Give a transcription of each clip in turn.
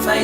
My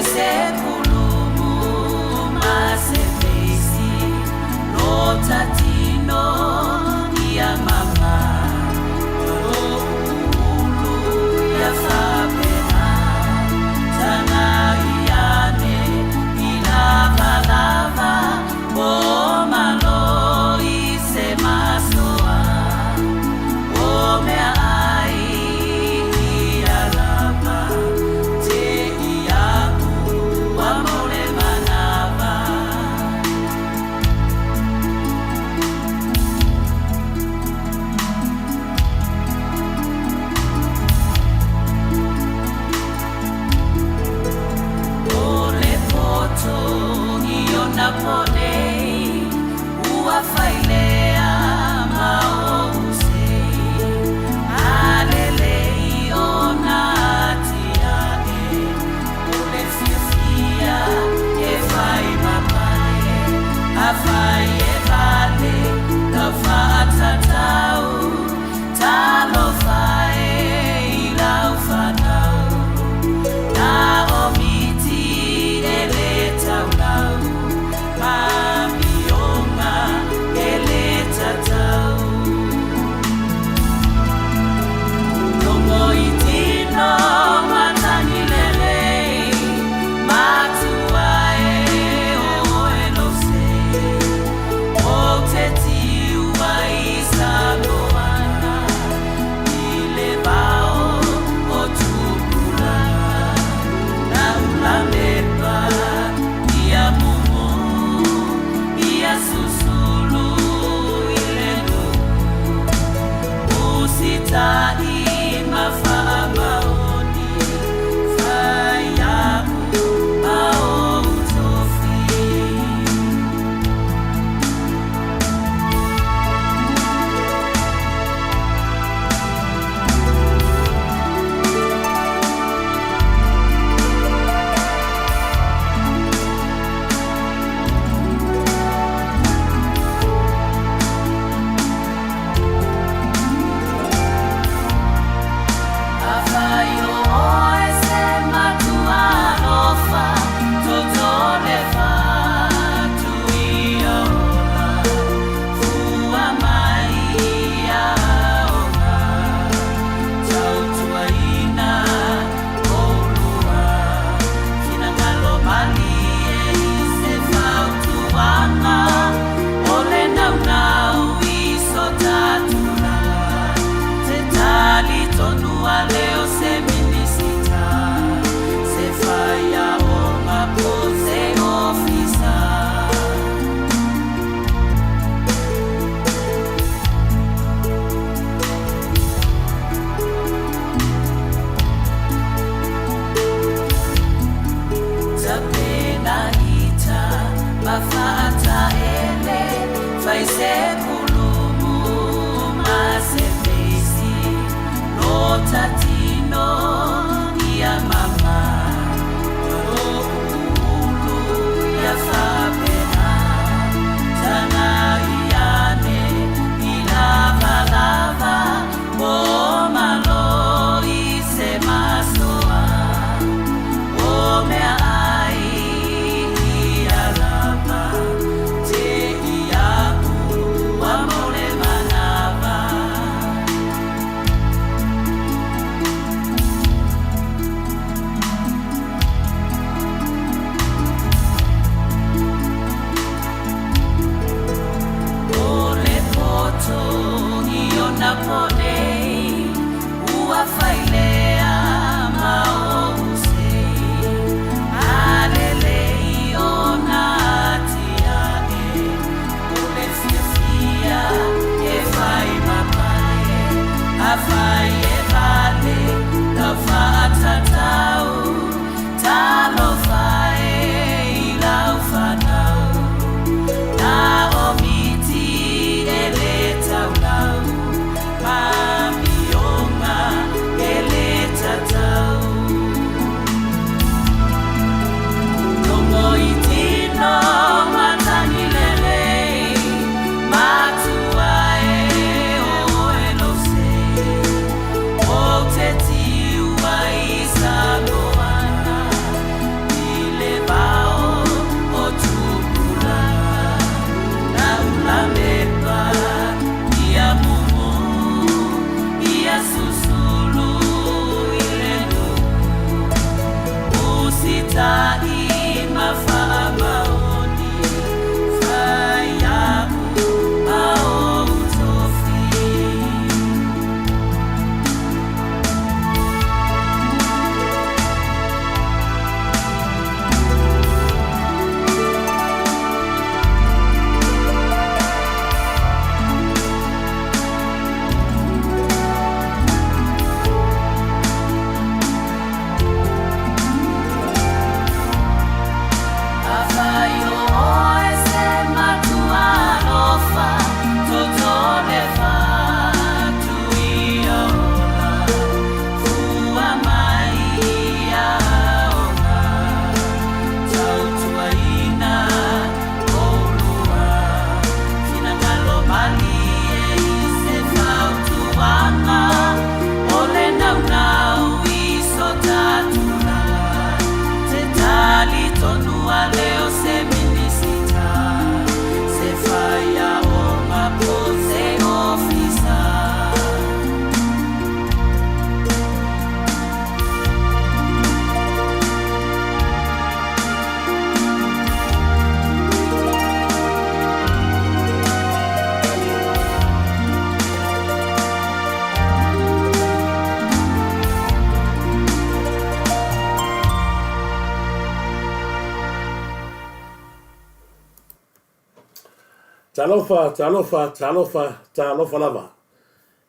Talofa lava.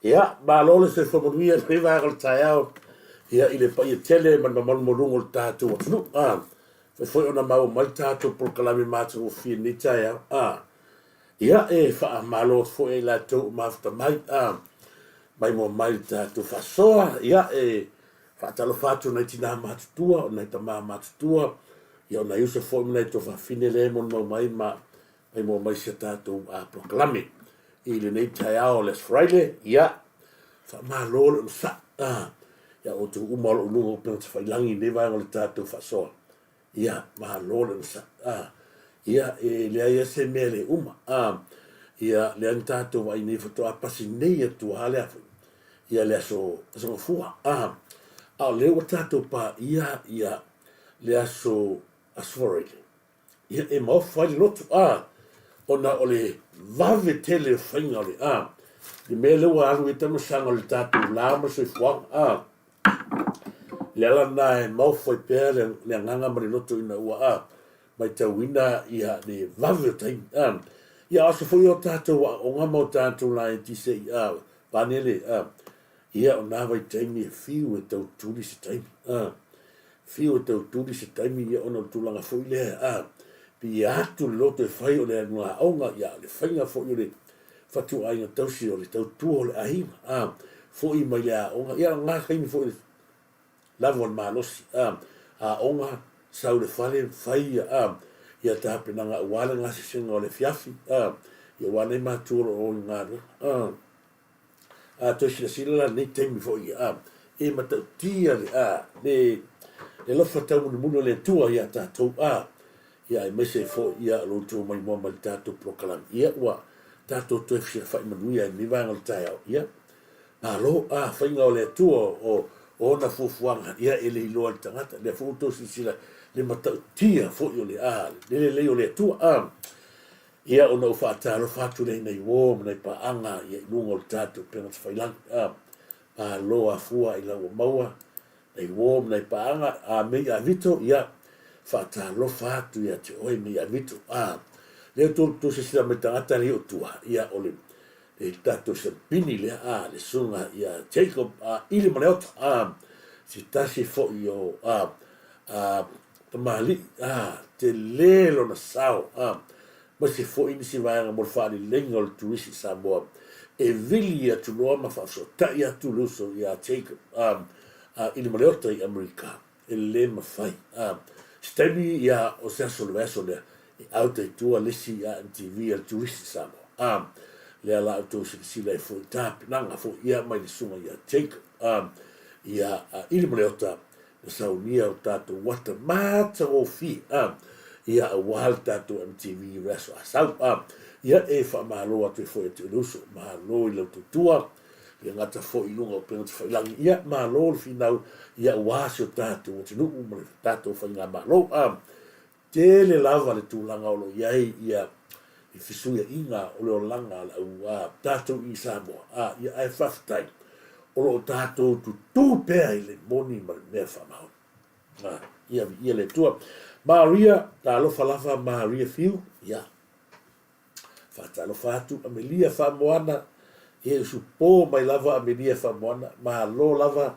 Ia, malole se whamanuia le vāgal tai au. Ia, i le pai tele man morungo le tātou atunu. Foi ona mau mai tātou por kalami mātou o fia ni tai au. Ia, wha malo foi la tau mafta mai. Mai mo mai tātou whasoa. Ia, wha talofa atu nei tina mātutua, nei ta mā mātutua. Ia, ona iusa foi nei to whafine le mon mau mai ma. Ai mo mai se tātou a proklame. I le nei tai ao les Friday, ia, wha mā lolo un sa, ia o tu umalo unungo pēn te whailangi ne vai le tātou whasoa. Ia, mā lolo un sa, ia, lea ia se mea le uma, ia, lea ni tātou wai nei whatoa pasi nei atu hale afu. Ia lea so fua, leo tātou pa, ia, lea so asforele. Ia, mau whai lotu, ona ole vave tele whainga ole, Di mea lewa alu e tamo sanga le tātou lāma soi fuang, le ala nā mau whai pēr le nganga mare loto ina ua, mai tau ina ia le vave o taimi, ia aso fwoi o tātou o ngama o tātou la e tise panele, ia o nā vai taimi e fiu e tau tūri se taimi, fiu e tau tūri se taimi ia ona tūlanga fwoi lea, pi atu le loto e whai o le anua aonga, ia le whainga fwoi o le whatu ainga tausi o le tau tua o le ahima, fwoi mai le aonga, ia ngā kaimi fwoi le lawan malosi, aonga sau le whale whai, ia tāpenanga wale ngā sisenga o le fiafi, ia wane mātua o ngā rua, toisi la sila nei teimi fwoi, e matau tia le lofa tau munu le tua ia tātou, ia e mese fo ia loto mai mo mal tato prokalam ia wa tato to fia fa manuia ni vanga tai au ia na lo fainga le tu o na fuanga ia ele lo tangata le foto sila le mata tia fo yo le le tu ia ona fa talo fa tu le nei wo nei pa anga ia lungo tato pena failang lo afua ila o maua nei wo nei pa anga me a vito ia fata lo fatu ia te oi mi amitu le tu se sila me tangata le tua ia ole e tato se pini le le sunga ia Jacob ili maneot si tasi fo io tamali te lelo na sao ma si fo ini si vai mo fa le lengol Turisi Samoa e vilia tu no ma fa so ta ia tu luso ia Jacob ili maneot i Amerika e le ma fai Stemi ia o se solveso le auto tua lesi ia TV al Turisi Samoa. Le ala auto si le fo tap nanga fo ia mai le sunga ia take ia ili mleota sa unia o tato wata mata o fi ia a wal tato MTV reso sau ia e fa malo atu fo e luso malo i lo tua ia ngata fo i lunga o penga te whailangi ia malo le finau ia uasi o tātou o te nuku ma le tātou whainga malo tele lava le tūlanga o lo iai ia i fisuia inga o leo langa la ua tātou i Samoa ia ai whaftai o lo tātou tu tūpea i le moni ma le mea whamau ia le tua Maria tā lofa lava Maria fiu ia whatalofa atu Amelia Whamoana e supo mai lava Amelia Whamoana malo lava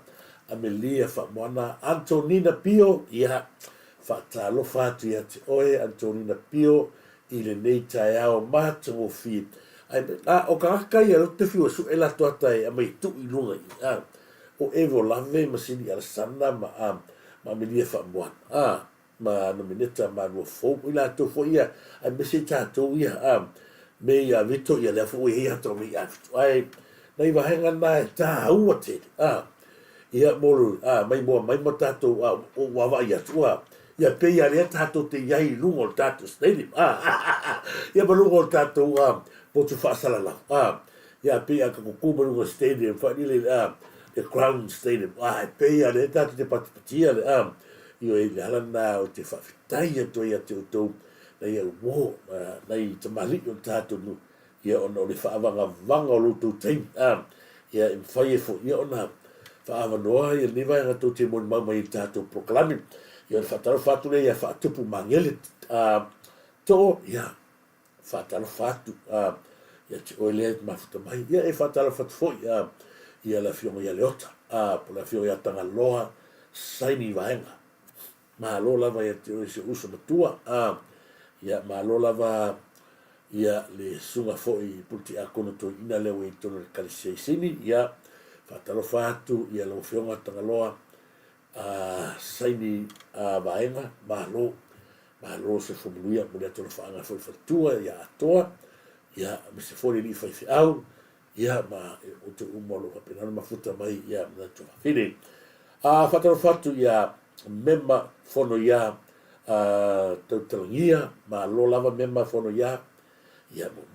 Amelia Whamoana Antonina Pio ia whatalofa atu ia te oe Antonina Pio i le nei tae ao mātango fi o ka aka ia lo te fiu su e la toatai a mai tu i lunga i o evo lave masini ala sana ma Amelia Whamoana ma nomineta ma no fo ila to fo ia a mesi tato ia me ia vito ia le fo ia to me ia ai nei va henga na ta uate ia molu mai mo tato o wa va ia tua ia pe ia le tato te ia i lungo tato stadium ia ba lungo tato po tu fa sala la ia pe ia ka ku lungo stadium fa ni le the Crown Stadium pe ia le tato te patia le io e le halana o te whawhitai ato ia te utou na ia umo na i te mali o tātou nu ia ona o le whaavanga vanga o lutou teim ia i mwhai e fo ia ona whaavanoa ia niwai ngatou te moni mauma i tātou proklami ia le whataro whatu le ia whaatupu mangele to ia whataro whatu ia te oelea i mafuta mai ia e whataro whatu fo ia la fionga ia leota po la fionga ia tanga loa saini vaenga malo lava ia te se uso matua ia malo lava ia le sunga foi puti a kono to ina le we to le kalisini ia fatalo fatu ia lo fionga tangaloa saini vaenga malo se fumuia mo le to fanga foi fatua ia toa ia me se foi li fai au ia ma o to umolo ka pena mafuta mai ia na to fini fatalo fatu ia memba fono ia tautangia ma lo lava memba fono ia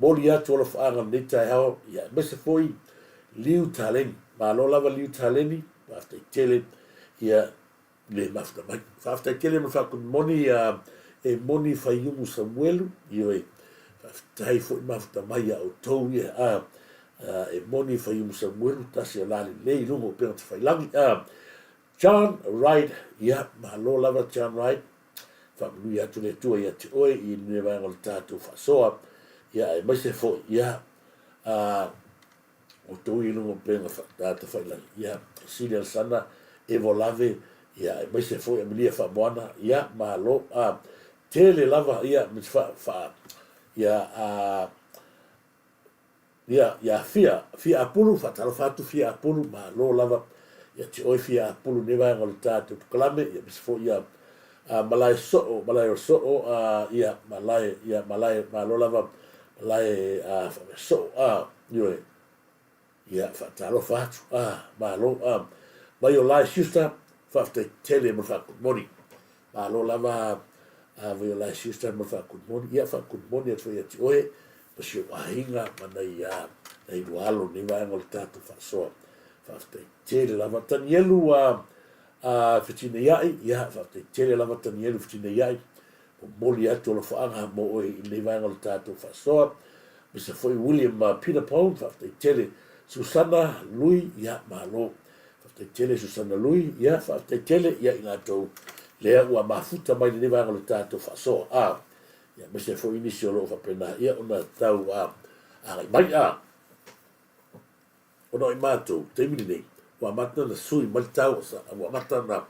moli atu ola whaanga nita hao ia mese foi liu taleni ma lo lava liu taleni whaftai tele ia le mafta mai whaftai tele ma whakun moni e moni whaiumu Samuelu io e whaftai foi mafta mai a o tau ia e moni whaiumu Samuelu tasi a lali lei rungo pena te whailangi John Wright, ia, mahalo lava John Wright, whamanui atu le tua ia te oe, i nune vanga le tātou whasoa, ia, e maise fo, ia, o tau i lungo penga tātou whailangi, ia, sili al sana, evo lave, ia, e maise fo, e milia whamoana, ia, mahalo, tele lava, ia, mis ia, fia apulu, whatalo whatu fia apulu, mahalo lava, ia te oi fia pulu ne vai ngol tātou tukalame, ia bisfo ia malai o so'o, ia malai malolava, malai so'o, ia whatalo whatu, malo, mai o lai siusta, whafte tele mo whakut moni, malo lava, vai o lai siusta mo whakut moni, ia whakut moni atu ia te oi, pasi o wahinga, manai rualo ne vai ngol tātou whasoa, whafte tele lava tanielu whitine iai, ia whafte tele lava tanielu whitine iai, o moli atu o la whaanga mo oi i nei vanga le tātou whasoa, Mr. Foi William Peter Pound, whafte tele Susana Lui, ia malo, whafte tele Susana Lui, ia whafte tele, ia i ngā tau lea ua mafuta mai nei vanga le tātou whasoa, ia Mr. Foi inisi o lo whapena, ia ona tau ngai mai ono i mātou, teimini nei, wa mata na sui maltau sa, wa mata na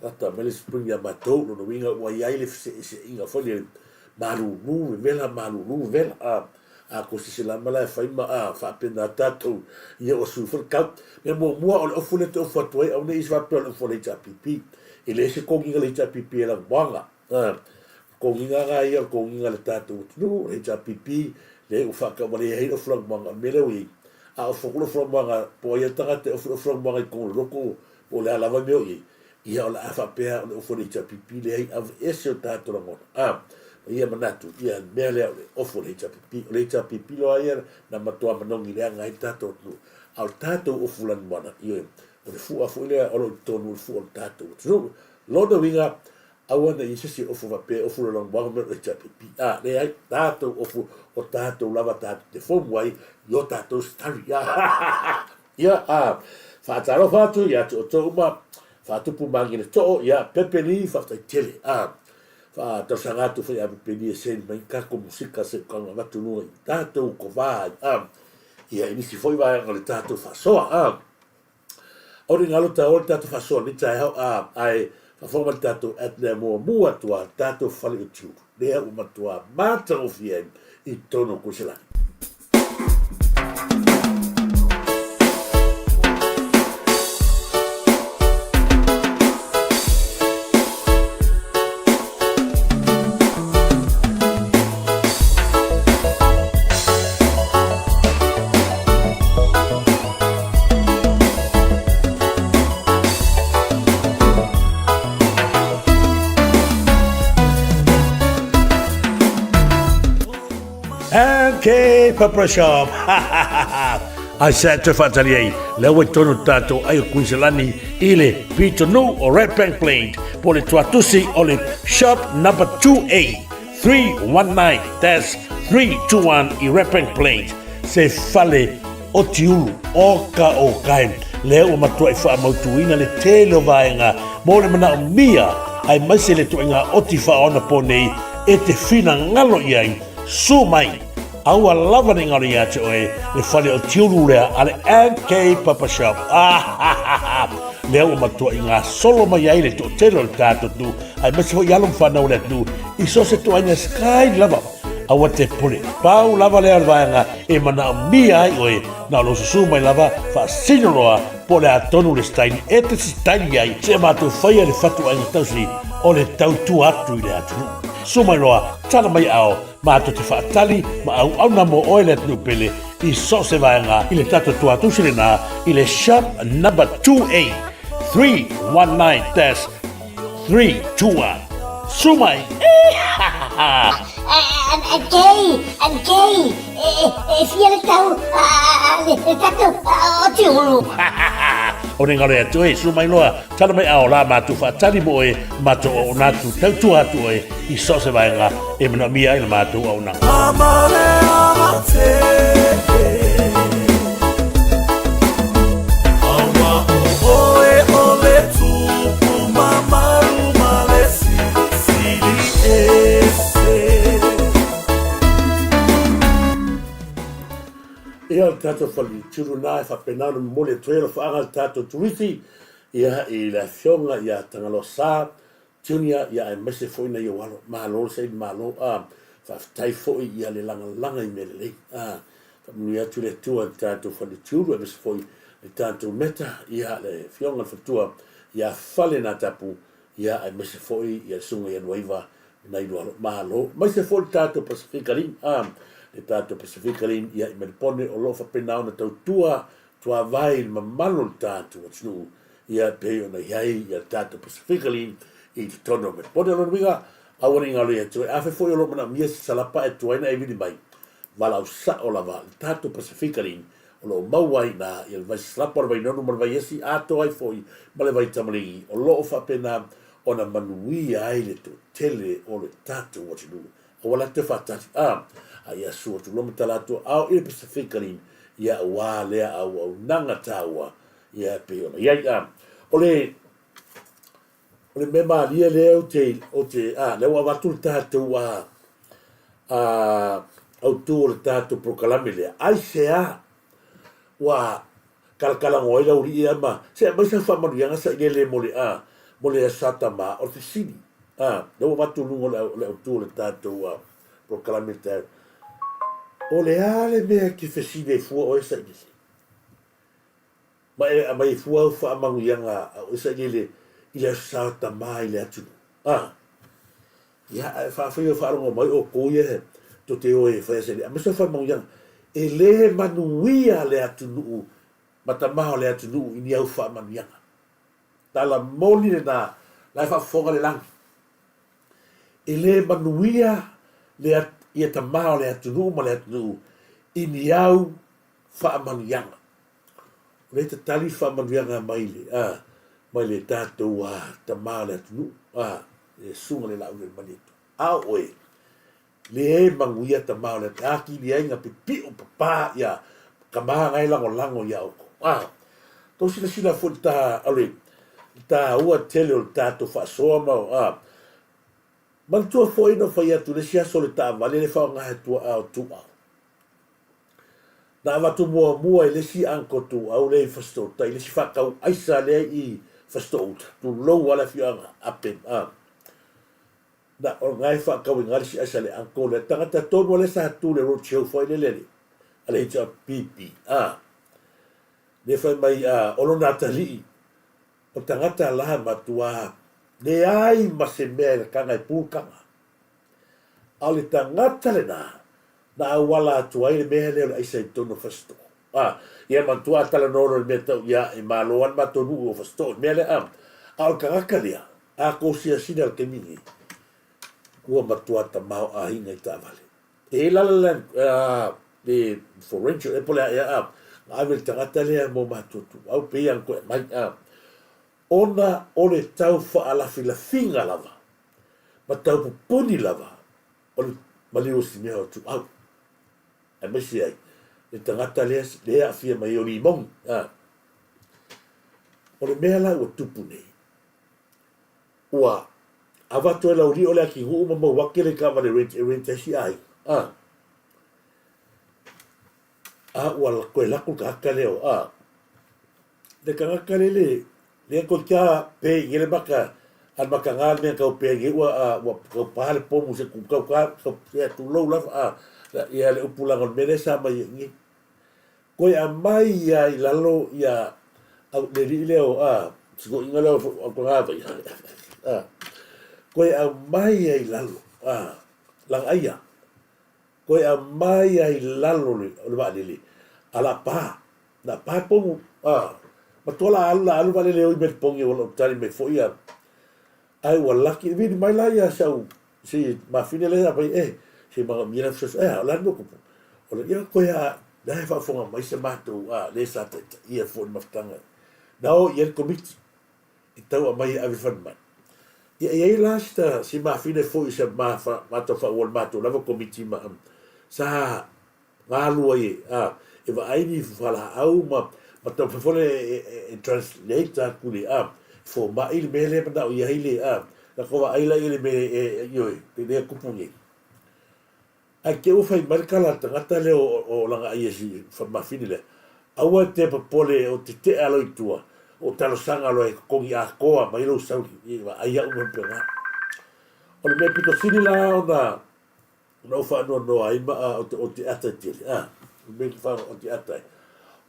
rata mele spring ya mātou, no winga wa ILE se inga foli maruru, vela maruru, vela ko se la mala faima whapena tātou, ia o sui whakau, me mua o le ofule te ofu atuai, au nei iswape o le ofule ta pipi, e le se konginga le ta pipi e la wanga, konginga nga ia, konginga le tātou utinu, le ta pipi, le u whakau wale hei o flag wanga, mele ui, a fokolo fromanga po ia tanga te fromanga ko roko o le lava meu ia o la afa pe o fo le pipi le ai av ese tato la mona ia manatu ia mele o fo le pipi lo ia na matua manongi le ngai tato tu au tātou o fulani mana, o le fua fuile o lo tonu le fua o tātou. Tunu, lona winga, awana i sisi ofu vape, ofu le long wanga mero e tape pi. Le ai, tātou ofu o tātou lava tātou te fomu ai, i o tātou stari. Whātaro whātu, ia tu o tō uma, whātupu mangi le tō, ia pepeni, whātai tele. Tau sa ngātu whai apu peni e sen, mai kako musika se kanga watu nua i tātou ko vāi. Ia inisi foi vai ngale tātou whasoa. Ori ngalo ta ori tātou whasoa, ni tai hau ai whawhonga tātou atnea mua tua tātou whale o tiu. Nea umatua māta o fieng i tono kusilani. Okay, Papa Shop. I said to Fatalier, Lewe Tono Tato, Ayo Quincelani, Ile, Pito No, or Red Bank Plate, Pole Tuatusi, Ole, Shop number 2A, 319-321, I Red Bank Plate, Se Fale, Otiulu, Oka Okaim, Leo Matua Ifa Mautuina, Le Telo Vaenga, Mole Mana Mia, I Masele Tuinga, Otifa on Pone, Ete Fina Ngalo Yang, Sumai. Aua lava ni ngari ate oe, le whale o tiuru rea, ale NK Papa Shop. Lea ua matua i ngā solo mai ai le to telo le tātou tu, ai masi ho ialum whanau le tu, i so se to aina sky lava. Aua te pule, pau lava lea rwaanga, e mana mi ai oe, na lo susu mai lava, wha sinoroa, po le atonu le staini, e te si staini ai, se mātou whaia le whatu aina tausi, o le tautu atu i le atunu. Sumai roa, tala mai ao, mātou te whaatali, ma au na mo oe le atunu pele, i so se vaenga, i le tato tuatu sile nā, i le shop number 2A, 319-321. Sumai! I'm gay. Fia le tau, le tato, o tiulu. O ne ngare atu e, sumai loa, tala mai ao la mātou whaatali mo e, mātou o nātu tautu atu e, i so se vaenga, e mana mia i le mātou au nang. Amare amate, awa oe ole tupu mamaru malesi, sili ese. Ia le tātou whali turu nā e whapenanu mole tuelo whaanga le tātou turisi ia i la fionga ia tangalo sā tunia ia e mese foina i walo malo se malo whaftai foi ia le langa i mele lei whamuni atu le tua le tātou whali turu e mese foi le tātou meta ia le fionga le whatua ia whale nā tapu ia e mese foi ia sunga ia nuaiva na i walo malo mese foi le tātou Pasifika rin e tātou Pasifika rin ia i meripone o lofa penao na tau tua vai mamalo le tātou atunu ia peo na iai ia tātou Pasifika rin i te tono meripone o winga awani ngalo ia tue afe foi o lo mana mia salapa e tuaina e vini mai wala usa o lava le tātou Pasifika rin o lo mauai na ia vai salapa o vai nonu mana vai esi ato ai foi male vai tamalingi o lo ofa pena o na manuia ai le to tele o le tātou atunu o wala te whatati ia sua tu loma talato au i Pasifika rin ia wa lea au nanga taua ia pe ona ia ole mema lia le o te le wa watu tātou au tu le tātou prokalame lea ai sea wa kalakala ngoi la uri ia ma se mai sa whamanu ianga sa ile le mole sata ma o te sini le wa watu lungo le au tu le tātou prokalame tātou o le ale mea ki whesine fua o esa inisi. Mai fua au whaamangu ianga o esa inile i le sāta maa i le atunu. Ia, whawhio whaarongo mai o koia he, to te oe whaesene. A mesa whaamangu ianga, e le manuia le atunu, mata maha le atunu i ni au whaamanu ianga. Tala moli le nā, lai whaafonga le langi. E le manuia le atunu, ia ta mao le atunu ma le atunu i ni au whaamanu ianga. le te tali whamanuanga mai le tātou ta māle atunu, e sunga le lau le manitu. Oe, le e manguia ta māle, aki li ainga pipi o papa ia, ka maa ngai lango ia oko. Tau sila fo ta, ale, ta ua tele o tātou whaasoa mau, Mantua fo ino fai atu le sia so le ta vale le fa nga tu au tu au. Na va tu mua le si anko tu au le fasto tai le si fa ka aisa le I fasto tu lo wala fi anga apen Na o ngai fa ka winga si aisa le anko le tanga ta to le sa tu le ro cheu fo le. Ale ja pipi Le fa mai o lo natali. O tangata la matua le ai ma se mea ka ngai pūkanga. Ale tangata le na wala atu ai le mea leo aisa I tono fasto. Ia mantua tala nono le mea tau ia e maloan matonu o fasto. Mea le Al kangaka lea. Ko sia sina al kemingi. Ua matua ta mau hinga I ta vale. E lalalan le forensic e pole ia Avel tangata lea mo matutu. Au pe ang koe mai Ona o le tau whaalafi la finga lava. Ma tau pupuni lava. O le malio si mea o tu au. E mesi ai. Le tangata lea fia mai o li mong. O le mea la ua tupu nei. Ua avato e lau li o le aki huu ma wake le kama le rente si ai. Ua la koe laku ka haka leo. Le kangaka le le ko kia pe ngele baka al maka ngal me ka pe nge wa ko pale po mu se ku ka ya tu lo la ya le upula ngon mene sa mai ngi ko ya mai ya ilalo ya au le leo siko ingalo ko nga ba ko ya mai ya ilalo lang aya ko ya mai ya ilalo le ba le ala pa na pa po mu Matola alu vale leo I pongi wala tari me fo ia. Ai wala ki vi mai la ia sau si ma fine le apa si ma mira fo la no ko. Ola ia ko ia dai fa fo mai se mato le sa te ia fo maftanga. Now ia komiti. I tau mai ave fan mai. Ia lasta si ma fine fo se ma to fa wal mato la komiti ma sa ngalu ai e va ai ni fala au ma Mata fole translate kuli fo ma il mele pa o ia ile la ko va ile ile me yo le kupungi a ke o fai marka la tangata le o langa ia si fa ma finile awa te pa pole o te alo itua o talo sanga lo e kongi a koa mai lo sau ia ai au me pena o le me pito sinila ona no fa no ai ma o te atati me fa o te atai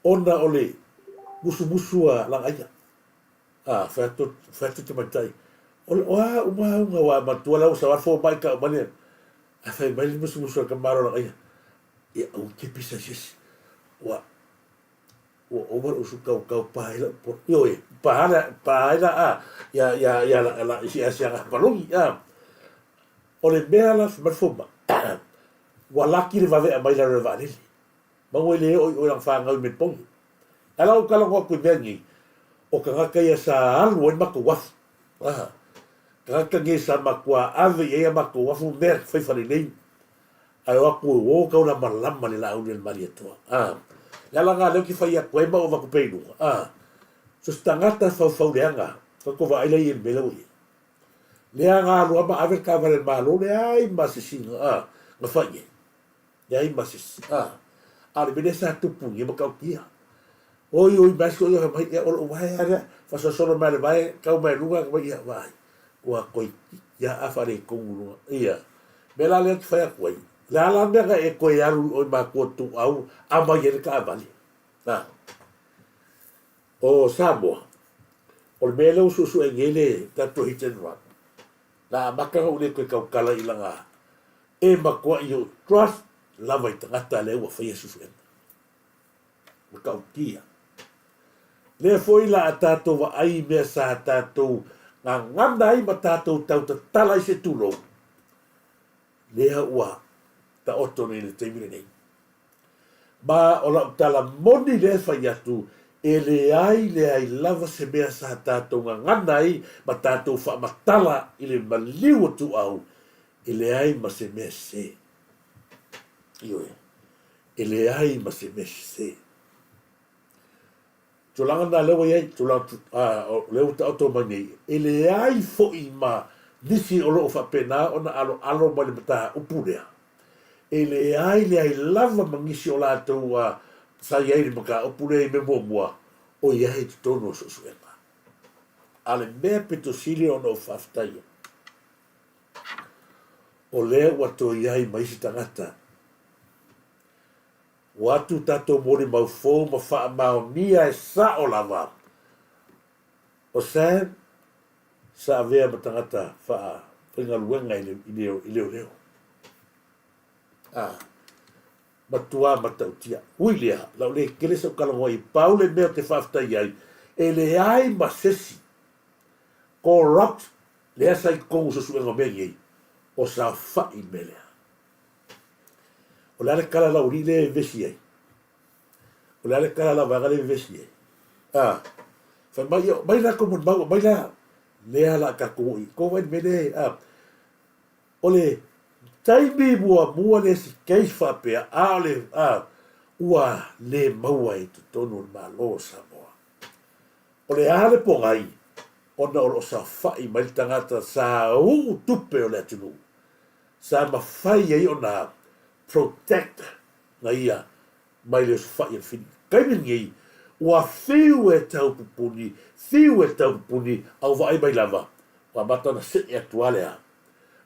ona ole musu lang aya fato te matai uma wa matua la usa fo mai ka mane fa mai musu ka maro lang aya e o ke pisa sis wa over usu ka paila por yo paila ya la si asia palongi ole bela marfuma wala ki va ve mai la revani mangole o lang fa ngal met pong Ala o kala ko bengi o ka ka ia sa alu o mako waf. Ka nge sa mako ave ia mako wafu mer fai fali nei. Ai o ko o ka una malama le la unel marieto. Ya la nga le ki fai a ko ma o va ko peinu. So stangata fa leanga. Ko va ile il belo. Leanga lo ma ave ka va le malo le ai masisinga. Ma fai. Ya ai masis. Ale bene sa tupu ye maka kia. Oi basko yo mai o vai ara fa so mai vai ka mai lunga mai vai wa koi ya afare kongulu ia bela le fa koi la me ga e koi alu o ma ko tu au ama ye ka vale o Samoa o mele su engele ta to hiten wa la maka o le ko ka kala ilanga e ma ko yo trust la vai tata le wa fa yesu ma ka kia Le foi la tato wa ai me sa tato nga nganda ai ma tato tau ta tala I se tulo. Le ua ta oto ni le teimine nei. Ma o la tala moni le fai atu e le ai lava se mea sa tātou ngana ai, ma tātou whaamatala i le maliu atu au, e le ai ma se mea se. Ioe, e le ai ma se mea se. Tolanga nā lewa iai, lewa ta auto mani, e le ai fo i ma nisi o loo whapena o na alo ma le mata upurea. E le ai lava mangisi o lātou sa iai le maka upurea i me mua o iai te tono o susuenga. Ale mea peto sili o no whaftaia. O lea wato iai maisi tangata. Watu tato mori mau fōu ma wha mau nia e sa o lava. O san, sa avea ma tangata wha whinga luenga i leo leo. Matua matautia. Ui lea, lau le kele sa ukalango i paule mea te whafta iai. E le ai ma sesi. Corrupt. Lea sa i kongu sa suenga mea iei. O sa wha i melea. O le ale kala lau ri le vesi ai. O le ale kala lau vaga le vesi ai. Fa mai la komo mau, mai la lea la kakui. Ko vai mene, o le taimi mua le si keis whapea, ua le maua i tu tonu ma lo Samoa. O le ale po ngai, ona o sa whai mai tangata sa tupe o le atunu. Sa mawhai ai ona protect na ia mai le whai an fini. Kaimini ei, ua whiu e tau pupuni, au vai mai lava. Wa matana se e atuale a.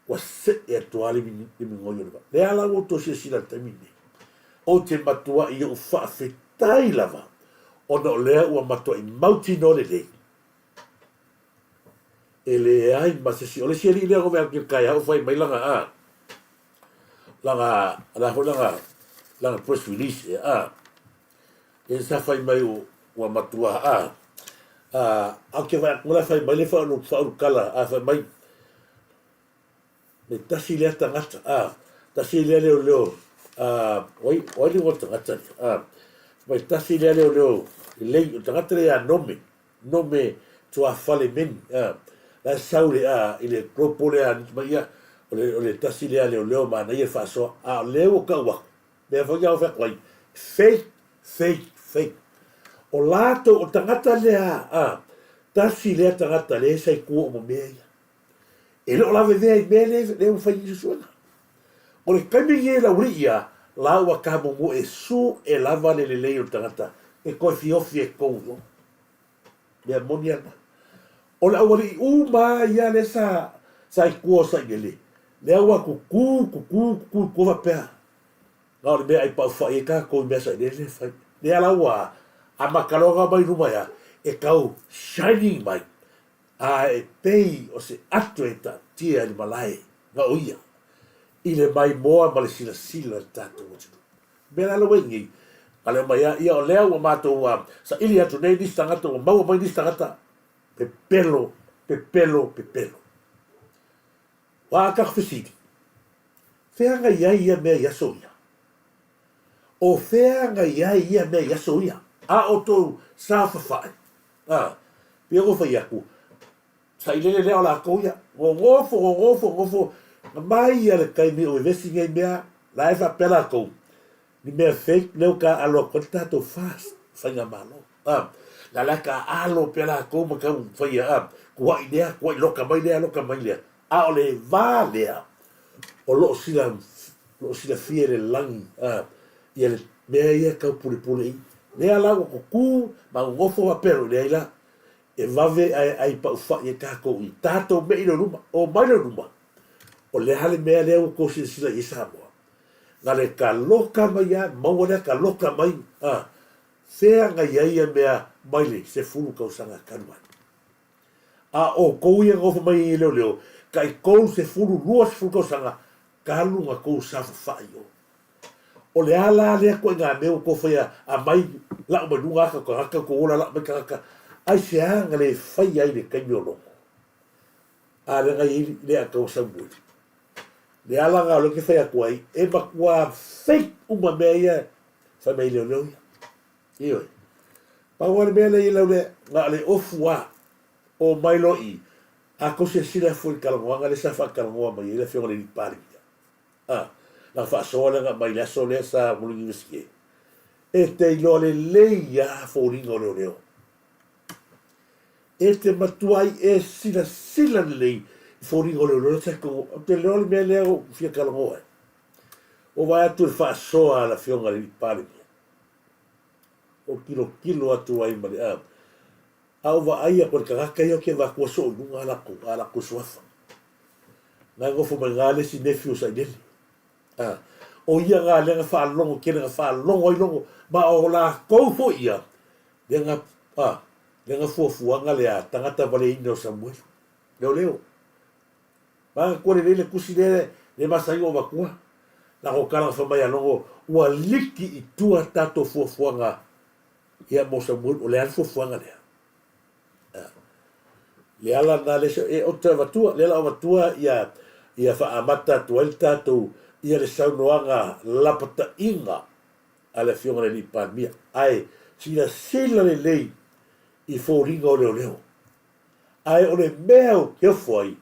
Wa se e atuale mi ngoyo lava. Le ala o to se sila tamini. O te matua i o whaafetai lava. Ona o lea ua matua i mauti no le lei. E le ai masesi. O le si ali lea o mea kai hau whai mai langa langa press release e e sa fai mai o matua au ke vai ngula fai mai le fa no kala fai mai me tasi le tangata tasi le leo oi le wata ngata mai tasi le leo le tangata le nome tua fale men la saule ile grupo le mai o le tasi le leo ma na ia fa so leo ka wa me fa ya fa wai fake. O lato o tangata lea, tasi lea tangata lea sai kua o mo mea ia. E leo lawe vea i mea leo whai i suana. O le kaimi e la uri ia, lau a kamo mo e su e lava le lei o tangata. E koe fiofi e kou. Mea moni ana. O le awari uma ia le sa i kua sa i le. Le awa kuku kua pea. Ngau le mea i pau whai e ka kou mea sa i le whai. Le alaua a makalonga mai rumaya e kau shining mai e pei o se atueta tia ni malai nga oia i le mai moa ma le sila tātou o tunu. Mea ala wengi ale mai ia o lea ua mātou sa ili atu nei nisi tangata o maua mai nisi tangata pepelo. Wa kakawhisiti. Whea ngai ia mea yaso ia. O whea ngai ia mea yaso ia. O tō sāwhawhai. Pia ngofa aku. Sa ilele leo la kou ia. Ngofo. Mai ia le kaimi o vesi ngai mea. La e whapela kou. Ni mea fake leo ka alo kone tātou fast. Whainga malo. La ka alo pela kou ma kau whaia. Kuai lea, kuai loka mai lea. O le vā lea. O loo sila fia le langi. Ia le mea ia kau pule i. Lea lau o ku ma ngofo wa pero lea ila e vave ai pa ufa e kako i tato me ino ruma o maina ruma o le hale mea lea o kosi sila i Samoa nga le ka loka mai a maua lea ka loka mai fea nga iaia mea maile se fulu kausanga kanuai o kou ia ngofo mai i leo ka i kou se fulu lua se fulu kausanga ka lunga kou safu fai o le ala lea koe ngā meo ko whaia a mai lau mai nunga haka ko ora lau mai kaka ai se anga le whai ai le kaimi o longo a le ngai lea kau samui le ala ngā loke whaia koe e makua fake uma mea ia whai mai leo ia ioi Paua le mea le ilau le ngā le ofua o mailoi a kose sila fui kalangoanga le sa whakalangoa mai le whionga le ni pari. Na whaasoa le ngā mai laso le sa mulingi wisikie. E te ilo le leia fōringa o leo leo. E te matuai e sila le lei fōringa o leo leo teko. Te leo le mea leo fia kalangoa. O vai atu le whaasoa la whionga le ni pari. O kilo atu ai mali a. Au wa aia por kaka yo ke va ko so nunga ala ko soafa. Na ngofo mai ngale si nephew sa dele. O ia nga le nga fa longo ke nga fa longo I longo ma o la ko fo ia. Le nga fo nga le a tangata vale ino Samuel. Leo. Ba ko le kusi le masai o va ko. La ko kala fa mai longo wa liki I tua tato fo nga. Ia mo Samuel o le al fo nga le. Le ala na le e o te watua, le ala o watua ia wha amata tuelta tu ia le saunoanga lapata inga a le whionga le ni pāmia. Ai, sila le lei I fōringa o leo leo. Ai, o le mea o keofo ai,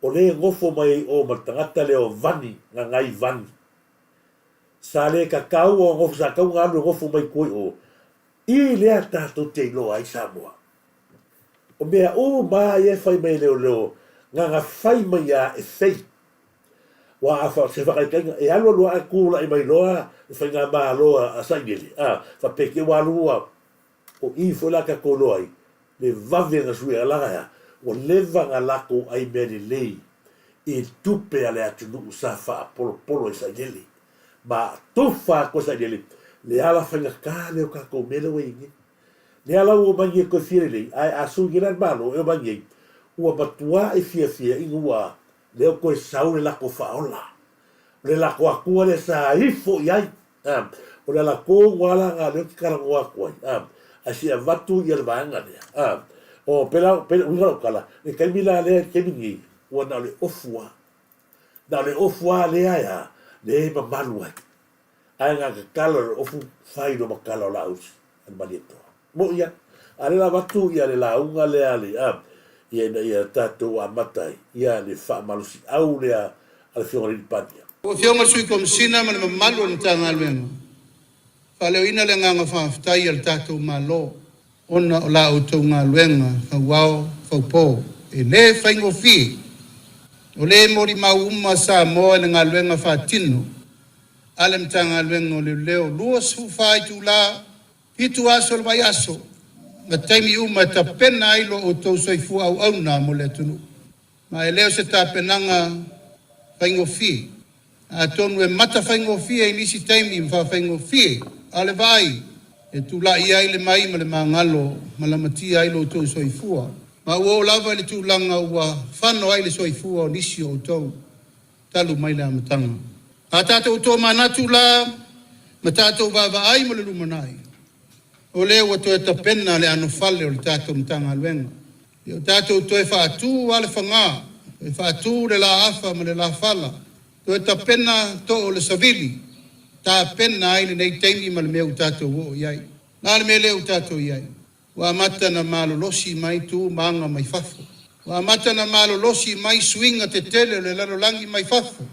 o le ngofo mai o matangata leo vani, ngā ngai vani. Sa le kakau o ngofo sa kau ngānu ngofo mai koi o, I lea tātou te iloa ai Samoa. O mea o mai e whai mai leo, ngā whai mai a e whai. Wa a wha se whakaikenga, e alo loa e kūla I mai loa, e whai ngā maa loa a saingeli. Wha peke wa lua, o I wholaka ko loa I, le vave ngā sui a langa ya, o leva ngā lako ai mea ni lei, I tupe ale atunu sa wha polo I saingeli. Ma tuwha ko saingeli, le ala whai ngā kā leo kako mele wa ingi. Le ala ua mangi e koe whiere lei, ai asu giran malo, e o mangi e, ua matua e fia inga ua, leo koe sau le lako whaola. Le lako akua le sa ifo iai, o le lako ngwala ngā leo ki karango akua i, a si a vatu I le vaanga lea. O pela unga o kala, le kaimila lea kemingi, ua na le ofua. Na le ofua lea ya, le mamalu ai. Ai ngā kakalo le ofu whaino makalo la usi, an malieto. Mo ia, ale la watu ia le launga le ale, ia tatou a matai, ia le wha malusi au lea ale whionga ni pania. O whionga sui komisina ma le mamalu na tanga aluenga. Whaleo ina le nganga whawhtai al tatou malo, ona o la o tau ngā luenga, whauao, whaupō, e le whaingo whi, o le mori mauma Samoa le ngā luenga whatino, ale mtanga aluenga o leo, lua su whai tu la, Pitu aso le mai aso, ma taimi uma ta pena ailo o tau soifu au na mo le tunu. Ma e leo se ta penanga whaingo fi. A tonu e mata whaingo fi e nisi taimi mwha whaingo fi. Ale vai, e tu la I aile mai ma le mangalo, ma la mati ailo o tau soifua. Ma ua lava le tu langa ua whano aile soifua o nisi o tau talu mai le amatanga. A tātou tō manatu la, ma tātou vava ai mo le lumanai. O leo wa toe tapena le ano fale o le tātou mtanga aluenga. O tātou toe whaatu wale whanga, e whaatu le la afa ma le la fala. Toe tapena to o le savili, tā pena ai le nei teimi ma le meu tātou o iai. Nā le me leo tātou iai. Wa mata na malo losi mai tu maanga mai fafo. Wa mata na malo losi mai swinga te tele le lalo langi mai fafo.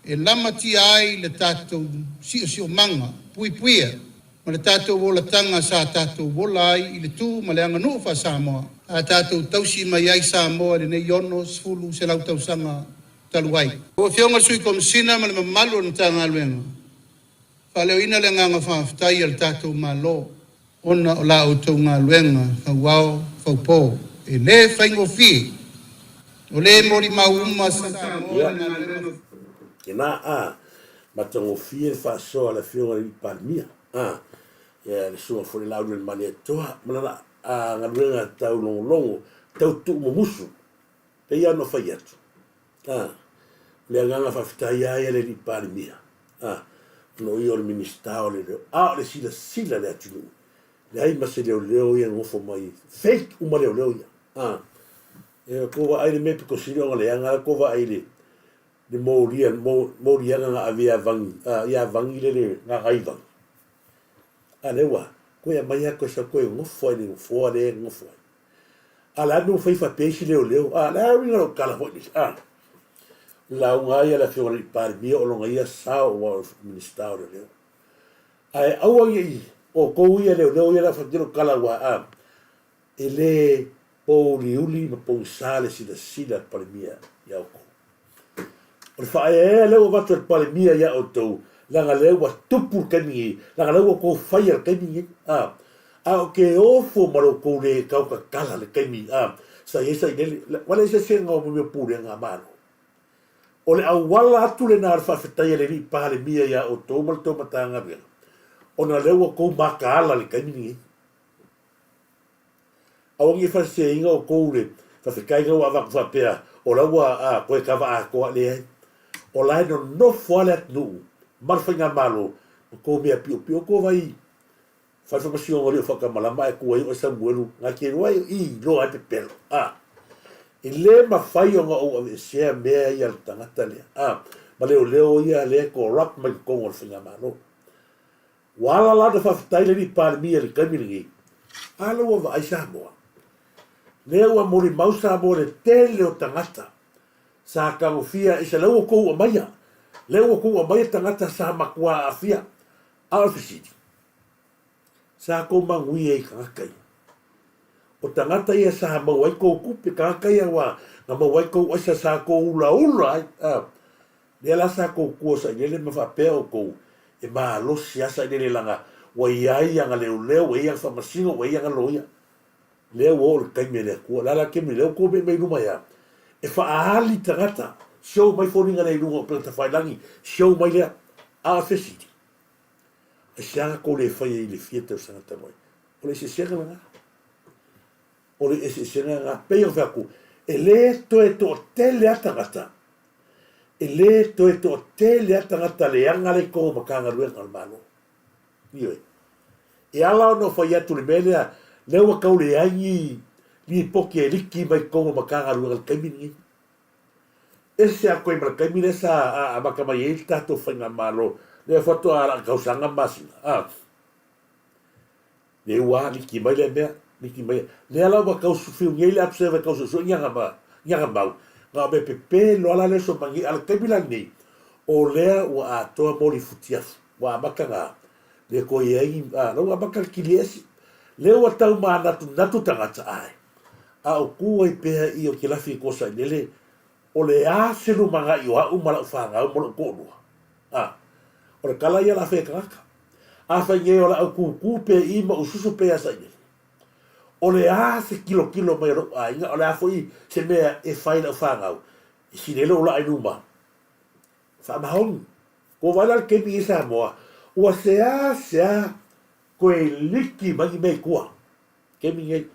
E lamati ai le tātou sio manga, puia. Ma le tātou wola tanga sa tātou wola ai I le tū ma le anga nufa Samoa. A tātou tausi mai ai Samoa le nei ono sfulu se lau tausanga taluai. O whionga sui komisina ma le mamalu na tanga aluenga. Whaleo ina le nganga whawhtai al tātou malo. Ona o la o tau ngā luenga, whauao, whaupō. E le whaingo whi. O le mori mauma sa Samoa na luenga. Ke nā matango whi e whaasoa le whionga ni pāmia. Ya le sua fo le lau le mani toa mana nga luenga tau longo tau tu mo musu pe ia no fai atu le nganga fa fitai ai le ni pāmia no io le ministao le le sila le atu le ai ma se leo ia ngofo mai fake uma leo ia e ko va ai le mepe ko silo le anga ko va ai le moria nga avia vangi ia vangi le nga ai vangi alewa koe a mai ako sa koe ngofo ni ngofo le ngofo ala no fai fa peixe leo ala ringa lo kala ho ni la unga ia la fiora i pare mia o longa ia sao o minister leo ai au ai o ko ia leo ia la fatiro kala wa ele o liuli ma po sale sila pare mia ia o o fa e leo vatu pare mia ia o tou langa leo wa tupu kani langa leo ko fire kani o ke ofo maro ko le kau ka kala le kani sa yesa ile wala se senga o me pure nga maro o le au wala atu le na fa fetai le ri pale mia ia o tou mal to matanga bia ona leo ko makala le kani au ngi fa se inga o ko le fa fe kai nga wa fa pea o la wa ko ka va ko le o la no foalet nu marfinga malo ko mea pio ko vai fa fa pasio ngoli fa ka malama e ko o Samuelu nga ke roi I lo ate pelo ile ma fai o se mea ia tangata le ma leo ia le ko rap ma ko o finga malo wala la de fa taile ni par mi le kamili alo o vai Samoa leo a mori mausa mo le tele o tangata sa ka mo fia e se leo ko o maia leo ko o mai tangata sa makua afia alfisiti sa ko mangui e kakai o tangata ia sa mawai ko kupe kakai wa na mawai ko sa ko ula le la sa ko sa ele me fa peo ko e ma lo sia sa ele langa wa ia nga leo ia fa masino wa ia nga loia leo o kai me le ko la ke me leo ko me luma ya e fa ali tangata show mai foringa nei lungo per ta fai langi show mai le a fesiti e sia ko le fai le fieta sa ta mai o le se sega nga o le se sega nga pe o fa ku e le to tele atangata e le to tele atangata le anga le ko makanga ruenga al malo io e ala no fai atu le mele le wa ka le ai ni poke liki mai ko makanga ruenga al kamini ese a koe mara kaimine sa a makamai e tato whainga malo le foto a kausanga masi le ua niki mai le mea niki mai le ala wa kausu fiu ngei le apseva kausu so nyanga mau nga me pepe lo ala le so mangi ala kaimila nei o lea ua a toa mori futiafu wa makanga le ko iei lo wa makanga kiliesi le ua tau maa natu tangata ai a o kua i pea i o kilafi kosa nele o le a selu manga i wa umala fanga o mo ko no o le kala ia la fe kaka a fa nge o la ku pe I ma ususu pe asa ni o le a se kilo mai ro a inga o le a foi se me e fai la fanga I si le lo la i numa fa ma hon ko va la ke mi sa mo o se a ko e liki mai me ko ke mi nge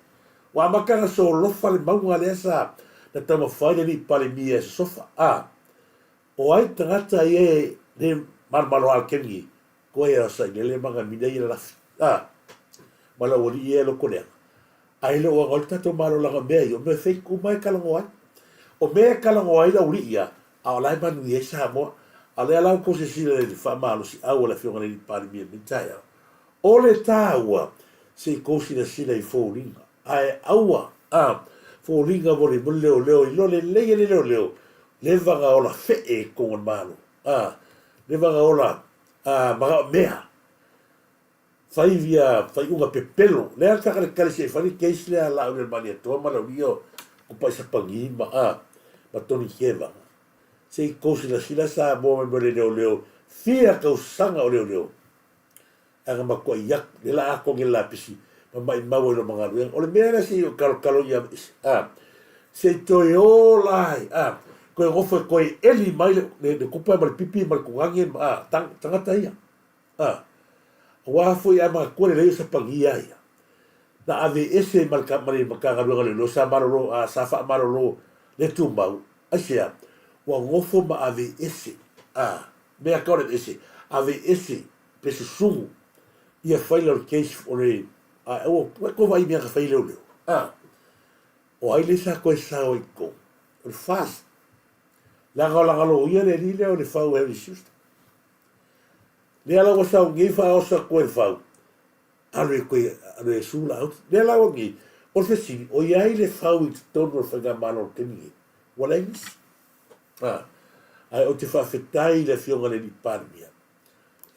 wa makanga so lo fa le maunga le sa na tama whaia ni pale mia se sofa. O ai tangata e ne marmalo al kengi. Ko e asa le manga mina I la lafi. Mala wali e lo konea. Ai le o ngol tato malo langa mea I o me fei kumai kalango ai. O mea kalango ai la uri ia. A o lai manu I e sa moa. A le alau ko se sila le wha malo si au la fionga ni pale mia mintai au. O le tāua se kosi na sila I fōringa. Ai aua. Fo ringa vole mo leo I lo le leo le vanga ola fe ko ngon malo le vanga ola maga mea fai unga pepelo le aka kale se fai case le ala le mania to mala rio ko pa sa pangi ma toni heva se kosi la sila sa mo le leo fia ka usanga o leo aga ma ko yak le la ko ngela pisi mai mau no manga rueng o le mea si o kalo ia se toi o lai ko e ngofo ko e eli mai le kupa mal pipi mal kuangi tangata ia wa foi ama ko le sa pangia ia na ave ese mal maka rueng le lo sa marolo sa fa marolo le tumbau asia wa ngofo ma ave ese mea ko le ese ave ese peso sumu ia fai le case o le ko vai mea ka fai leo o ai le sa ko sa o ko o fast la galo ia le lile o le fau e just le ala o sa ngi fa o sa ko e fau ale koe ale sula out le la ngi o se si o ia ile fau i tonu fa ga malo teni wala ins ai o te fa fetai le fionga le di parmia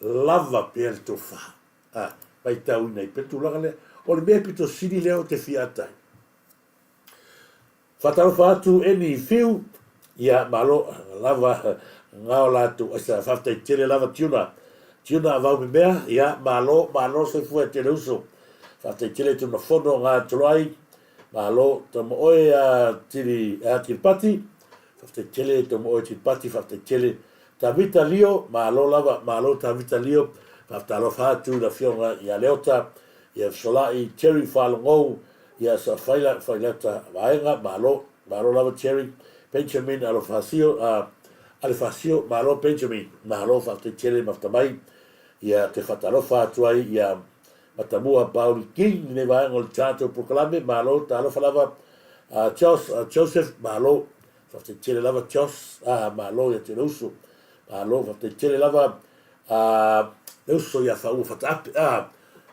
lava per to fa pai tau nei petu la le o le me pito sini le o te fiata fatalo fatu eni fiu ia malo lava ngao la tu asa fafta tele lava tuna va me mea ia malo se fu te uso fafta tele tu no fono nga trai malo to mo oe tiri pati fafta tele to mo oe tiri pati fafta tele ta vita lio malo ta vita lio fafta lo fatu la fionga ia leota ia solai cherry falongo ia sa failata vaenga malo lava cherry Benjamin Alfacio malo Benjamin malo fate tele maftamai ia te fatalofa atuai ia matamua Pauli King ne vai ngol chato proclame malo talo falava Joseph malo fate tele lava malo ia te uso malo fate tele lava uso ia fa fatape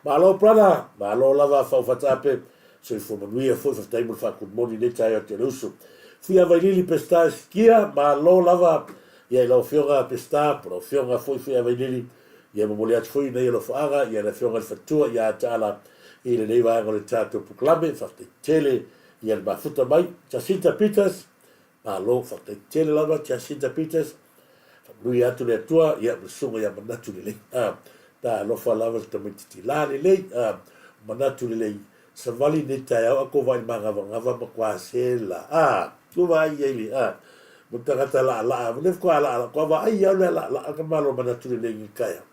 malo brother malo lava fa fatape so for manuia for table fa good morning le tai te uso fia vai lili pesta skia malo lava ia lo fionga pesta pro fionga foi fia vai lili ia mo le foi nei lo faga ia la fionga fatua ia tala ile nei vai ngol tato proclame fate tele ia ba futa mai Jacinta Peters malo fate tele lava Jacinta Peters lui atu le tua ia sunga ia manatu le ta lo fa lava te miti la le manatu le savali ne tai ako vai manga ngava kwa sela tu vai ele mutagata la ne kwa la kwa vai ya la ka malo manatu le kaya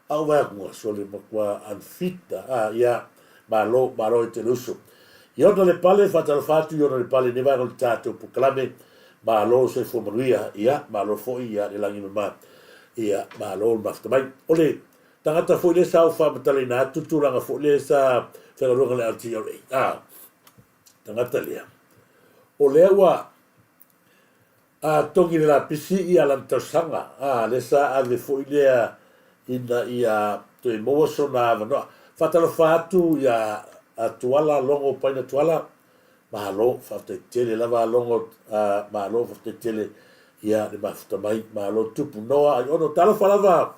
au vai ko sole kwa anfita ia malo te luso io no le pale fatal fatu io no le pale ne va col tato proclame malo se fo maria ia malo fo ia le langi ma ia malo maftamai ole tangata fo le sa fa matalina tutulanga fo le sa fera ronga le altiore tangata lea o le wa tongi la pisi ia lantasanga le sa ave fo ile ina ia to mo so na no fatalo fatu ia atuala longo paina tuala malo fate tele lava longo malo fate tele ia de maftamai malo tupu noa ono talo falava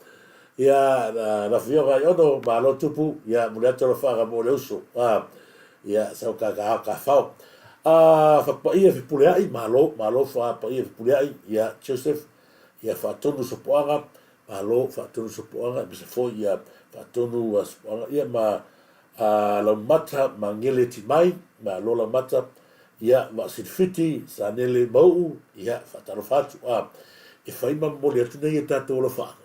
ia la fiora ono malo tupu ia muleto lo fara mo le uso ia sa ka fao fa pa ia fi puleai malo fa pa ia fi puleai ia Joseph ia fa tonu so poanga malo fa tonu so poanga bisa fo ia fa tonu was ia ma la mata mangele ti mai ma lola mata ia va sifiti sanele mau ia fatalo fatu e fai ma mo le tuna ia tato lo fa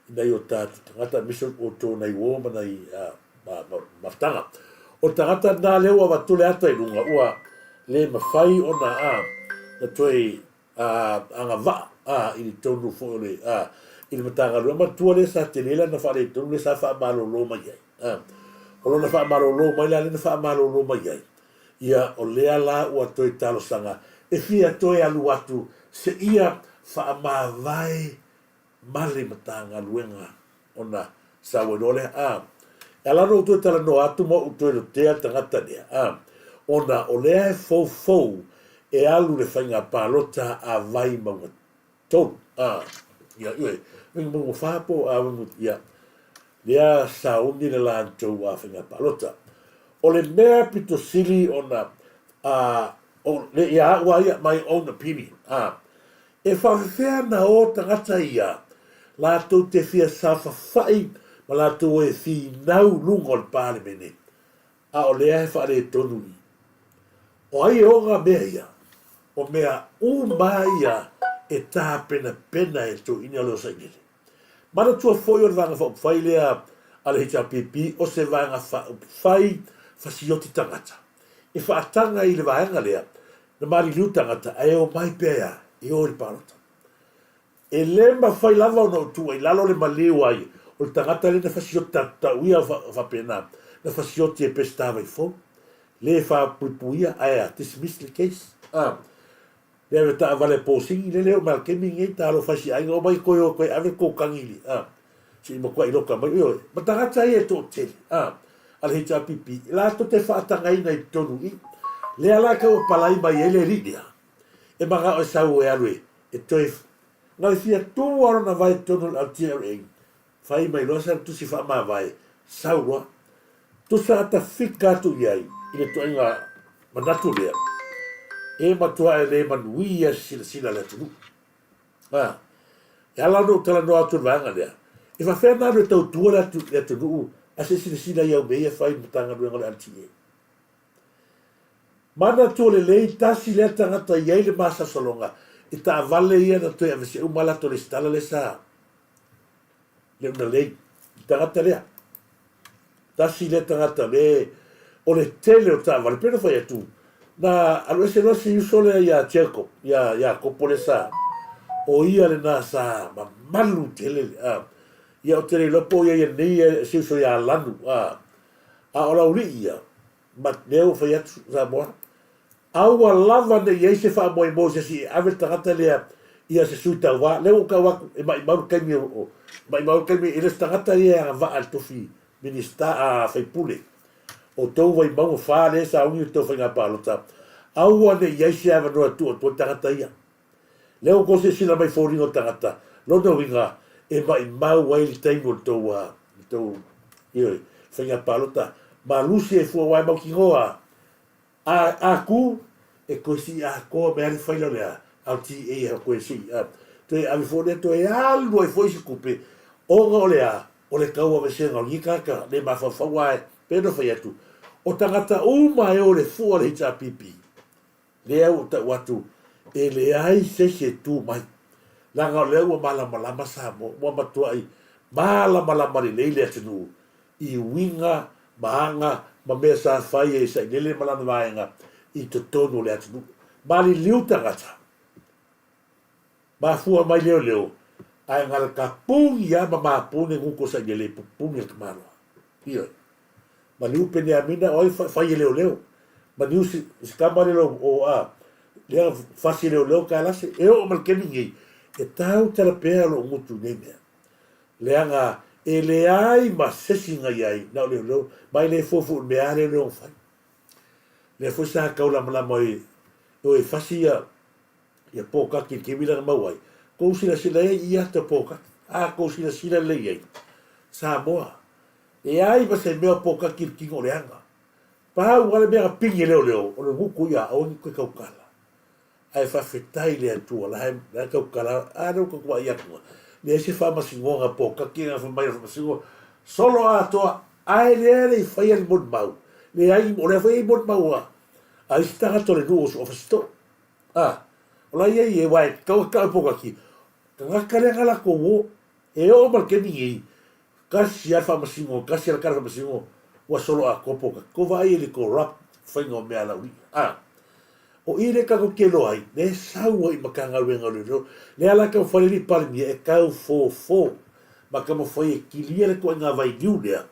ina yo tato tangata mission o to nei wo ma nei maftanga o tangata na le wa tule ata ilunga ua le mafai ona na toi anga va ili tonu fo le ili matanga lo ma tuale sa telela na fa le tonu le sa fa malo lo mai o lona fa malolo mai la lena fa malolo mai ai ia o lea la ua toi talo sanga e fia toi alu atu se ia fa mavai male matanga luenga ona sawenole ala no toi tala no atu mo toi lo te tangata dia ona o lea e fou e alu le fainga palota a vai maunga ton ia mo fa po ia ia sauni le lantou whainga palota. O le mea pito sili ona, o le ia ua ia my own opinion. E whawhewhea na o tangata ia, lātou te whia sawhawhai, ma lātou e whi nau lunga o le pāle mene. O lea he whare tonu i. O ai o ngā mea ia, o mea ia e tā pena e tō ina leo sa ingele. Mana tua foi o vanga fai lea ale hita pipi o se vanga fai fasioti tangata. E whaatanga i le vanga lea, na mari liu tangata, e o mai pea, e o le parota. E le ma fai lava o no tua, i lalo le maleu ai, o le tangata le na fasioti tauia whapena, na fasioti e pestava i fo. Le whapuipuia, aia, dismiss the case. Le ave ta vale posing le leo mal kemi ngai ta lo fasi ai o mai koe ave ko kangili si mo ko i loka mai o matanga tai e to te al hita pipi la to te whaatangai nei tonu i lea la ka o palai mai ele ridia e maga o sau e alwe e toi ngai fia tu ora na vai tonu al TRA fai mai lo sa tu si fa ma vai sau wa tu sa ta fika tu iai i le toinga manatu lea e matua e le manuia sila le tunu e ala no tala no atu vanga lea e fa fe na le tau tua le tunu a se sila iau mea fai mutanga luenga le altie mana tu le lei tasi le tangata iai le masa solonga i ta vale ia na toi avese umala to le stala le sa le una lei tangata lea tasi le tangata le o le tele o ta vale pena fai atu na alo se no si sole ya cheko ya kopole sa o ia le na sa ma malu tele ia o tele lopo ia nei si so ya lanu a ola uri ia ma neo fai atu sa moa aua lava ne ia se fa moi mo se si ave tangata le ia se suita wa le o ka wa mai mau kaimi o mai mau kaimi ele tangata ia va al tofi minista a fai pule o tau vai mau fa le sa uni to fai ngapa lota aua ne ia se ave no tu to tangata ia le o ko se sila mai fori o tangata lo no winga e mai mau wai tai mo to ia fai ngapa lota ma lusi e fu wai mau ki hoa aku e kosi a ko me ali fai lo lea al ti e a kosi to e ave fo to e algo e foi se coupe o lea o le kau ave se ngi kaka le ma fa wai pero fai atu o tangata uma e o le fu le ta pipi le au ta watu e le ai se tu mai la nga le o mala sa mo matu ai mala le le tunu i winga maanga ma me sa fai e sa nele malana vaenga i to tonu le atu mali liuta gata ma fua mai leo ai ngal ka pung ya ma pune nguko sa nele pung ya kmano io ma liu pene amina oi fai leo ma liu si kamare lo o le fasi leo ka la se e o mal keningi e tau tala pea lo ngutu nene leanga e le ai ma sesinga iai na leo mai le fofu me are leo fai le foi sa kaula mala mai o e fasia ia poka ki mila mawai ko sila ia te poka ko sila le iai Samoa e ai ba se me poka ki ngoleanga pa wala me pingi leo o le huku ia o ni ko kaukala ai fa fetai le tu la kaukala no ko wa ia ko le se fa masingonga poka ki na fa mai fa masingo solo a to ai le fai el bon mau le ai mo le fai bon mau ai sta to le nuos of sto ola ia e vai ka poka ki ka kale kala ko wo e o mal ke ni kasi al fa masingo kasi al kala masingo wa solo a ko poka ko vai le ko rap fai ngo me ala ui o ile ka ko kelo ai le sau i makanga wenga le ala ka fale ni palmi e ka fo ma ka mo foi ki le ko nga vai diulia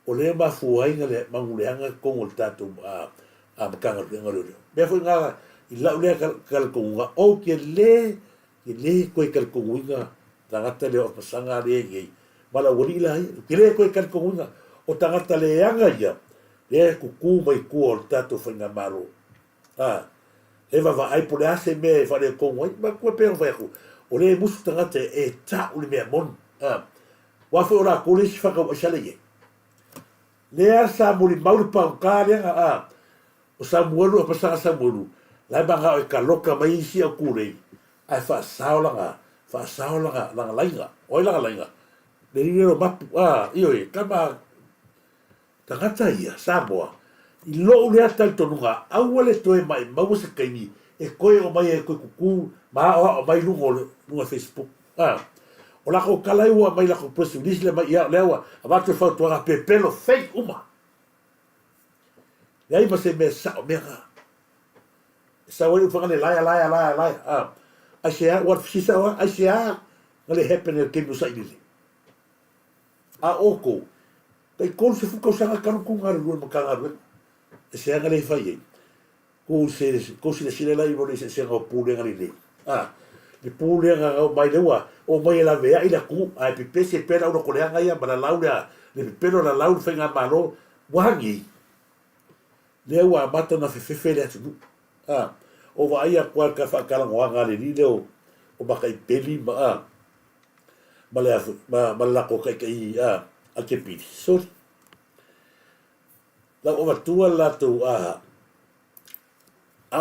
o le ma fu ai ngale manguleanga ko ngol tatu a makanga wenga me foi nga i la le ka ko nga o ke le ko ka ko nga tangata le o pasanga le ngai mala wori la ke le ko ka ko nga o tangata le anga ia le ku mai ku o tatu foi nga maro eva va ai por ase me fa le con ma ko pe va ko o le musu tangata e ta o le me mon wa fo ora ko le fa ko xale ye le asa mo le mau pa ka le o Samuelu o pasa Samuelu la ba ga e ka loka mai si o ku le ai fa saola la lainga o la lainga le ni ro ma io e kama tangata ia Samoa i lo le atal tonunga awale to e mai mau se kaini e koe o mai e koe kuku ma o mai lunga Facebook o la ko kala ua mai la ko press release le mai ia lewa avatu fa to ra pepelo fake uma e ai ma se me sa o mera sa o fa le laia a share what she sa a share le happen el ke no sa ile a oko kai kon se fu ko sa ka ku ngar lu ma ka ngar se aga le fai ko se la i vole se ngo pule ngali le le pule nga mai lewa o mai la vea ila ku ai pe se pera o ko le nga ia para laura le pero la laura fenga malo wangi le wa mata na fefe le atu o va ia kwa ka fa kala wanga le ni le o ba kai peli ma le afu ma la ko kai a ke pi so la o va tu la tu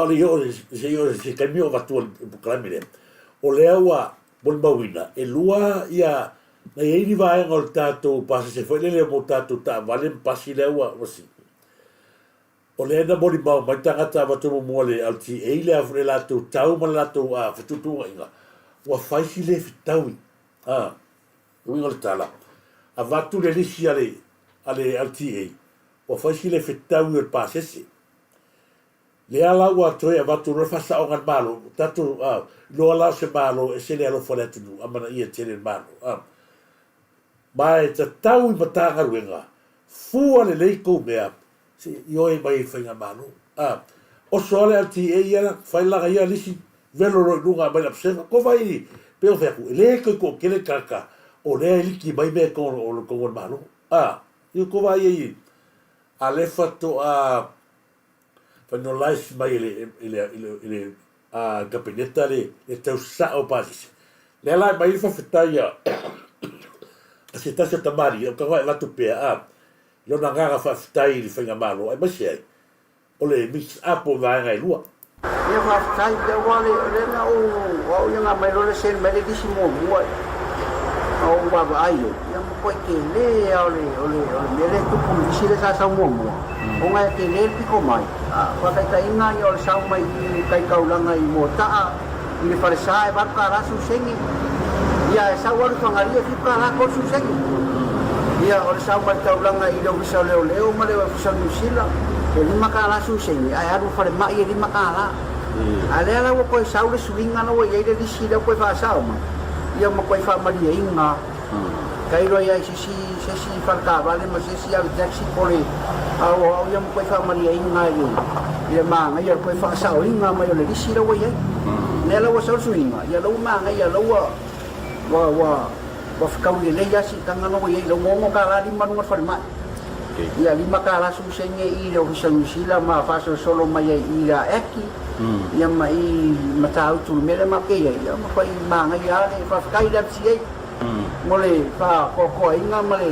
le yo se cambio va tu po clamire o le wa bon bawina e lua ia na ye ni vai ngol tato pasa se foi le mo tato ta vale pasi le wa osi o le na boli ba mai tanga ta va tu mo le alti e le afre la tu tau ma la tu fitu tu inga wa fai si le fitawi ui ngol tala a va tu le lisi ale alti e wa fai si le fitawi o pasesi le ala wa toi a va tu no fa sa o ngal malo tato lo ala se malo e se le alo fole tu amana ia tele malo mai te tau i matanga ruenga. Fua le leiko mea. Si ioi mai whainga manu. O soale al ti e iana, whailanga ia lisi, velo roi lunga mai la psema. Ko vai, peo feku, e leiko i ko kele kaka, o lea liki mai mea ko o kongon manu. Iu ko vai e a lefa to whanolaisi mai ele kapineta le tau sa o pasis. Le lai mai ifa whetai se tasa tamari o ka vai vatu pea yo na nganga fa ftai li fenga malo ai masi ai o le mix up o vai ngai lua ia fa ftai te wale le na o ia nga mai le sen mai di simo mua o wa ai ia mo ko ke le o le tu pu di sile sa mo o nga ke le pi ko mai fa kai inga yo sa mai kai kaulanga i mo ta ni fa sa e barka rasu sengi ia sa waru fangaria fica lá com o sangue ia o sa mai tau langa i do bisa leo ma leo bisa nusila ele makala su sangue ai aru fare mai ele makala ale ala ko sa ule suinga no ia de sila ko fa sa ma ia mo ko fa maria inga kai ro ia si falta vale ma si al taxi pole au ia mo ko fa maria inga ia ma ia ko fa sa inga ma ia de sila wo ia nela wo sa suinga ia lo ma ia lo wa fikau le ya si tanga no ye lo mo ka la di manu fa ma ya lima ka la su senye i lo sa sila ma fa solo ma ye i la eki ya ma i mata tu me le ma ke ya ma fa i ma nga ya le fa kai da si mo le fa ko inga ma le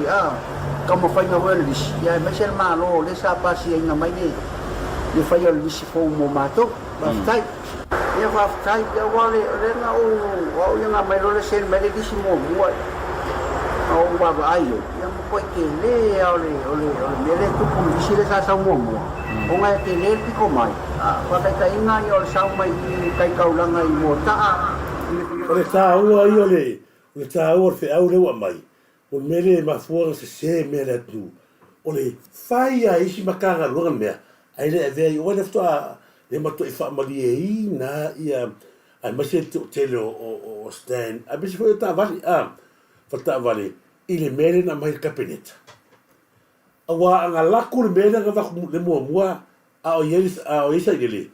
ka mo fa nga wa le ya ma sel ma lo le sa pa si nga mai le fa yo le si fo mo ma to ba kai ia fa fai te wale le na o ia nga mai le sen mai di simo mua o wa ai ia mo ko ke le le tu pu di sile sa mo o nga ke le pi ko mai fa kai inga yo sa mai kai kaulanga i mo ta o le ta ua i o le ta ua fe au le wa mai o mele ma fuanga se mele tu o le fai a isi makanga lunga mea ai le ave o le ftoa le mato i whaamali e i na ia ai masi tele o stand a bisi foi ta vali fata vali i le mere na mai kapineta awa anga laku le mere nga vaku le mua a o yelis a o isa ile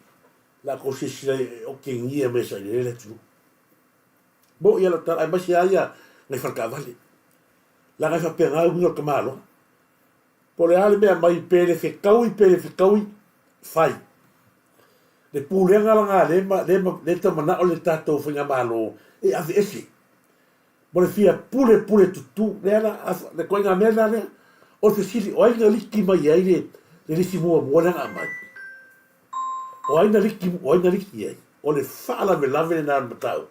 la kosisi o kingia me sa ile tu bo ia la ta ai masi ia ngai fata vali la ngai fa pena u no kamalo por ale me mai pele fe kaui fai le pulenga langa le tamana o le tato finga malo e ave esi mo le fia pule tutu le ala le koinga mena le o te sili o ainga liki mai ai le lisi mua langa mai o ainga liki ai o le fala me lave na matau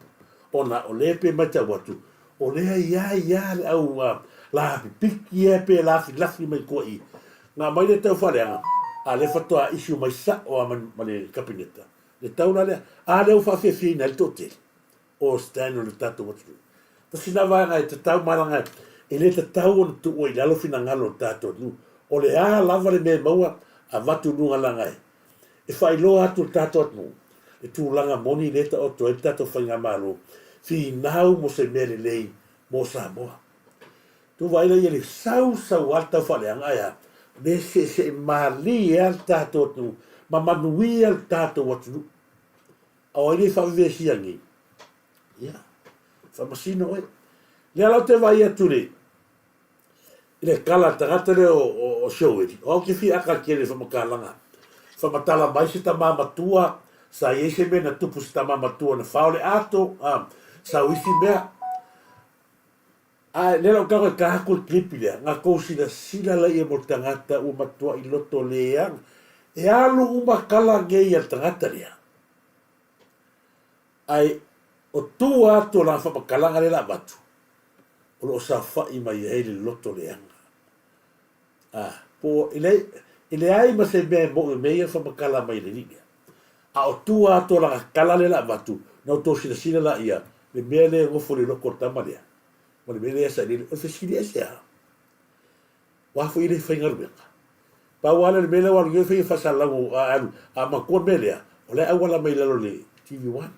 o na o le pe mata watu o le ia le au la piki e pe la fi mai koi na mai le tau faleanga a le fatoa isu mai sa o ma le kapineta le tauna le a le ufa fina le tote o stano le tato watu ta sina vanga e te tau maranga e le te tau on tu o i lalo fina ngalo tato nu o le a lava le me maua a vatu nunga langa e fai lo atu tato atu e tu langa moni leta o to e tato whainga malo fi nau mo se mele lei mo sa moa tu vai le ele sau alta faleanga ia le se mali al tato tu ma manui al tato watu o ele fa vesi angi ya fa masino e le ala te vai atu le kala tagata le o o showeri o ke fi aka kele fa makalanga fa matala mai se tama matua sa yese me na tupu se tama matua na faule ato sa wisi mea a lelo ka ka ko klipi le nga ko sila la e mo tangata o matua I loto leang e alu uma kala nge ya tangata le ai o tua to la fa makalanga le la batu o lo sa fa I mai hele loto leang po ile ai ma se me mo me ia fa makala mai le liga a o tua to la kala le la batu no to sila la ia le mele go fo le lo corta malia mo le mele sa le o se sila esa wa fo ile fa ngar beka pa wala le mele wa yo fa sala go a ma ko mele o le awala mai le TV1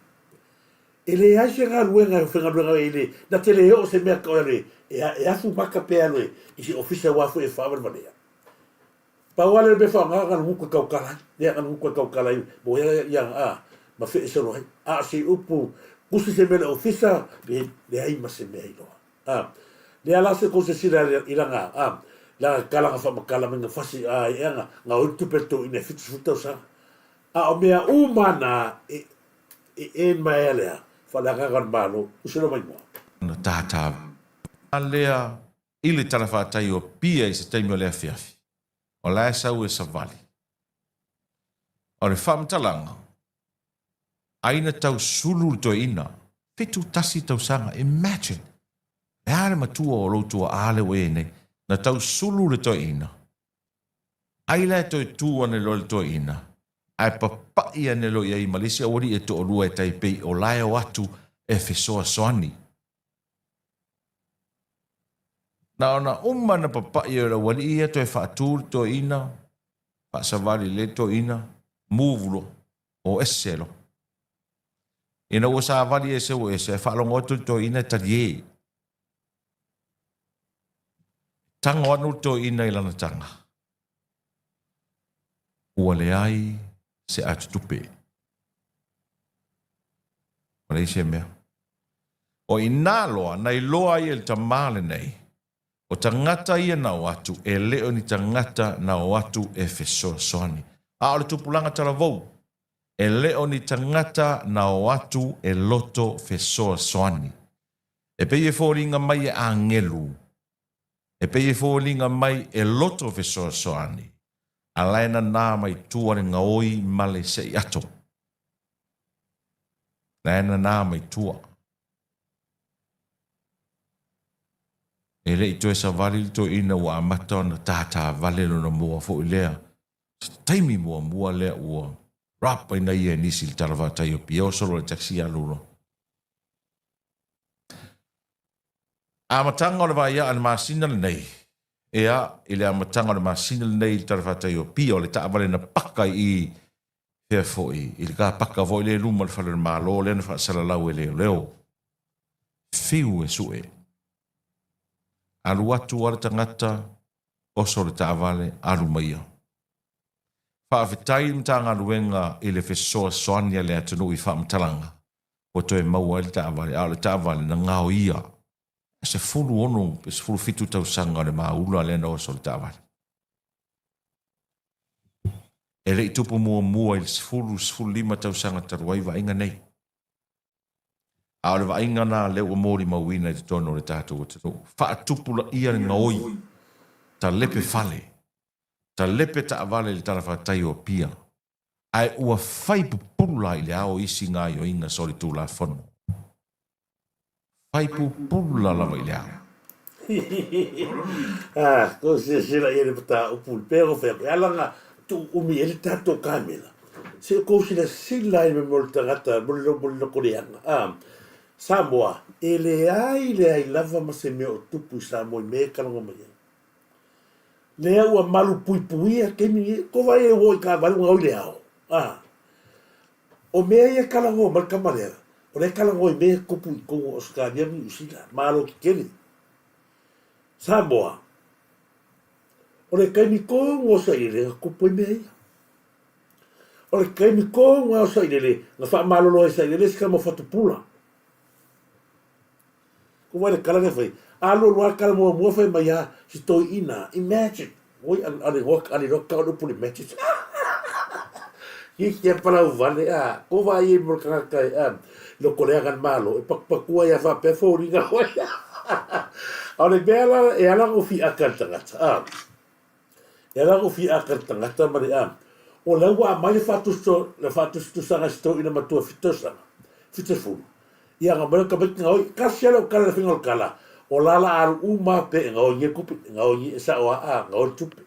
ele a chega luenga fa luenga ele na tele o se me ko le e a fu maka pe ale I si ofisa wa fu e fa va malia pa wala be fa nga kan huko kaukala dia kan huko kaukala bo ya ma fe so no si upu pusi se me ofisa le ai ma se me lo le ala se ko se sira ilanga la kala fa makala me fasi nga utu peto ine fitu futa sa o mea umana e maelea fa la kan malo uselo mai mo na tata alea ile tarafa tai o pia I se taimi le afiafi o la sau e savali o le whamtalanga aina tau sulu to ina fitu tasi tau sanga imagine e ale matua o loutua ale wene na tau sulu le to ina aila to tu ne lo to ina ai papa ia ne lo ia I Malaysia ori e to lua e Taipei o lai o atu e fesoa soani na ona na papa ia la wali ia to e fatur to ina pa savali le to ina muvulo o eselo ina o savali ese fa longo to ina talie tango anu to ina ilana tanga ua ai se atutupe Malaysia mea o ina loa na iloa ia le tamale nei o tangata ia na watu e leo ni tangata na watu e feso soani a o le tupulanga taravou e leo ni tangata na watu e loto feso soani e pe e fōringa mai e angelu e pe e fōringa mai e loto feso soani a laina nā mai tuare ngaoi male se I ato laina nā mai tua e le I toe sa vali to ina wa amata na tata vale no na mua fo lea taimi mua lea ua rapa ina ia nisi le tarawa tai o pia o solo le taksi alulo a matanga o le vai a le masina le nei ea ile a matanga o le masina le nei le tarawa tai o pia o le ta vale na paka I fea foi I le ka paka voi le luma le fale le malo le na fa salalau e leo fiu e sue alu atu ala tangata oso le taavale alu maia. Whaafitai mtanga luenga I le fesoa soania le atunu I whaamtalanga. O toe maua le taavale na ngao ia. Se fulu ono, se fulu fitu tau sanga le maula le na oso le taavale. E le itupu mua I se fulu lima tau sanga taruai wa inga nei. A le wa inga na le ua mori mawina I te tono le tātou o te tō. Whaatupu la ia le ngaoi. Ta lepe fale. Ta lepe ta avale le tarafa tai o pia. Ai ua fai pupula I le ao isi ngā yo inga sori tū la whanu. Fai pupula lava I le ao. Ko se sila ia le pata upul pero fe alanga tu umi ele tato kamela. Se ko sila I me molta gata bollo koreanga. Samoa, ele ai lava ma se meo tupu Samoa me kalonga mai. Lea ua malu puipuia ke mi ko vai e hoi ka valu ngau le ao. O mea ia kalango mal kamalera. O le kalango me kupu I kongo oskania mi usila. Malo ki kele. Samoa. O le kaimi kongo sa ile kupu mea ia. O le kaimi kongo sa ile na fa malolo sa ile ska mo fatupula. Ko vai le kalanga fai. Alo loa kala mua fai mai ha si toi ina. Imagine. oi ale ngok ale ro ka no puli matches ke para vale ko vai mo ka lo colega malo e pak kua ya fa pe fo ringa oi ale bela e ala ko fi akantanga e ala ko fi akantanga ta mari o la wa mai fatusto le fatusto sanga sto ina matua fitosa fitofu ia nga mai ka bet ngoi ka selo ka le fingol kala o lala al uma pe ngoi ye kupi ngoi sa o ngoi tupi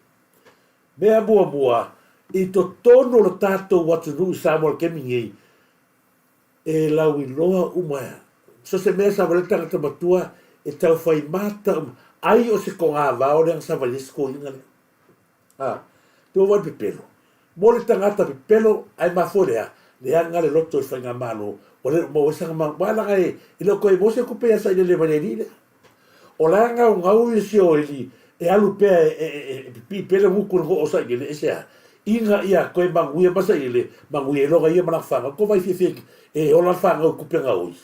mea bua i to tono lo tato watu nui Samuel Kemingi e lau i loa umaya. So se mea sa wale tangata matua e tau whai mata ai o se konga vao leang sa valesko inga le. Tō wai pipelo. Mole tangata pipelo ai maforea leanga le loto i whainga malo o le mo wesanga malanga e ilo koe mose kupe asa i le vanelile. O langa o ngau i si o ili e alu pea e pipele muku o sa i le esea. Inga ia koe manguia masa ile manguia loga ia mana fanga ko vai fifi e ola fanga o kupenga oi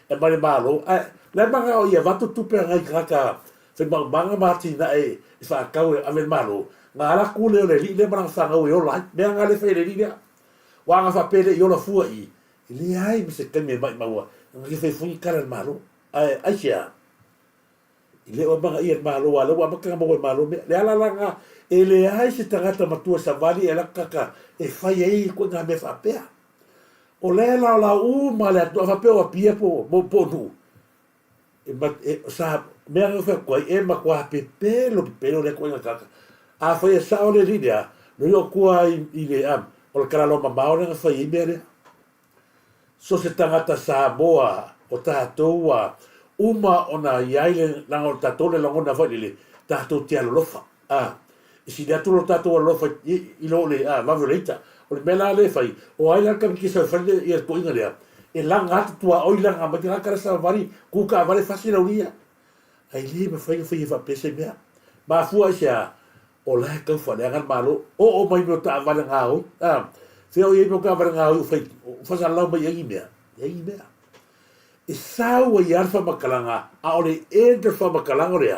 e mare malo la manga o ia vatu tupe ngai kaka fe manga mati na e fa kau a ver malo nga ala kule le li le mana fanga o ola me nga le fe le li wa nga fa pele i ola fua i le ai me se keme mai maua nga fe fu kala malo ai sia ile o manga ia malo wala wa maka mo malo le ala langa ele ai se tangata matua sa vali e la kaka e fai ei ko nga me fa pea o le la ma le to fa pea pia po mo ponu e sa me nga fa ko e ma kwa pelo le ko nga kaka a foi sa o le lidia no yo kwa i le o le kala lo ma nga fai mere so se tangata Samoa o tatua uma ona ILE na o tatole la ona fa le tato ti alofa si dia tu lo tato lo fa i lo le va violenta o le mela le fai o ai la kam ki sa fa le e ko inga le e la ngat tu o ila nga ma ka ka sa vari ku ka vale fa si la unia ai le me fai fa pese me ma fu a sia o la ka fa le ngal malo o mai mo ta vale nga o se o ye mo ka vale nga o fa sa la mai ai me e sa o ia fa makalanga a o le e de fa makalanga le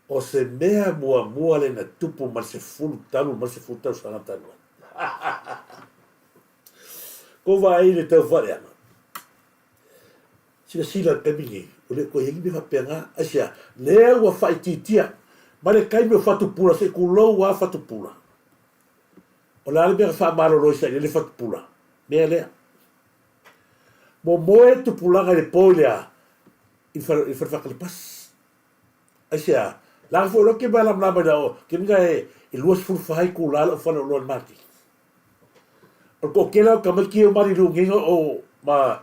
o se mea mua le na tupu ma se fulu tanu sanga tanu. Ko vai le tau whareanga. Sila Kemingi, o le ko hengi me whapenga, asia, lea ua whai titia, ma le kai me whatupula, se kulou wa whatupula. O le ale mea whamaro roisa, le whatupula, mea lea. Mo moe tupulanga le poilea, i whakalepas. Asia, la fo lo ke bala mna ba o ke mga e luas fu fai ku la o fa lo mati o ko ke la ka ma ki o mari lu ngi o ma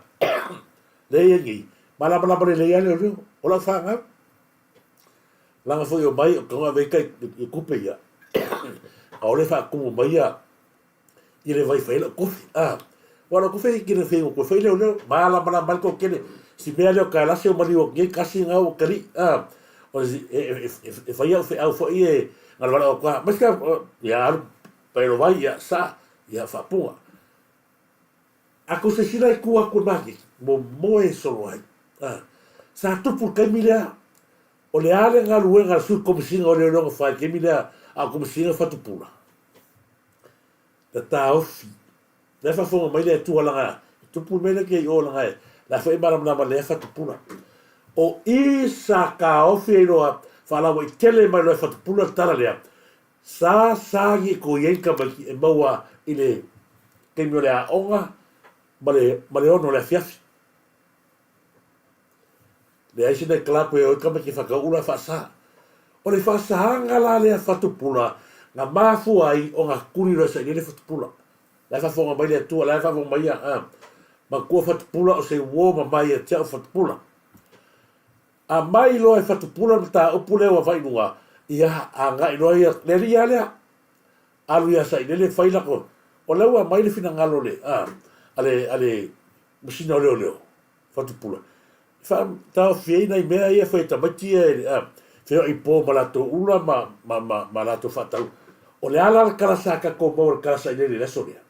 le ngi mala le ya le o la fa nga la fo yo mai ko va ka e kupe ya o le fa ku mai ya i le vai fa la ku wala ku fe ki le fe ko fe le mala ko ke le si me le ka la se o mari o ngi kasi nga o kari o e fai au fo e ngal o kwa mas ka ya pero vai ya sa ya fa pua ako se sila ku aku maki mo moe solo ai sa tu por que mira o le ale ngal ue ngal su como sin o le no fa que mira a como sin fa tu pula ta ofi le fa fo mai le tu ala tu por mele que yo la la fa mala na le fa tu pula o isa ka ofi roa fala wa tele mai lo fatu pula tara lea sa gi ko yenka ba e maua ile ke no le onga male ono le fiafi le ai sine klapo e o kama ki faka ula fa sa o le fa sa ngala le fatu pula na mafu ai o nga kuri ro sa ile fatu pula la fa fonga mai le tu la fa fonga mai ma ko fatu pula o se wo ma mai e tia fatu pula a mai lo e fatupula ta upule wa vai nua ia a ngai lo ia le ria le alu ia sai le fai la ko o le wa mai le fina ngalo le ale musina le fatupula fa ta fiena i mea ia foi ta mati e fe i po malato ula ma lato fatal o le ala kala saka ko mo kala sai le soria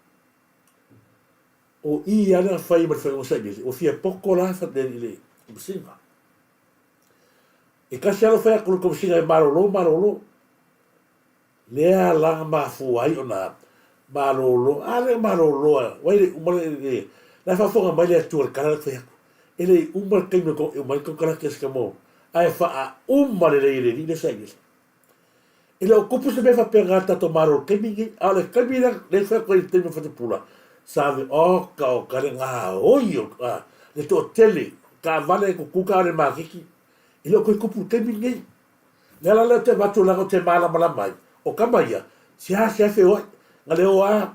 o i ala fai ma fai o sai o fia poco la fa le musina e kasi alo fai akulu como singa e marolo lea langa mafu ai ona malolo ale malolo wai umale la fa fonga mai le tu kala fe ele umar kai me ko e mai ko kala kes kamo ai fa a umare le ni sai ele o kupu se me fa pegata to maro kemingi ale kamira le fa ko te me fa te pula sabe o ka o kare nga oio le to tele ka vale ko kuka le makiki ele o kupu kemingi nela le te batu la te mala mai o kamaya sia fe o ngale o a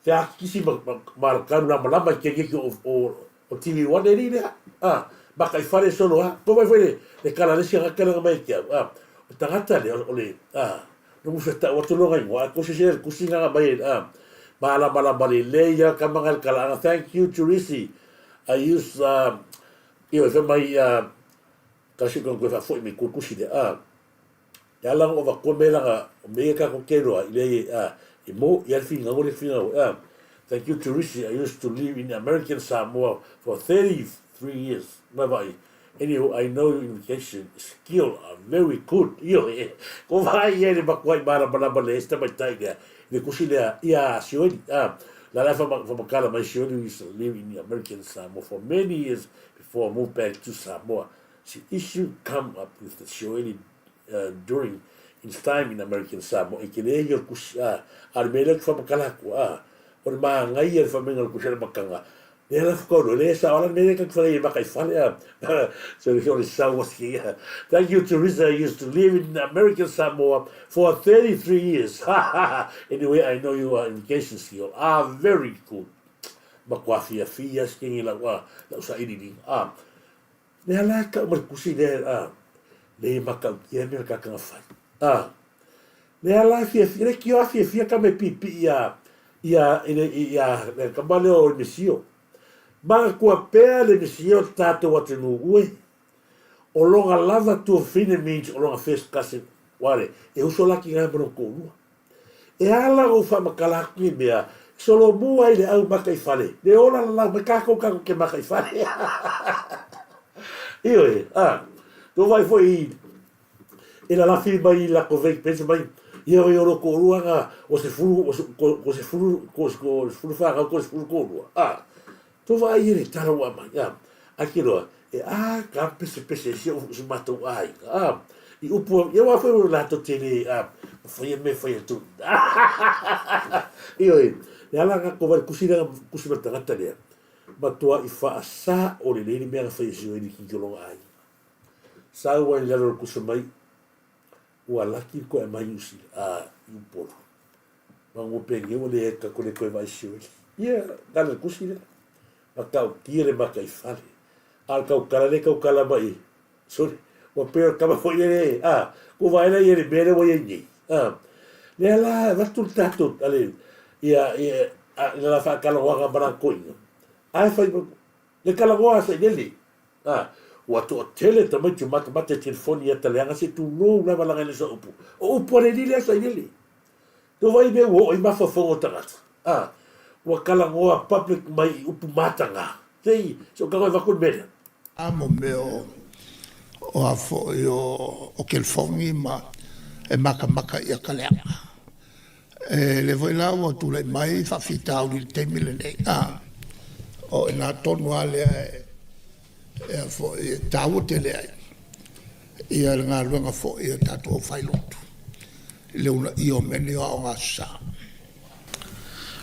te a kisi ma ka na mala mai ke o TV one ni ba kai fare solo ko vai fare le kala le sia ka mai ke o tangata le o le no mu feta o to lo ngai wa ko se ko singa mai mala bali le ya ka mangal kala thank you Turisi I use io fe mai kasi ko fa foi me ko kusi de ya lang o va ko me la me ka ko kero ile e mo ya finga o le finga thank you Turisi I used to live in American Samoa for 33 years bye anyway I know your education skill are very good io ko vai ele ba ko bara le esta mai taiga le kusi le ia sioni la fa kala mai sioni used to live in American Samoa for many years before I moved back to Samoa. She issue come up with the Shoeli during his time in American Samoa. E kene yo kus armele fa makala ko o ma ngai er fa mengal kusel makanga. Ne la ko le sa ala ne ka fa ba kai fa so he sa was here. Thank you Teresa. I used to live in American Samoa for 33 years. Anyway, I know you are education skill very good. Makwafia fia skingi la sa idini le ala ka mo kusi le makau kia me ka ka fai le ala fia le ki o fia ka me pipi ia le ka bale o misio ma ku pe le misio tato watu no ue o longa lava tu fine means o longa first cousin wale e uso la ki ga bro ko e ala o fa makala ki mea solo mua ile au makai fale le ola la makako ka ke makai fale io do vai foi ela la fi mai la ko vei pensa mai io ro ko ruanga o se fulu fa ko se fulu ko do vai ir tara wa mai aquilo ka pese se matou ai e upo eu a foi la to tele foi tu io la ko vai kusira tangata le matua i fa sa o le ni mea fa isi ni ki lo ai sa wa le ro ku mai wa la ki ko e mai usi i po ma mo penge o le ka ko le ko vai si dale ku si ma ka tire ma ka i fa al ka kala mai sorry o pe ka ma foi le ko vai le ye bere o ye ni le la va tu tato ale la fa ka lo wa bara ko ai fai le kalagoa sa dele wa to tele ta mai tu mata telefoni ya taleanga se tu no na bala ngale so upu le dile sa dele to vai be wo i mafa fongo tagat wa kalagoa public mai upu matanga sei so ka va kun bele amo meo o afo yo o kel fongi ma e maka ia kalea le voi la o tu le mai fa fita o il temile nei o na tonu ale fo tau tele ia nga lunga fo ia tatu fai lotu le una io meni o ngasa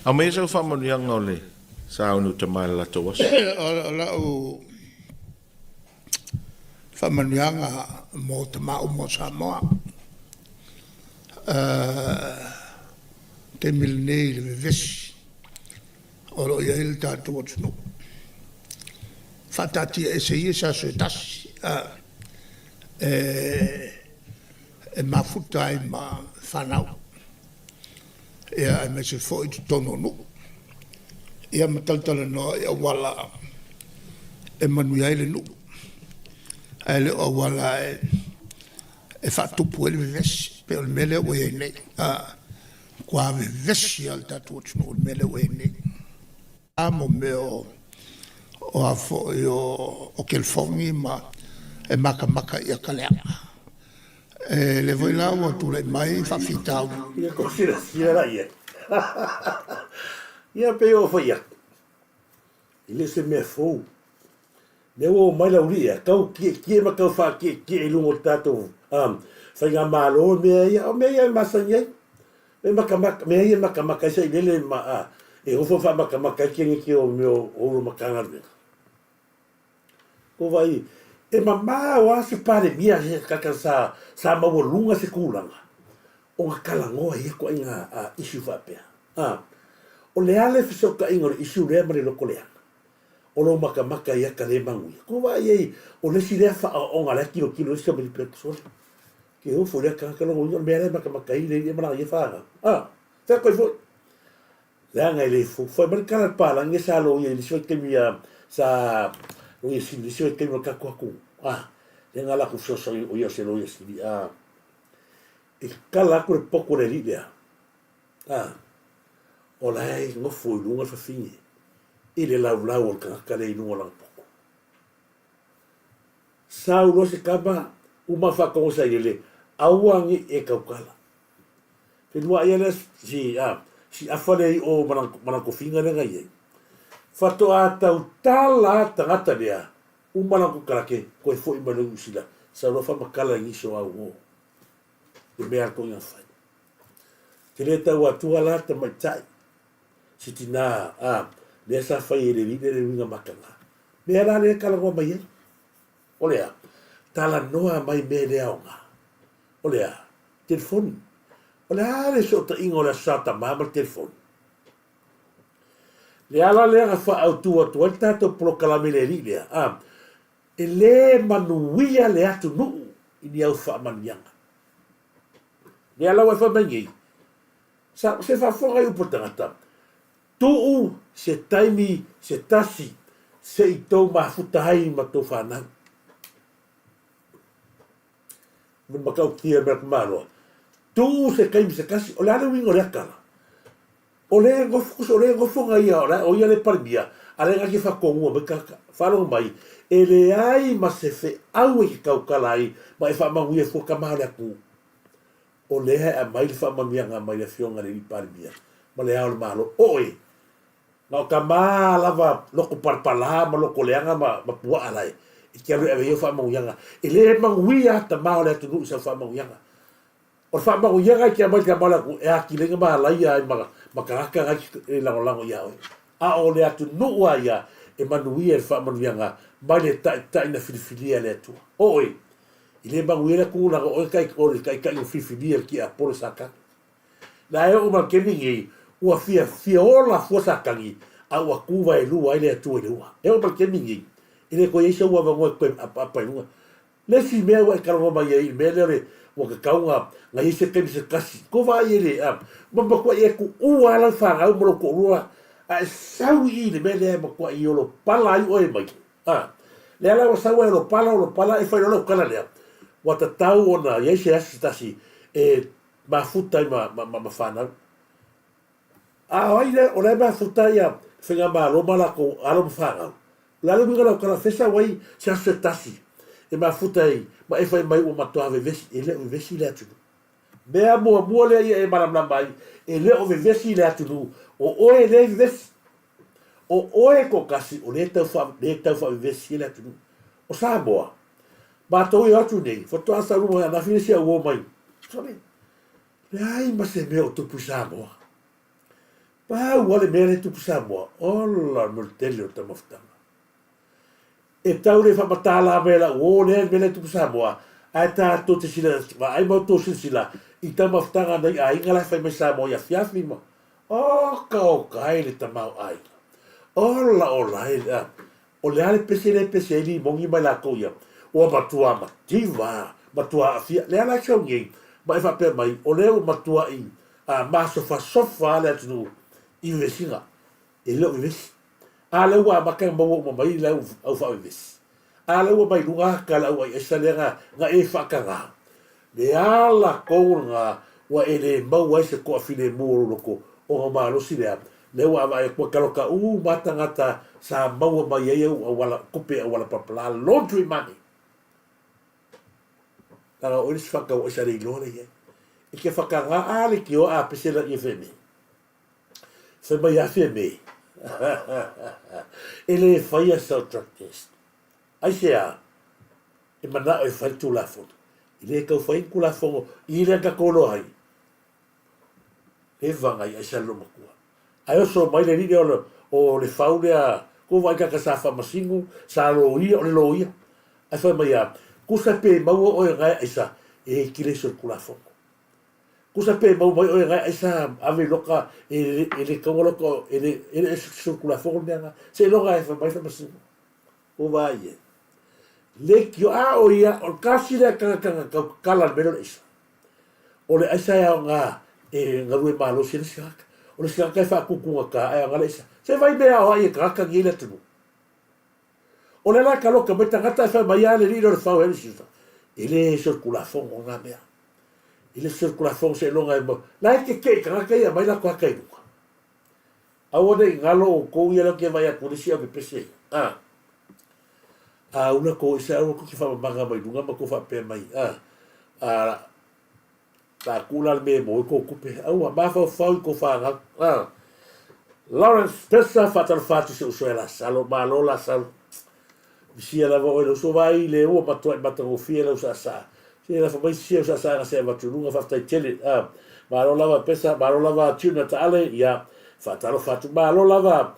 a me so fa mo yang ole sa unu te mai la to was la o fa man yang mo te ma mo sa mo te mil nei le ves o ia il tatu o tunu fatati e se isa se tas e mafuta e ma fanau ia me se foi tono no ia mataltala no ia wala e manu ia le no ele o wala e fatupu ele ves pe o mele o ia nei qua ves ia tatu o tunu mele o ia nei amo meo o afo yo o kel fongi ma e maka ia kalea Le voi la o tu le mai fa fitau. Ia kosira sira ia. Ia pe o foi ia. Ile se me fou. Ne o mai la uria, kau ki ma kau fa ki e lungo tato. Fa nga malo me ia masanya. Me maka me ia maka sai lele ma e o fa maka ki o meu o makanga. Ko vai e mama o se pare mia kaka sa mawolunga se kulanga. O nga kalangoa i ko inga isu fa pe. O le ale fiso ka inga isu le mare lo kolea. O lo maka ia ka le mangu. Ko vai ei o le si le fa o nga le kilo se me pe so. Ke o fo le ka lo ngo me le maka i le mara ia fa. Fa ko fo. La nga le fo mar kala pala nge sa lo ia le so ke mia sa o ia si le so ke mo ka ko. Le nga la ku so o ia se lo ia si e kala ko poko le lidea. O lai ngo foi lunga fa fini. Ile lau o ka le lunga la poko. Sa ulo se kaba uma fa ko sa ile awangi e ka kala. Pe lua ia le si afale o mana ko finga le ngai. Fa to ata utala tangata dia. Uma na ko karake ko e foi malu sila. Sa ulo fa makala ngi so au. E mea ko ia fai. Te le tau atua la te mai tai. Si tina, le sa fai e le winga makanga. Mea la le kalangoa mai e. O lea, tala noa mai me le aonga. O lea, telefoni. O lea, le so ta ingo le sata mama telefoni. Le ala le nga fa au tua tua, le tato pro kalame le li lea. E le manuia le atu nuu, ini au fa manianga. Le ala wa fa mangi. Se fa fonga i upo tangata. Tuu se taimi, se tasi, se i tau mafuta hai ma tau whanau. Mun makau kia mea kumaro. Tuu se kaimi se kasi, o le ana wingo le akala. O le ngofonga ia, o ia le parimia, a le ngaki whakongua me kaka, whanau mai, e le ai ma se fe au e ki kaukala ai, ma e whamangu e fuka le aku. O leha a mai le whamamianga mai le fionga le iparimia. Ma le aole malo. Oe! Nga o ka maa lava loko parpala ma loko leanga ma pua alai. I kia rui awe iau whamanguyanga. E le manguia ta maa le atunu isa whamanguyanga. O le whamanguyanga i kia mai ka mala ku e aki lenga maa laia ai makaraka ngaki e lango ia oe. A o le atunu ua ia e manuia le whamanguyanga mai le taina filifilia le atua. Oe! I le manguia ku na o kai o fifilia ki a pole saka. Na e o ma kemi ngi ua fia ola fua sakangi a ua kuwa e lua ile atu e lua. E o ma kemi ngi i le ko yeisa ua vangoa koe apa ilunga. Le si mea ua e karongo mai e mea le ua ka kaunga nga yeisa kemi se kasi. Ko va i le mamba kua e ku ua ala whangau moro ko rua a e sau i le mea le ma kua i olo pala i oe mai. Le ala wa sau e olo pala e whainola ukala lea. Wata tau ona yeise asitasi e mafuta i ma whanau. Ai le, o le mafuta ia whenga maroma la ko alo mwhanau. Lalo minga lau kala fesa wai se asitasi e mafuta i ma e whai mai o matoa vevesi e le o vevesi le atunu. Mea mua le ia e maramna mai e le o vevesi le atunu o oe le vevesi. O oe ko kasi o le tau wha vevesi le atunu. O Samoa. Ma tau i atu nei, whato asa ruma na whine sia ua mai. Sone, ai ma se mea o tupu Samoa. Pa wale mea le tupu Samoa. Ola multele o tamafutanga. E tau le whamatala mea la o le mea le tupu Samoa. Ai tā tō te sila, ai mau tō sila. I tamafutanga nei a inga lai whai me Samoa ia fiafi ma. O kai le tamau ai. Ola e la. O le ale pese li mongi mai la kou ia. O matua mativa, matua afia, le ala chau ngei, ma e whape mai, o leo matua i, ma sofa le atunu, i vesinga, e leo i vesi. A leo a makai maua ma mai leo au wha i vesi. A leo a mai lunga haka lau ai esa le nga e whakanga. Le ala kou nga, wa e le mau ai se koa fine mōro loko, o nga marosi lea, leo a vai kua karoka, matangata sa maua mai e au, a wala kupe a wala papala, laundry money. Tanga o isi whaka o isa rei lore ia. E ke whaka ngā ale ki o a pesela i wheme. Whai mai a wheme. Ele e whai a sau drug test. Ai se a, e mana o e whai tū la fono. I le kau whai ku la fono, i le ka kolo hai. E vangai ai sa loma kua. Ai o so mai le ride o le whaulea, ko vai ka sa whamasingu, sa lo ia o le lo ia. Ai whai mai a, kusa pe maua o e ngai ai sa, e kile sur ku la fono. Kusa pe mau mai o e ngai ai sa, ave loka, e le kongoloko, e le sur ku la fono neanga, se loka e whai mai whamasingu. O vai e. Le ki o a o ia, o kasi le kala mero le isa. O le aisa e o ngā, e ngarue malo si le sikaka. O le sikaka e whakukunga ka, e o ngā le isa. Se vai mea o ai e kaka ngi le tunu. O le la kaloka, mai tangata e whai mai ale riro le whau heri sifa. E le circulafongo o ngā mea. E le circulafongo se longa e mo. La e ke kei kaka ia, mai la kua kai nuka. Au ane ngalo o kou ia la ke vai a polisi au ke pese. Una ko isa o ko ki fa manga mai dunga ma ko fa pe mai ta kula me mo ko kupe au ma fa ko fa Lawrence pesa fa tal fatu se usuela salo malo la sal bisia la vo lo so vai le o ma to ma to fi la usa sa se la fa mai si usa sa se va tu lunga fa tai tele ma lo lava pesa ma lo lava tuna tale ya fa tal fatu ma lo lava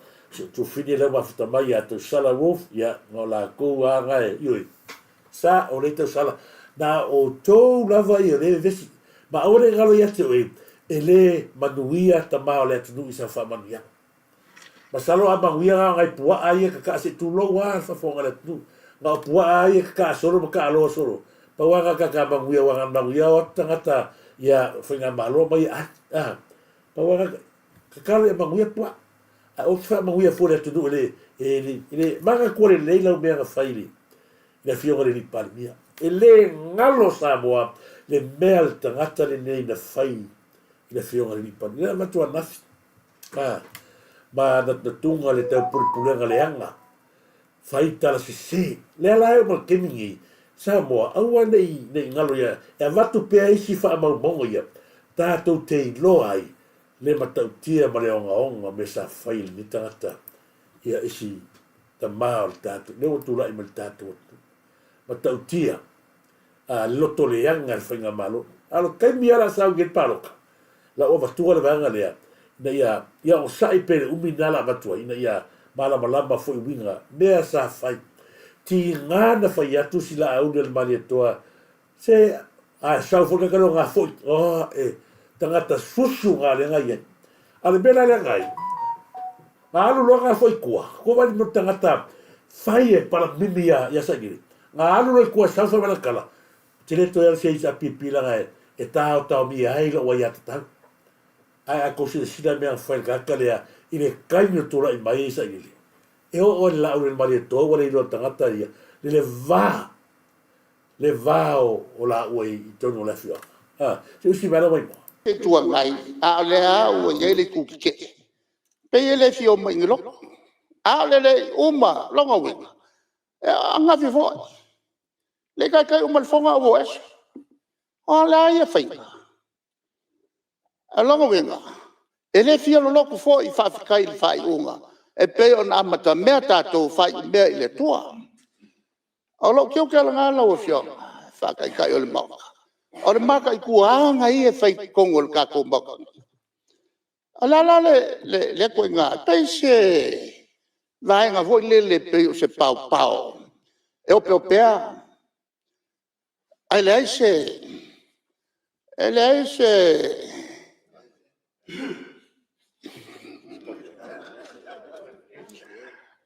tu fini le wafta mai ya tu sala wolf ya no la ko anga yui sa o le tu sala na o to lava i le vesi ma o le galo ya te e le manuia ta ma o le tu isa fa manuia ma salo a manuia ngai pua ai ka se tu lo wa fa fo ngale tu na pua ai ka solo ka lo solo pa wa ka manuia o tangata ya finga malo mai pa wa ka le manuia pua o fa ma uia fora tu ele manga ko le leila o mea faili le fio le palmia ele ngalo Samoa le mea tangata le nei na fai le fio le palmia ma tu na ma na tunga le tau purpulenga le anga fai tala se le la o kemingi Samoa au nei ngalo ia e vatu pe isi fa ma mongo ia tatou te loai le matautia ma le onga me sa fail ni tangata ia isi ta maal tatu le o tula i mal tatu matautia loto le anga whainga malo alo kai miara sa get paloka la o vatua le vanga lea na ia o sai pere uminala vatua ina ia malama foi winga mea sa fai ti ngana fai atu sila au del mali toa se sa fo ka nga foi tangata susu ngā le ngai e. Ale bela le ngai. Ngā alu loa ngā foi kua. Ko wani no tangata whai e para mimi ya sagiri. Ngā alu loa kua saufa wala kala. Tine to yara se isa pipila ngai e tau mi ai lo wa yata tau. Ai a kosi de sida mea whai kaka lea i le kaino tura i mai isa gili. E o le lau le mari e toa wale i lo tangata ia. Le le VAO o la ue i tono le fio. Se usi mera mai mo. E tua ngai, a le a ua yele kukike. Pe yele fio mai ngilo. A le uma longa winga. A ngafi fo. Le kai uma le fonga o es. A la ia whainga. A longa winga. E le fio lo loku fo i whawhikai le whai unga. E pe o na amata mea tātou whai mea i le tua. A lo kio kia ngā lau fio. Whakai o le mauka. O le maka i kuanga i e whai kongo le kako maka. Ala le koe ngā peise vaenga voi le peo se pau. E o peo pea. Ai le aise.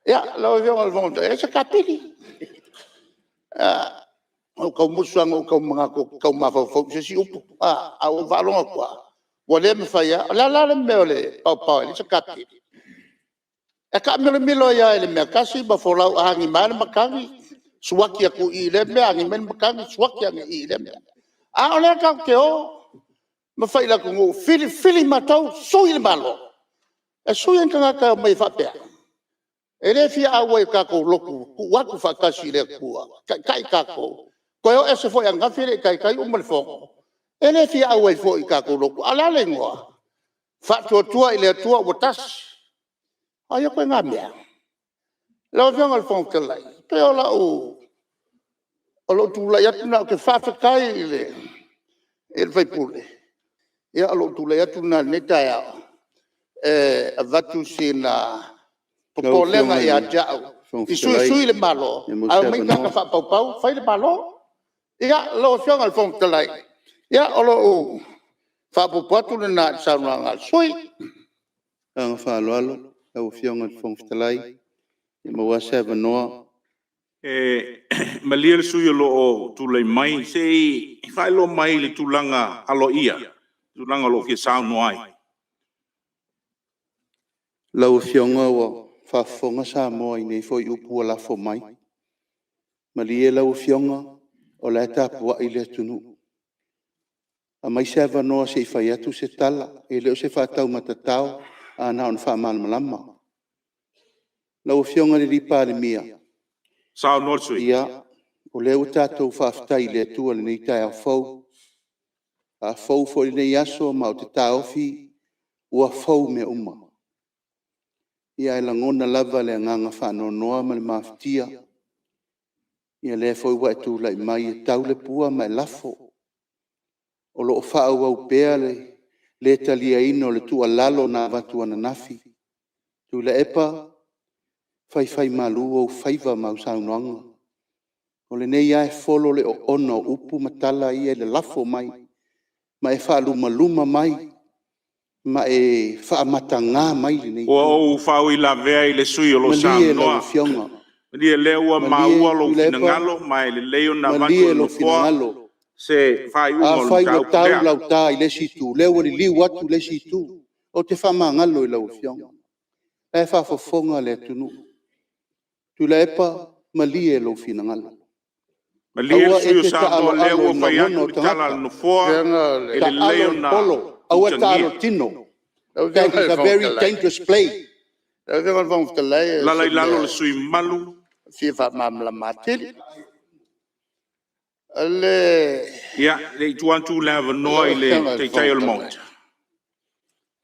Ia, lau vionga le vonda. E se kapili. O kau musuanga o kau mga kau mawhau se si upu. Au valonga kua. Wale me whaia. La le meo le pau. Ele se kapi. E ka milo ia ele mea kasi ma wholau ahangi maana makangi. Suaki aku i le mea angi mena makangi. Suaki angi i le mea. O lea kau ke o. Ma whaila ku ngu. Fili matau. Sui le malo. E sui en kanga kau mai whapea. E le fia awa e kako loku. Waku whakasi le kua. Kai kako. Ko yo ese foi anga fire kai umal fo. Ele fi awai fo ka ko lo ala lengwa. Fa tua ile tua botas. Ayo ko ngamia. Lo fiang al fong kelai. Pe ola o lo tu la yatuna ke fa kai ile. El fai pule. Ya lo tu la yatuna neta ya. Avatu sina pokolenga ya jao. Isu le malo. Al mai ka fa pau fai le malo. Ya lo fiang al fong kelai. Ya olo fa popatu na sa ngal sui. Ang fa lo au fiong al fong talai ma wasa banoa Malia sui lo o tulai mai sei fai lo mai le tulanga alo ia tulanga lo ke sa noai lau fiong wa fa fonga sa mo nei foi upu la fo mai malia lau fiong o la ta po ile tunu a mai sa banoa sei fai atu se tala ele se fa tau matatao ana on fa mal malama lau fiong ali ripa le mia sa no sui ia o le utatou faafetai le atua lenei taeafou afou foʻi lenei aso ma o te taofi ua fou mea uma ia e lagona lava le agaga faanoanoa ma le mafetia ia lē foʻi ua e tulaʻi mai e tau le pua ma e lafo o loo faauau pea le taliaina o le tuʻalalo na avatu ananafi tula epa fai malu o faiva mau saunoanga. O le nei ai folo le o ono upu matala ia le lafo mai. Ma e wha luma mai. Ma e wha matanga mai le nei. O whau I la vea I le sui o lo saunoa. Malie le ua maua lo finangalo mai le leo na vatu no foa. Se whai unga lo tau prea. Lau tā I le situ. Leo ni liu atu le situ. O te wha mangalo I lau fionga. E wha fofonga le tunu. Tula epa malie lo finangala. Malie sui o saunoa le ua whai atu I tala no foa. Ele leo na awa talo tino. That is a very dangerous play. Lalai lalo le sui malu. Si fa mamla matil. Yeah, they want to have a noise. They tell you mount.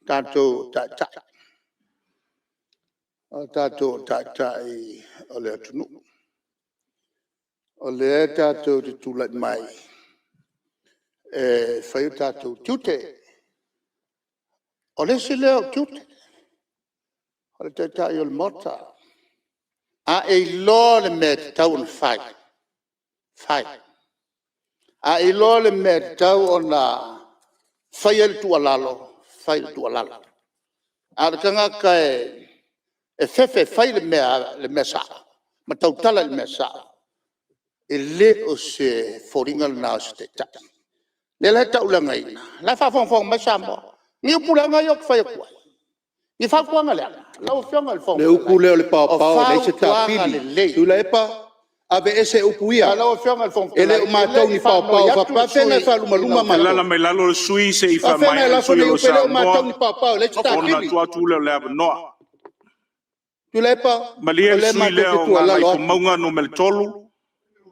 Tato tata. Tato tata I ole tunu. Ole tato di tulat mai. Fai tato tute. Ole sile tute. Ole tata I ol mota. A lo le met taun fai. Fai. A lo le met tau ona fai el tualalo. Fai el tualalo. A kanga kai e fefe fai le mesa. Ma tau tala le mesa. E le o se foringal na se ta. Le la tau la ngai na. La fa fong mesa mo. Ni pula ngai yok fai kwa. Ni fa kwa ngale. La o fianga le fong. Le uku le pao le se ta pili. Tu la epa ave ese upuia. La o fianga le fong. Ele o matau ni pao fa pa fenga fa luma ma. La me lalo sui se I fa mai la sui lo sa. O matau ni pao le se ta pili. Ona tua tu le no. Tu la epa Malie sui le o ngai ko maunga no mel tolu.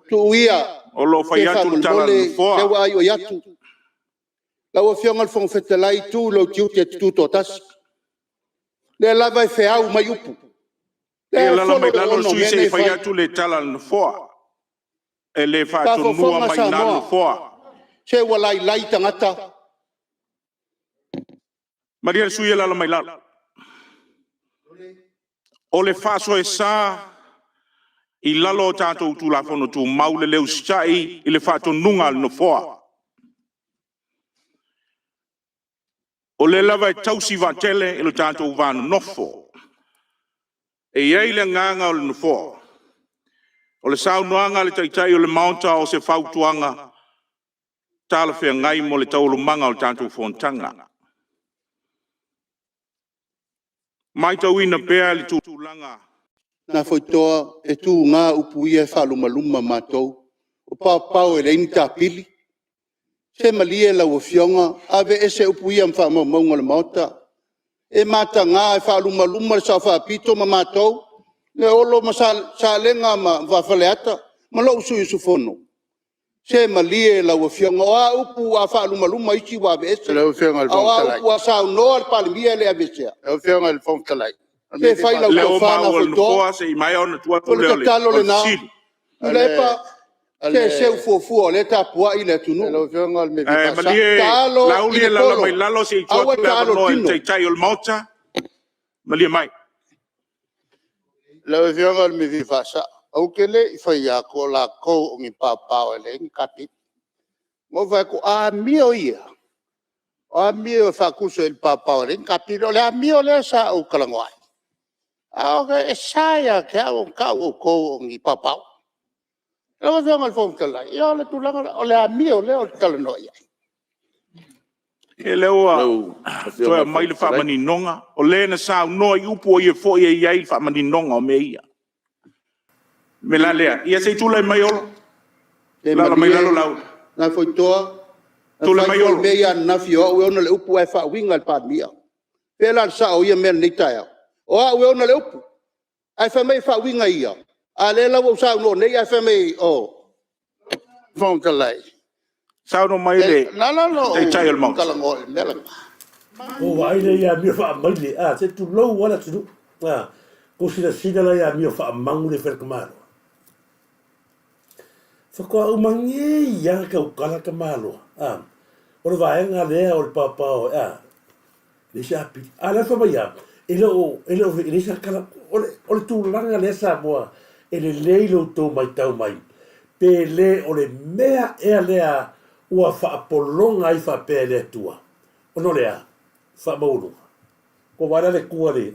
Tu ia o lo fai atu tala no foa. Le wa yo yatu. La o fianga le fong fetelai tu lo tiu te tu totas. Le lava fe au mai upu. E lala mai lalo sui se fai atu le tala no foa. E le fa atu nua mai na no foa. Se wala lai tangata. Maria sui e lala mai lala. O le fa so e sa I lalo tātou tu la fono tu maule leu stai I le fa to nunga no foa. O le lava e tausi vatele I le tātou vanu nofo. E iei le nganga o le nofo. O le sau noanga le taitai o le maunta o se fautuanga. Tala fea ngai mo le taulu manga o le tātou fontanga. Mai tau ina pea le tūlanga. Na foi toa e tu ngā upuia whaluma mātou. O pāpau e reini tā pili. Se malie la o fionga, ave ese upuia mwha maunga le maota. E mata ngā e whaluma le sa whapito ma mātou. Le olo ma sa lenga ma whawhaleata. Ma lau sui sufono. Se malie la wa fionga wa upu wa fa luma ichi wa vese. Le fionga al Awa fontalai. upu wa sa no al palimia le avese. Le fionga al fontalai. Se fai la Le o utofana mau foi le to. foa se i mai ona tua Pole pule ka ole. talo le na. Sili. I le pa se fufu le tapua i le tunu. Le fionga al me Ma vipasa. lie Talo lauli i le e lalo polo. mai lalo se i tua Awa pule ava talo noa tino. e tai o le mauta. Ma lie mai. Le fionga al me vipasa. Au kele i fai a ko la ko ngi papa le ngi kapi. Mo vai ko a mio ia. A mio fa kuso il papa le ngi kapi le a mio le sa o kalangwai. A o ke saya ke o ka o ko ngi papa. Le fionga al fontalai. Ia le tulanga o le a mio le o kalanoia. E leoa. Leu, Toa mai le whamani nonga. O le na sao noa i upo i e fo i e iai le whamani nonga o me ia. Me la lea. Ia se tula i mai olo. Lala mai lalo lau. Na foi toa. Tula mai olo. Me ia na fio o ona le upu e fa winga al pamia. Pela sa o ia men ni taia. O a o ona le upu. Ai fa mai fa winga ia. A le la o sa no nei ai fa mai o. fontalai. Sao no mai le. No. Tai tai o le mauta. Kalangol mela. O vai le ia mi fa mai le a se tu lo wala tu. Ah. Ko sina la ia mi fa mangu le fer kamalo. Fa ko o mangi ia ka o kala kamalo. Ah. O le vai nga le o le papa o ah. Le shapi. Ala fa mai ia. Ele sa kala o le tu langa le sa moa. Ele leilo to mai tau mai. Pe le o le mea e lea ua whaapolonga i whape le tua. Ono lea, whaamaunu. Ko wara le kua le,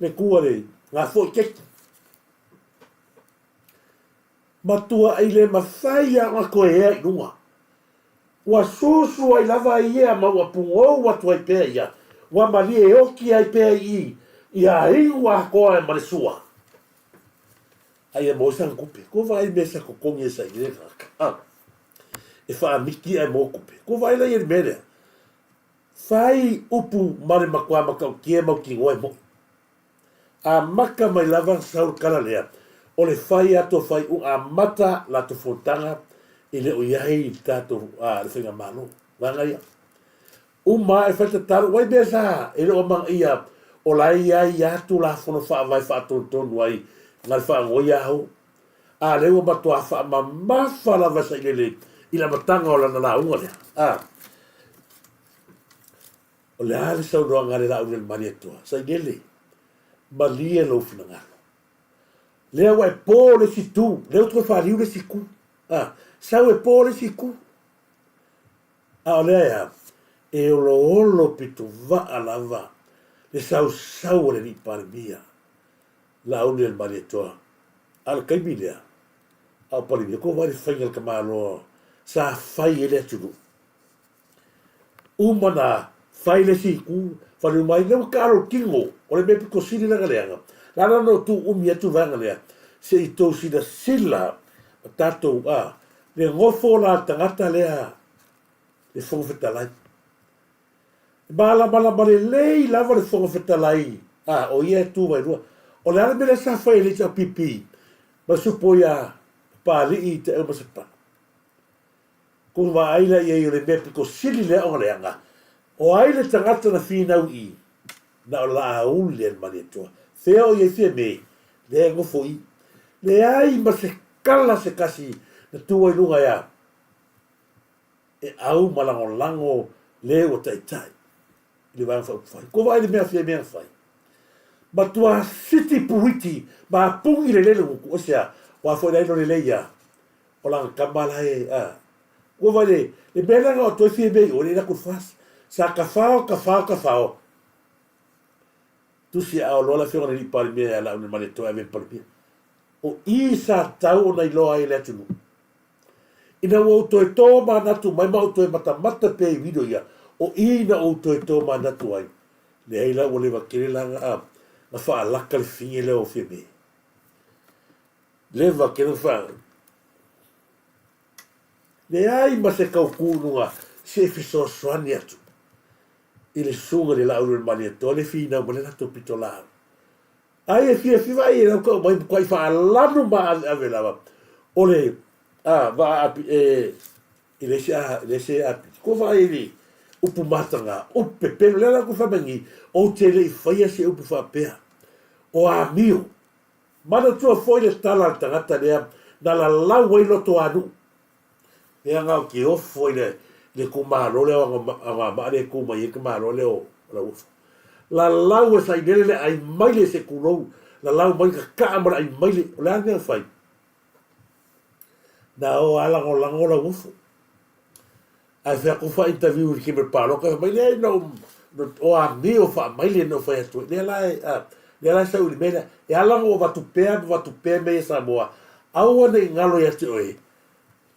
le kua le, ngā fōi keki. Matua ai le mawhai a ngā koe ea i nunga. Ua sōsua ai lava i ea ma ua pungo watu ai pēa ia. Ua mali e oki ai pēa i, i a ingu a koa e maresua. Ai e mo sang kupe. Ko vai mesa ko kongi e sa i le kaka. E wha miki ai mo kupe. Ko vai la i e mere. Whai upu mare makua makau kia mau ki ngoe mo. A maka mai lava saur kala lea. O le whai ato whai u a mata la to fotanga i le o iai tato le whinga malo. Wanga ia. U ma e whaita taro. Wai mesa e le o mang ia. O lai iai atu la fono wha vai wha tonu ai. Ngal wha ngoi aho. A leo matua wha ma mawha la vasa i lele. I la matanga o lana la unga lea. O le ale sau noa ngare la unga mani atua. Sa i lele. Ma lia lo fina ngaro. Lea wa e pō le si tu. Leo tue wha liu le si ku. Sau e pō le si ku. O lea ea. E olo pitu va alava. Le sau o le ni pare mia. La unga mani atua. Al kaimi lea. Au pari mia. Ko wari whaingal ka malo. Sa whai ele atunu. Umana whai le si ku. Whanu mai leo karo kingo. O le mepi ko siri langa leanga. Lana no tu umi atu vanga lea. Se i tau sina sila. Tatou le ngofo la tangata lea. Le whongwhetalai. Mala male lei lava le whongwhetalai. O ia tu vai rua. O le ana mele sa whai le tau pipi. Ma supo ia pāli i te au masapa. Ko wa aila i e le mepi ko sili lea o leanga. O aile tangata na whinau i. Na o la auli en mani atua. Thea o iei thea me. Le ngofo i. Le ai ma se kala se kasi. Na tua i lunga ia. E au malango le o tai tai. Le wang whau whai. Ko wa aile mea thea mea whai. Ma tua siti puiti. Ma pungi le lele uku. O sea. Wa fo le le leia. O la kamala e Ko vai le bela nga o toi fie bei o le na kurfas. Sa ka fao. Tu si a o lola fio ni pari mea la un mane to ave pari mea. O i sa tau na i loa i le atunu. Ina o toi to ma natu mai ma o toi mata pe i video ia. O i na o toi to ma natu ai. Le eila o le wakere langa na wha alaka le finge le o fie mea. Le wakere wha le ai ma se kau kūnunga se fiso soani atu. I le sunga le lauru mani ato, le fina ma le nato pito lau. Ai e fia fiva i e lau kau mai kwai wha alanu ma ave lava. O le va api ile se api ko va ili upu matanga upe pero le ko fa bengi o tele I faia se upu fa pea o a mio mana tua foi le tala tangata lea na la lau lo to anu e anga ki o foi le kumaro le anga ma le kuma ye kumaro le o la lau sai dele ai mai le se kulo la lau mai ka amara ai mai le la nga fai na o ala ngo lango la ufu ai fa ko fa interview ki me paro ka mai le no o a mi o fa mai le no fa tu le la sa uli mena e ala ngo va tu pe me Samoa au ne ngalo ya te oi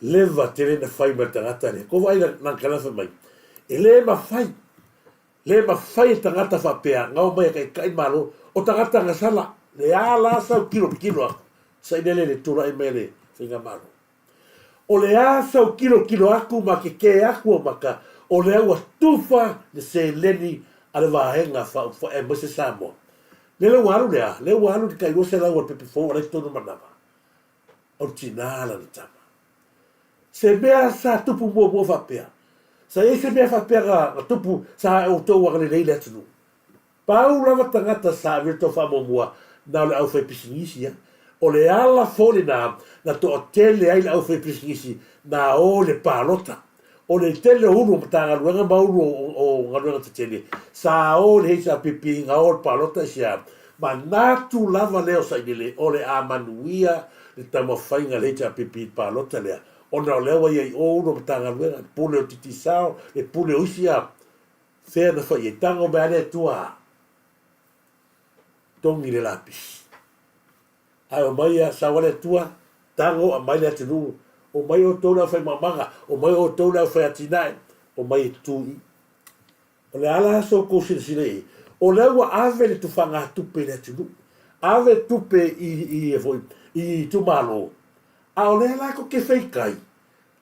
leva tele na fai ma tangata ne ko vai na kana fa mai e le ma fai tangata fa pe ngau mai kai malo o tangata nga sala le ala sa kilo sai dele le tura I mele finga malo o le asa o kilo aku ma ke aku o maka o le au tufa le se leni ale vahenga fa e mo se Samoa le waru di kai se la o pepe fo le tonu manava o tinala le tama se mea sa tupu mo fa pea sa se mea fa pea tupu sa o to wa le le tunu pau lava tangata sa virto fa mo mua na le au fe pisinisia o le ala fole na to tele ai au fe pisinisi na o le palota o le tele unu mtanga luenga mauru o ngaluenga te tele sa o le heisa pipi nga o le palota sia ma natu lava leo sa inile o le amanuia le tamo fainga le heisa pipi palota lea o na lewa iai o unu mtanga luenga pule o titisao le pule o isia fea na fai e tango me ane tua tongi le lapis ai o mai a sawale tua tango a mai le tunu o mai o tona fai mamanga o mai o tona fai atinai o mai tui o le ala so ko sile o le wa ave le tufanga tupe le tunu ave tupe I foi I tu malo a o le la ko ke fai kai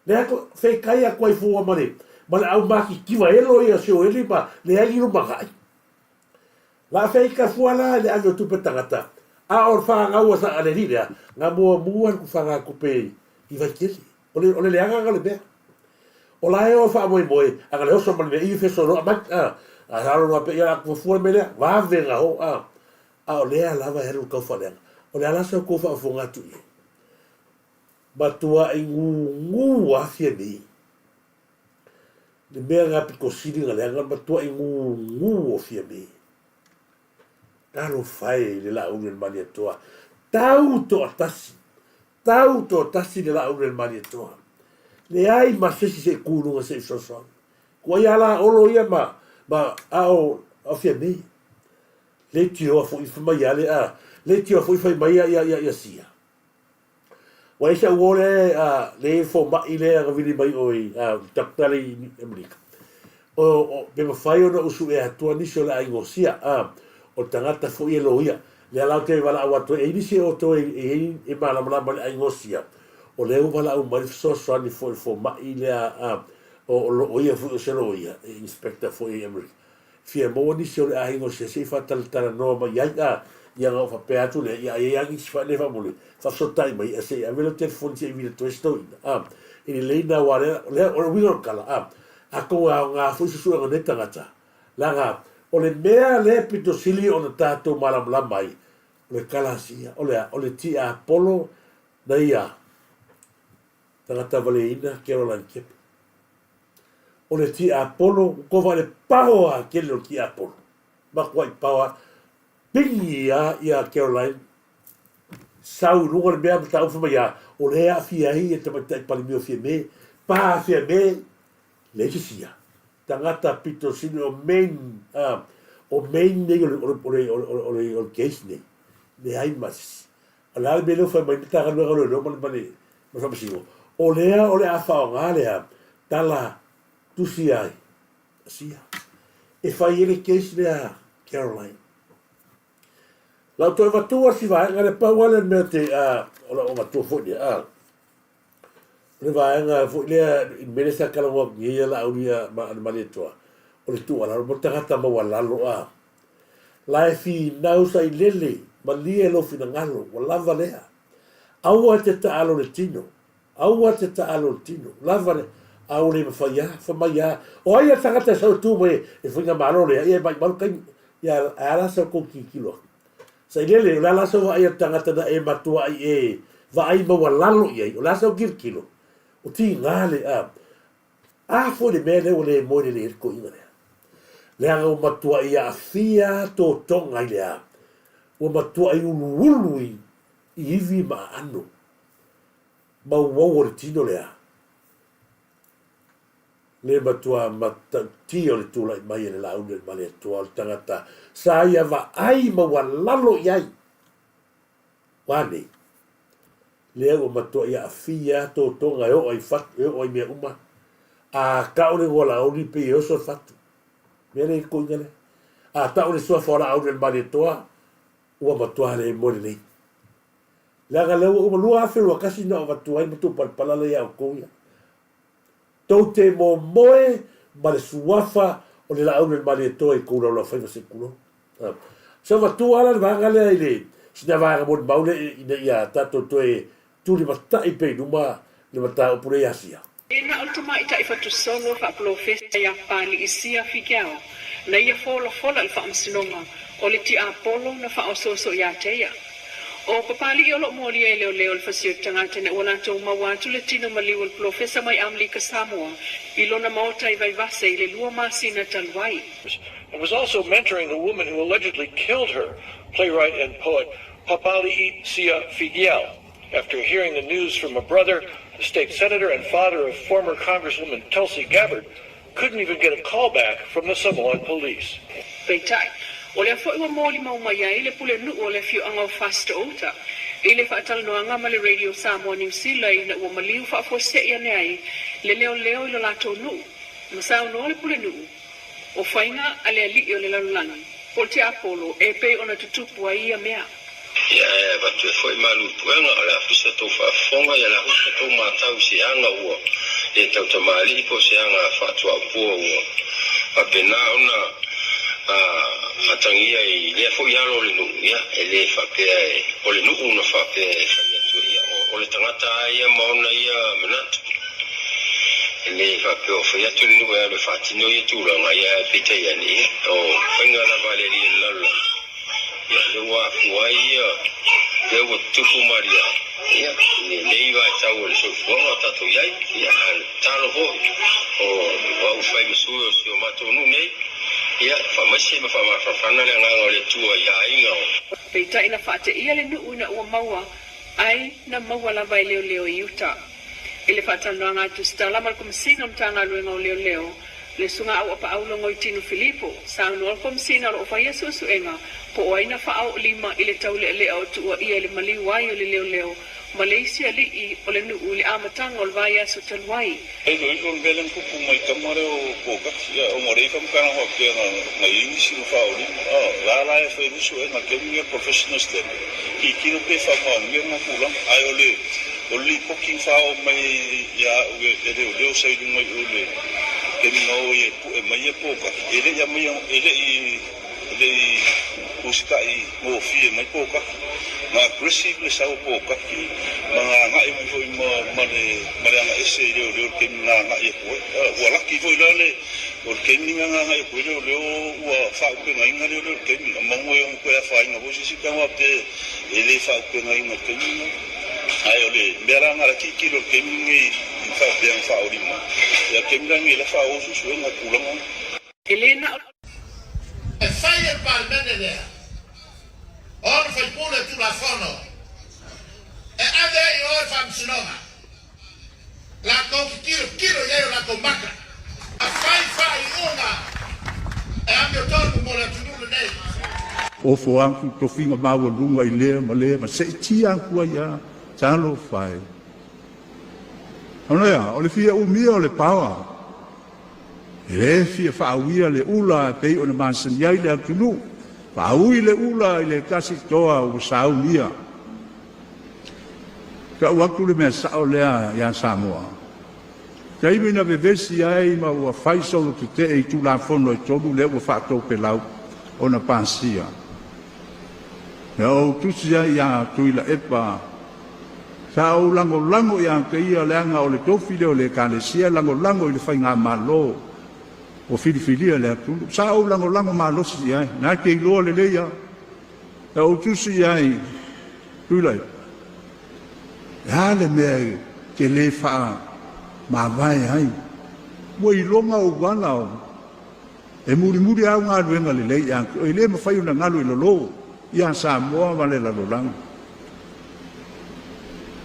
le ko fai kai a koi fu mare ma au maki kiwa elo ia se o eli ma le ai no magai la fai ka fuala le ave tupe tangata a or fa nga wa sa ale ria nga mo ku fa nga ku pe I vai kiri o le anga nga le be o la e o fa mo anga le so mal I fe so no ma a halo no pe ya ku fu me le va venga o o le ala va heru ka fa le o le ala so ku fa fu nga tu ba tua I ngu wa fie ni le me nga pe ko siri nga le nga ba tua I ngu o fie ni Kalo fai le la unen mani toa. Tau to tasi le la unen mani toa. Le ai ma se kuru se so. Ko ia la olo ia ma ao afia me. Le tio fo I mai ale le tio fo I mai ia sia. Wa isa wole le fo ma ile a vili mai oi taktali Amerika. O be ma fai ona usu e atua ni so la ingosia o tangata fo I loia le ala te wala wa to e disi o to e mala mala ai ngosia o le wala o mai so ni fo ma ile o lo ia fo se lo ia inspector fo America fia mo ni so ai ngosia se fa tal no ma ia nga fa pe atu le ia ngi fa le fa mo le fa so tai mai se a velo telefon se vi to sto e le na wa le o wi kala a ko nga fo su nga neta ngata la nga o le mea le pito sili o na tātou malamla mai, o le kalasia, o le ti a Apollo na ia, tangata LIAINA, Caroline Kepe. O le ti a Apollo, ko va le pao a kele o ti a Apollo. Ma kua I pao pingi ia Caroline, sau runga le mea mta ufa mai o le a fia hi e tamatai palimio fia me, pa fia me, le sia. Tangata pito sini o main nei o case nei le ai mas ala be lo fa mai ta no no mane ma fa bisigo o le a fa nga le tala tu sia e fa ile case le Caroline la to va tu si va nga le pa wala me te o va tu fo le va nga fo le in melesa kala wa ngi la aulia ma le to o le tu ala mo tangata ma wala lo la fi nau sai lele ma li lo fi ngalo wala valea au te ta alo le tino aua te taalo tino lava le au le whaia o ai a tangata sau tu me e whinga malo le ia mai malu kai ia ala sa ko kilo sa ile la sa wa ia tangata na e matua ai e va ai ma walalo ia o la sa kilo o ti ngale a fo le mele o le mo le ko ina le anga o matua ia fia to tonga ile o matua i ulu i ivi ma ano ma wo o tino le matua matati o le tula i mai le laune le male atua o le tangata sa ia va ai ma walalo iai wane le o matua ia afia to tonga o ai fat o ai mea uma a kaore wala o ni pe o so fat mele ko ngale a ta o le so fora o le male toa o matua le mo le la ga le o lua afe o kasi na o matua i mutu pala le ia o ko ia tau te mo moe ma le suafa o le laau le mali toa i kura la whaiva se kulo. Sa watu ala le vanga le aile, sina vanga mo maule ina ia tato toe tuli mata i pei numa le mata o pure asia. Ina ultima ita i fatu solo fa profesa ya pali isia fikiao, na ia fola le whaamsinonga o le ti apolo na wha o soso ya teia. O papali o lo moli e leo le fasio tangata ne ona tau mawatu le tino maliu le profesa mai Turisi Samoa ilona maota I vai vase I le lua masina talwai. And was also mentoring the woman who allegedly killed her, playwright and poet Papali Isia Figiel, after hearing the news from a brother, the state senator and father of former Congresswoman Tulsi Gabbard, couldn't even get a call back from the Samoan police. Peitai. O le fo iwa moli mau mai ai le pule nu o le fiu anga fast ota. I le whaatal no anga ma le radio Samoa New Zealand na ua maliu whaafose ia ne ai le leo ilo lato nu. Masao no le pule nu. O whainga ale ali o le lalulani. O te apolo e pe ona tutupu a ia mea. Ia watu e fo I malu puenga o le afisa tau whaafonga ia la husa tau matau si anga ua. E tau tamali po si anga whaatua pua ua. A pena ona atangia I le fo ialo le nuu ia e le whapea o le nuu na whapea e whaiatu ia o le tangata ia maona ia manatu e le whapea o whaiatu le nuu ia le whatino ia tūranga ia pita ia ni o whainga na valeri e lala ia le wākua ia le ua tupu maria ia le iwa e tau o le sofuanga o tato iai ia talo hoi o wau whai masui o si o matonu nei ia famasi ma famafafana le nganga le tua ia inga o peita ina fate ia le nuu na ua maua ai na maua lava I leo I Utah ile fata no anga tu stala mal komsina mtanga luenga o leo le sunga au apa au longo I tinu Filipo sa no komsina o fa yesu enga po aina fa au lima ile taule le au tu ia le mali wai o le leo Malaysia li I o le nuu le amatanga o le vai aso talwai. E no I velen kupu mai kamare o poka o morei kamkana ho ke na ingisi no fa o li la e foi niso e na ke mi professional step ki kino pe fa ma ngi na kula ai o li poking fa o mai ya o le sai du mai o le ke no e mai e poka ele ya mai ele I usika I mo fi mai poka ma aggressive le sao poka ki ma ngai mai foi ma le nga ese le ke na ngai ko wala ki foi le o ke ni nga ngai ko le o fa ko ngai ngai le ke ni ma mo yo ko ya fa nga bo si ka wa te ele fa ko ngai ma ke ni ai o le mera nga ki ki lo ke ni fa bien fa o ma ya ke ni le fa o su nga kula mo Elena e fai e palmene lea or fai pule tu la fono e ade I or fam sinoma la con kilo yeo la con maca a fai una e ambio torno mo la tunule nei o fo anku profinga maua lunga I le ma se ti anku ia talo fai ona ya o le fia o mia o le pawa e fia whaawia le ula pei o na mansan iai le atunu. Whaui le ula I le kasi toa o sao lia. Ka uaku le mea sao lea ia Samoa. Ka imi na vevesi ai ma ua whaisolo tu te e tu la fono e tolu le ua whaatou pe lau o na pansia. Ia o tusi ai ia tuila epa sa o lango ia ke ia le anga o le tofi le o le kalesia lango i le whainga malo o filifilia le atu sa o lango malo si ai na ke ilo le leia e o tusi ai tulai ya le me ke le fa ma vai ai mo i longa o wala o e muri au ngā ruenga le leia o i le mawhai una ngalu i lolo ia Samoa ma le lalolanga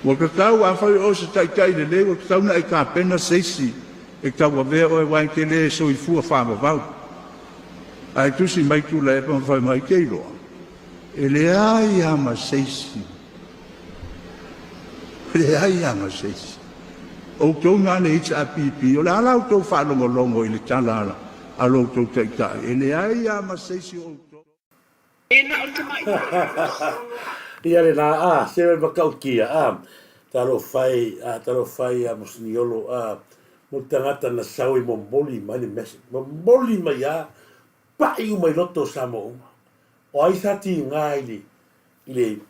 wa ka tau a fai o se tai le le wa tau na e ka pena seisi e tau wa vea o e wai ke le so i fua whama vau ai tu si mai tu le e pa fai mai ke iloa e le ai ama seisi le ai ama seisi o tau nga ne itza a pipi o le ala o tau whalongolongo i le talala a lo tau tai e le ai ama seisi o tau ia le na sewe makaukia talo fai a musniolo mo tangata na sawi momboli mai le mes momboli mai ya pai mai loto Samoa o ai sati ngai ile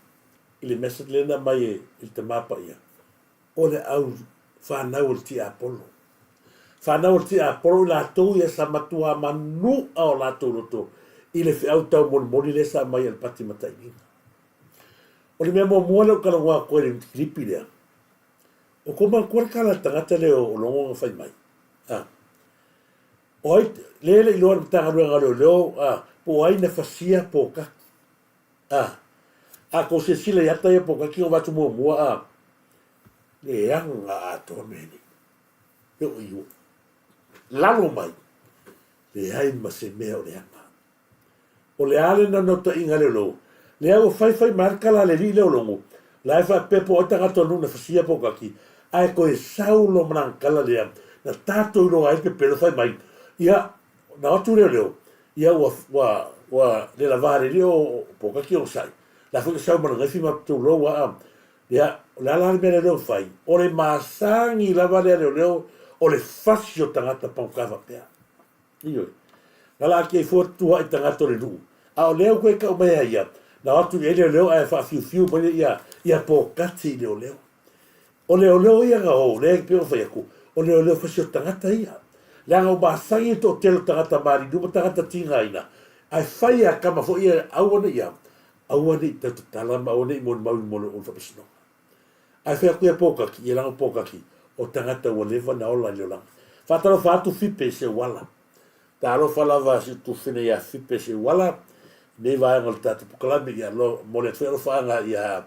mes le na mai il te mapa ia o le au fa na ulti apolo la to ia sa matua manu o la to loto ile fi au tau momboli le sa mai el pati matai o le mea mua leo kala wā koe le ripi lea. O koma kua kala tangata leo o longo ngā whai mai. O ai, lele i loa na tanga rua ngā leo, po ai na whasia po kaki. Ko se sila yata ia po kaki o watu mua, le anga atoa meni. Leo iu. Lalo mai. Le ai ma se mea o le anga. O le ale na nota inga leo loo. Le au fai marca la le lile o longo. La fa pepo o tanga tonu na fasia po kaki. Ai ko e saulo mrankala le na tato ilo ai ke pelo fai mai. Ia na atu leo. Ia wa le lavare leo po kaki o sai. La foi sau mana ngai ma tu lo wa. Ia la me leo fai. O le masangi lavare leo o le fasio tanga ta pa kava pea. Io. La ke fo tu ai tanga to le lu. A leo ko ka mai ia. Na atu leo ai fa fiu mai ia po kati leo. O leo ia ga o le pe o fa yaku. O leo fa sio tangata ia. La o ba sai to telo tangata mari du tangata tinga ina. Ai fai a kama fo ia awana ia. Awana te tala ma o nei mo o fa pesno. Ai fa ku po kaki ia la po kaki. O tangata o leva na ola leo la. Fa talo fa tu fipe se wala. Talo fa lava si tu fine ia fipe se wala. Nei vai ngal tatu pukalami ia lo mo le fero fanga ia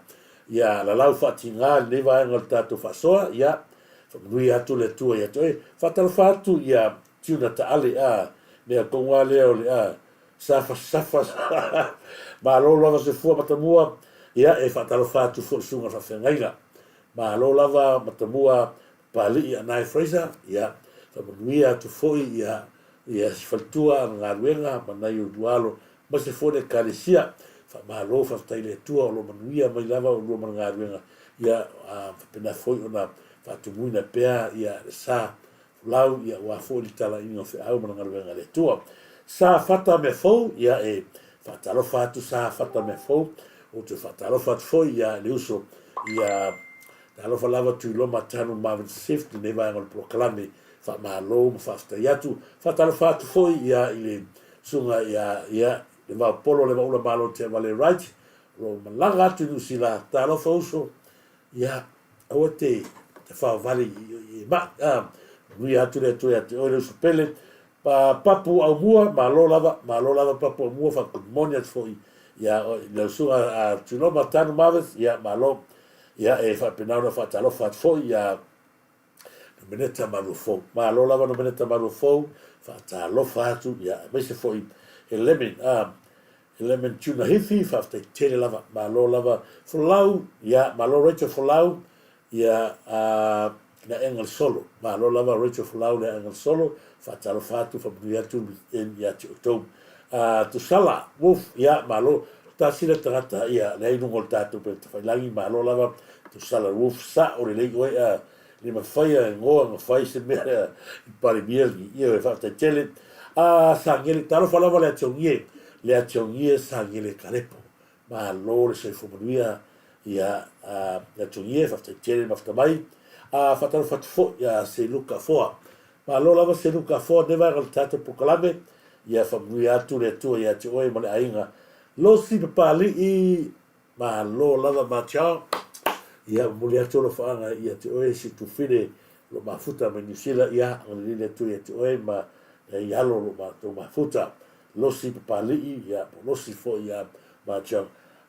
la lau fatinga nei vai ngal tatu fasoa ia nui atu le tua ia toi fatal fatu ia tiuna ta ale me ko ngale o le safa ma lo lava se fu matamua ia e fatal fatu fu sunga fa fengaila ma lo lava matamua pali ia nai freezer ia nui atu foi ia faltua ngaruenga manai o dualo ma se fone kalesia fa malo fa taile tua lo manuia mai lava o lo manga ruenga ia pena foi ona fa tumuina pea ia sa lau ia wa foli tala ino fe au manga ruenga le tua sa fata me fo ia e fa talo fatu sa fata me fo o te fa talo fat foi ia le uso ia talo fa lava tu lo matanu maven safety ne va ngol proclame fa malo fa sta yatu fa talo fatu foi ia ile sunga ia le va polo le va una malo te vale right lo malanga tu nu sila talo fauso ia o te fa vale ma we atu le tu atu o le supele pa papu au mua malo lava papu au mua fa monia foi ia le sunga tu no matanu maves ia malo ia e fa penau fa talo fa foi ia meneta malo fo malo lava no meneta malo fo fa talo fa tu ia me se foi lemon tuna hifi fa te tele lava malo lava folau ia malo recho folau ia na engel solo malo lava recho folau na engel solo fa talo fa tu fa bria tu en ia to tu sala wuf ia malo ta sila trata ia nei no volta tu pe fa lagi malo lava tu sala wuf sa o le go ni ma faia ngo ma fai se me pare biel ia fa te tele sangele talo falava le chongie sangele karepo ma lo se fumaria ia na tungie fa tele ma fa mai fa talo fa fo ia se luka fo ma lo lava se luka fo de va al tato pokalame ia fa mu atu le tu ia te oi ma le ainga lo si pa li I ma lo lava ma cha ia mu le atu lo fa nga ia te oi si tu fine lo mafuta ma nisila ia le le tu ia te oi ma ia lo ma mafuta lo si pa li ia lo si fo ia ma cha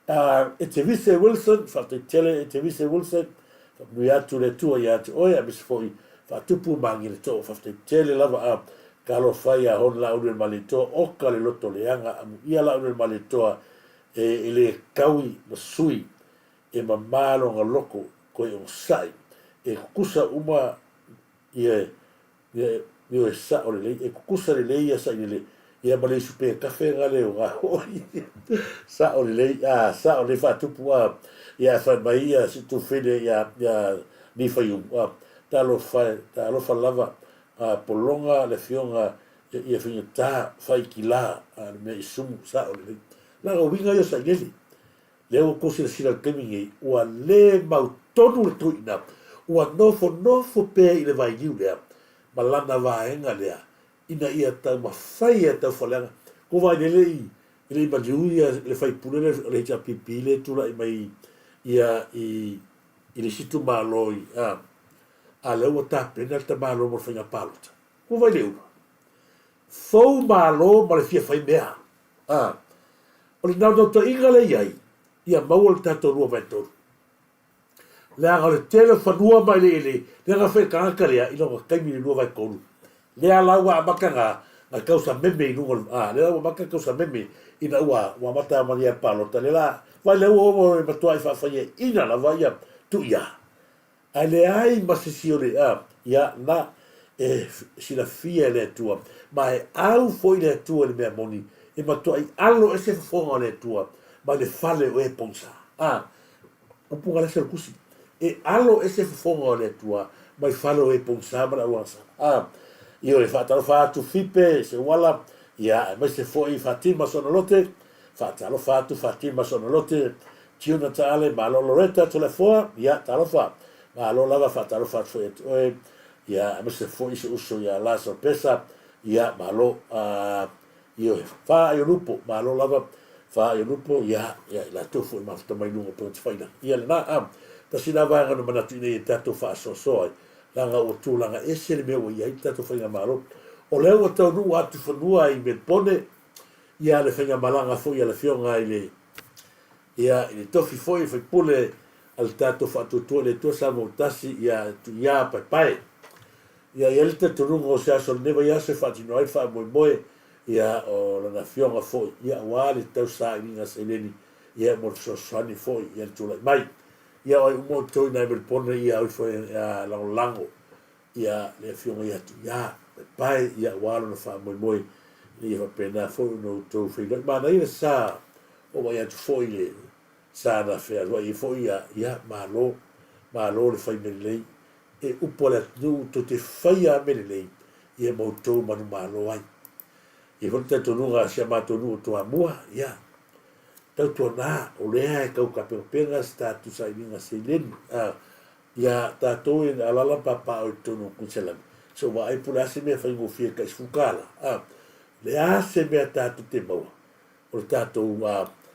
e te vise Wilson, fa te tele e te vise Wilson, fa mui atu le tua I atu oe, a misi foi fa tupu mangi le toa, fa te tele lava a kalo fai a hon la unu ma le toa, oka le loto le anga, amu ia la unu ma le toa, e le kaui na sui, e ma malo nga loko, koe o sai, e kukusa uma, e sa o le lei, e kukusa le lei a sa I le ia ma le supe kafe ngale o nga hoi sa o le sa o le fa tupu ia fa mai ia si tu fede ia ni fa yu ta lo fa lava polonga le fionga ia finga ta fa kila me sumu sa o le la o vinga yo sa ngeli le o kosi le sila kemingi o le mau tonu le tuina o nofo pe I le vai yu le malana vaenga lea ina ia tau mawhai e tau whalanga. Ko vai nele I ma liu ia le whai pune le hea pipi le tula I mai ia I le situ māloi a leu a tāpena ta mālo mo whainga pālota. Ko vai leu. Fau mālo ma le fia whai mea. O le nau ta inga le iai ia maua le tātou rua vai tonu. Le anga le tele whanua mai le ele le anga whai kāngaka lea ino ka kaimi le rua vai konu. Le ala wa makanga na kausa meme I lungo le ala makanga kausa meme ina wa mata mania palota le la vai le o matua I fa ina la vai tu ia ale ai masisio le ia na sila fia le tua mai au foi le tua le mea moni e matua I alo ese fonga le tua mai le fale o e ponsa o punga le kusi e alo ese fonga le tua mai fale o e ponsa ma la wasa io le fatalo fatu fipe se wala ia ma se foi Fatima sono lote fatalo fatu Fatima sono lote tiuna tale ma lo loretta to le foa ia talo fa ma lo lava fatalo fatu foi ia ma se foi se uso ia la sorpresa ia ma lo io fa io lupo ma lo lava fa io lupo ia la to foi ma sta mai lungo per faina ia na ta si lava ngano manatu ni tato fa so langa o tūlanga e sere mea o iai tato whainga maro. O leo o tau nuu atu whanua I me pone, ia le whainga malanga fo ia le fionga I le tofi fo I whaipule al tato whatutua le tua sa mo tasi ia tu ia pai pai. Ia le tato rungo o se aso newa ia se whatino ai wha moe moe ia o lana fionga fo ia wale tau sa I ringa se leni ia mo so sani fo ia tūlai mai. Ia oi umo toi nai me pone ia oi foi lango ia le fionga ia tu ia pai ia walo na fa moi ia va pena foi no to filo ma na ia sa o vai atu foi le sa na fe lo ia foi ia malo le fai me le e upola tu to te fai a me le ia mo to manu malo ai e volta to nunga sia ma to nu to amua ia tau tona o lea e kau kapenga statu sa ininga se leni ia tatou e alala papa o tonu kunselami so wa ai pula se mea whaingo fia ka isfukala lea se mea tatou te maua o le tatou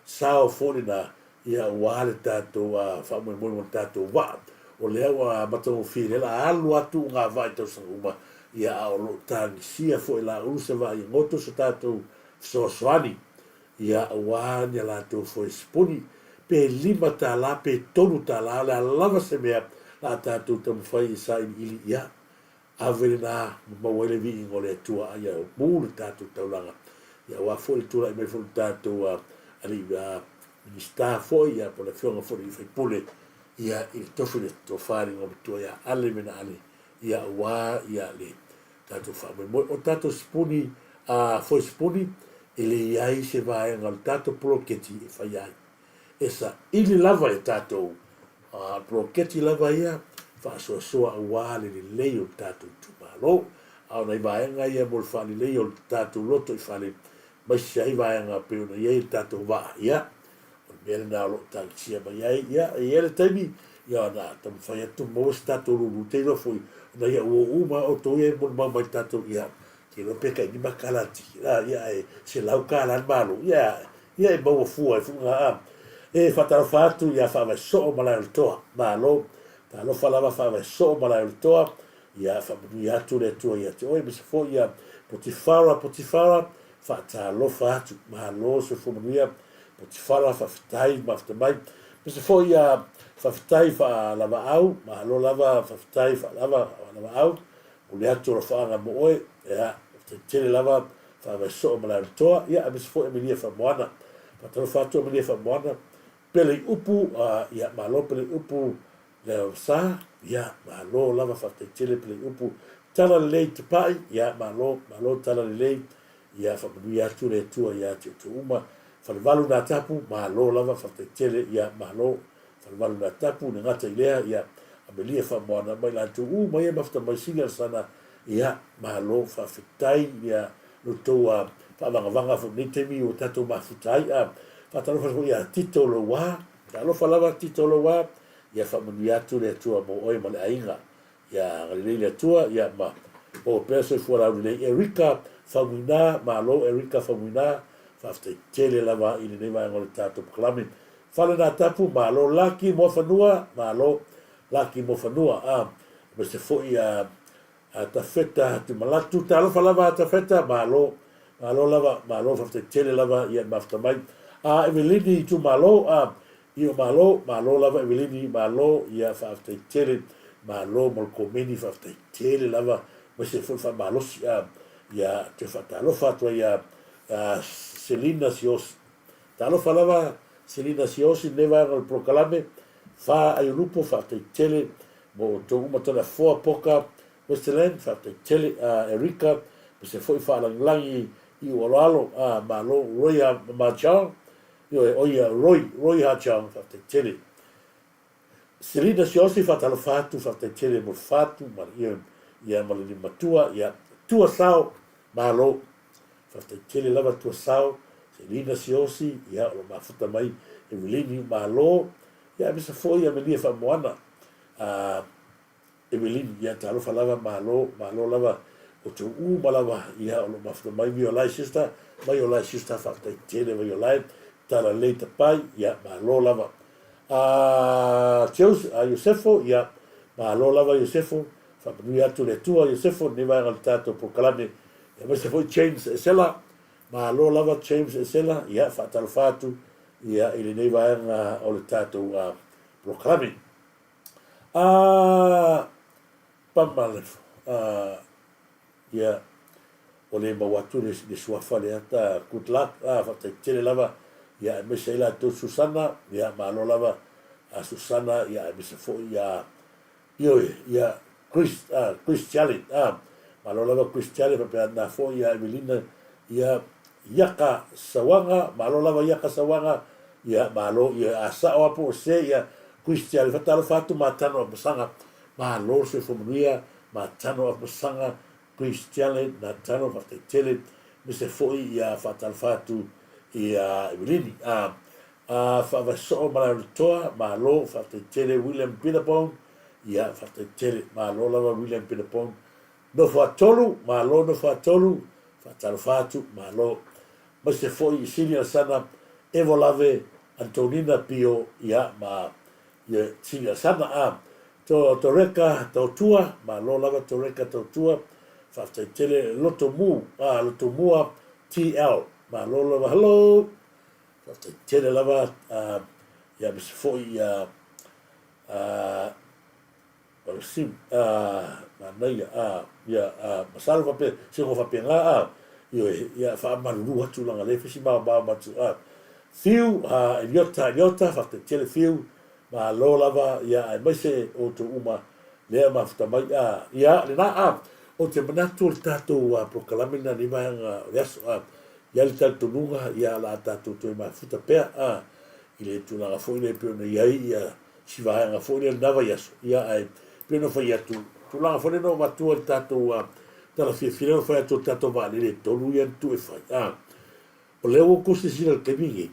sao fori na ia wale tatou whamoe moe mo tatou wa o lea wa matango fia la alu atu ngā vai tau sanguma ia ao lo tangi sia fo i la urusa wa i ngoto sa tatou soaswani ia wani ala to foi spuni pe lima tala pe tonu tala la lava se mea la tatu tam fai sa ili ia avelina ma wele vi ngole tua ia mulu tatu taulanga ia wa foi tua me foi tatu ali minista foi ia por la fiona foi fai pule ia il tofu de to fari ngom tua ia ale mena ale ia wa ia le tatu fa mo o tatu spuni foi spuni ele iai se vai ngal tato proketi e fai ai. Esa ili lava e tato proketi lava ia fa soa wale le leo tato tumalo au nei vai nga ia mol fa le leo tato loto i fale mai sai vai nga pe ona ia tato va ia mele na lo ta sia ba ia ele taimi ia na tam fai tu mo sta to lu te lo foi na ia o ma o to e mo ma ta to ia ke lo pe ka ni makalati ia e se lau kala malu ia e mo fu nga e fatalo fatu ia fa va so ma la to ma lo ta lo fa la fa va so ma la to ia fa ia tu le tu ia te oi se fo ia potifara fa ta lo fatu ma lo se fo ia potifara fa tai ma fa mai se fo ia fa tai fa la va au ma lo lava fa tai fa lava au o le atu fa nga mo oi ia te lava fa va so ma la to ia se fo e me fa moana fa ta lo fatu me fa moana pele upu ia malo pele upu le sa ia malo lava fa te tele pele upu tala le te pai ia malo tala le ia fa ia tu le tu ia tu uma fa valu na tapu malo lava fa te tele ia malo fa valu na tapu na ngata ilea ia abelia fa moana mai la tu mai ma fa mai singa sana ia malo fa fitai ia no to fa vanga fa ni te mi o tato ma fitai fatalo fa ia titolo wa talo fa lava titolo wa ia fa mun ia tu le tua mo oi ma le ainga ia le tua ia ma o peso fu la le Erika famina ma lo Erika famina fa te tele lava i le va ngol tato klami fa le na tapu ma lo laki mo fanua ma lo laki mo fanua me se fo ia ta feta tu malatu talo fa lava ta feta ma lo lava ma lo fa te tele lava ia ma fa mai Evelini tu malo io malo lava Evelini malo ia fa te tele malo mo komeni fa te tele lava ma se fa malo ia te fa talo fa to ia Selina Sios talo fa lava Selina Sios neva al proclame fa ai lupo fa te tele mo to uma tona fo poka Westland fa te tele Erika se foi fa langi i o lalo malo roya machao oia Roy Hachang fa te tele. Selina Siosi fa talo fatu fa te tele mo fatu ma ia ma le matua ia tua sao malo fa te tele lava tua sao Selina Siosi ia o mafuta mai Evelini malo ia bisa foi ia melia fa moana Evelini ia talo fa lava malo lava o tu malava ia o mafuta mai violai sister fa te tele violai tala leita pai ia malo lava Josefo ia malo lava Josefo fa pui atu le tua Josefo ni vai al tato proclame ia ma se foi James Esela malo lava James Esela ia fa tal fatu ia ile nei vai o le tato proclame pamale ia o le mawatu le suafa le ata good luck fa te tele lava ia me se la to Susana ia malo lava Susana ia me se fo ia Christian malo lava Christian pa na fo ia Evelina ia Yaka Sawanga malo lava Yaka Sawanga ia malo ia asa o po se ia Christian fa talo fatu matano besanga malo se fo ia matano besanga Christian na tano fa te tele me se fo ia fa talo fatu ia Evelini fa va so ma toa ma lo fa te tele William Peterpong ia fa te tele ma lo lava William Peterpong no fa tolu ma lo no fa tolu fa tal fatu ma lo ma se foi Silia sana Evo Lave Antonina Pio ia ma ia Silia sana to reka to tua ma lo lava to reka to tua fa te tele loto mu TL ma lo lava hello fa te tele lava ia me se foi sim ma nei ia masalo fa pe se ko fa pe nga ia fa malu atu langa le fisi ma tu fiu idiota fa te tele fiu ma lo lava ia mai se o to uma le ma fa mai ia le na o te manatu o tato proclamina ni mai yes ia le tato nunga ia la tato to ma futa pea ile tu la fo ile pe no ia si va nga fo ile nava yes ia ai pe no fa ia tu la fo no ma tu o tato tala fia no fa tu tato va le to lu ia tu e fa o le o kusi si le kebingi